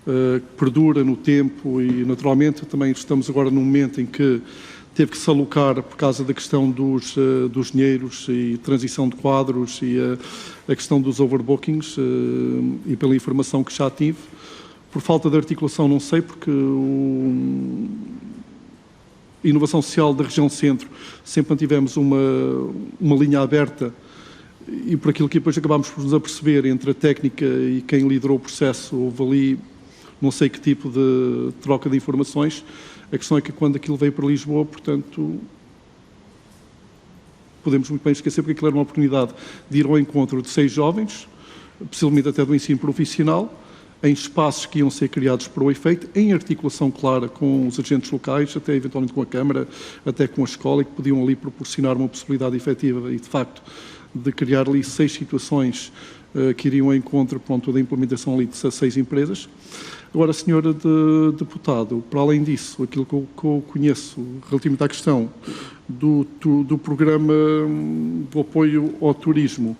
que perdura no tempo e, naturalmente, também estamos agora num momento em que teve que se alocar por causa da questão dos dinheiros e transição de quadros e a questão dos overbookings e pela informação que já tive. Por falta de articulação, não sei, porque a inovação social da região centro sempre mantivemos uma linha aberta e por aquilo que depois acabámos por nos aperceber entre a técnica e quem liderou o processo, houve ali não sei que tipo de troca de informações. A questão é que quando aquilo veio para Lisboa, portanto, podemos muito bem esquecer, porque aquilo era uma oportunidade de ir ao encontro de 6 jovens, possivelmente até do ensino profissional, em espaços que iam ser criados para o efeito, em articulação clara com os agentes locais, até eventualmente com a Câmara, até com a escola, e que podiam ali proporcionar uma possibilidade efetiva e, de facto, de criar ali 6 situações que iriam ao encontro, pronto, da implementação ali de 16 empresas. Agora, senhora deputado, para além disso, aquilo que eu conheço relativamente à questão do programa do apoio ao turismo,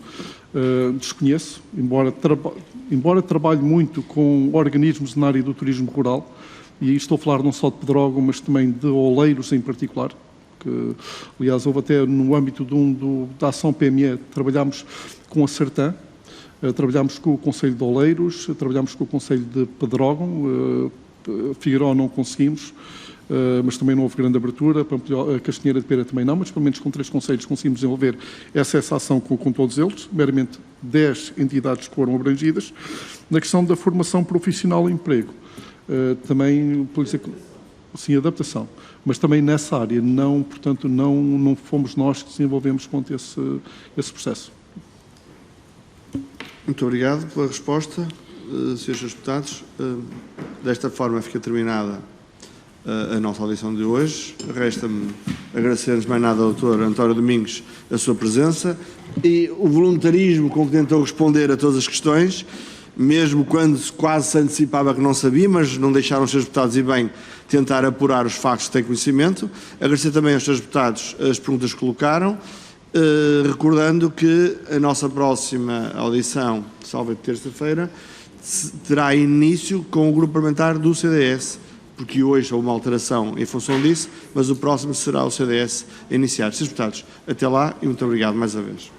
desconheço, embora trabalhe muito com organismos na área do turismo rural, e estou a falar não só de Pedrógão, mas também de Oleiros em particular, que, aliás, houve até no âmbito da ação PME, trabalhámos com a Sertã, trabalhámos com o Conselho de Oleiros, trabalhámos com o Conselho de Pedrógão, Figueiró não conseguimos, mas também não houve grande abertura, a Castanheira de Pera também não, mas pelo menos com 3 conselhos conseguimos desenvolver essa ação com todos eles, meramente 10 entidades que foram abrangidas. Na questão da formação profissional e emprego, também, sim, adaptação, mas também nessa área, não, portanto, não fomos nós que desenvolvemos esse processo. Muito obrigado pela resposta, Srs. Deputados. Desta forma fica terminada a nossa audição de hoje. Resta-me agradecer-nos mais nada ao Dr. António Domingos a sua presença e o voluntarismo com que tentou responder a todas as questões, mesmo quando quase se antecipava que não sabia, mas não deixaram os Srs. Deputados e bem tentar apurar os factos que têm conhecimento. Agradecer também aos Srs. Deputados as perguntas que colocaram, recordando que a nossa próxima audição, salvo de terça-feira, terá início com o grupo parlamentar do CDS, porque hoje houve uma alteração em função disso, mas o próximo será o CDS a iniciar. Srs. Deputados, até lá e muito obrigado mais uma vez.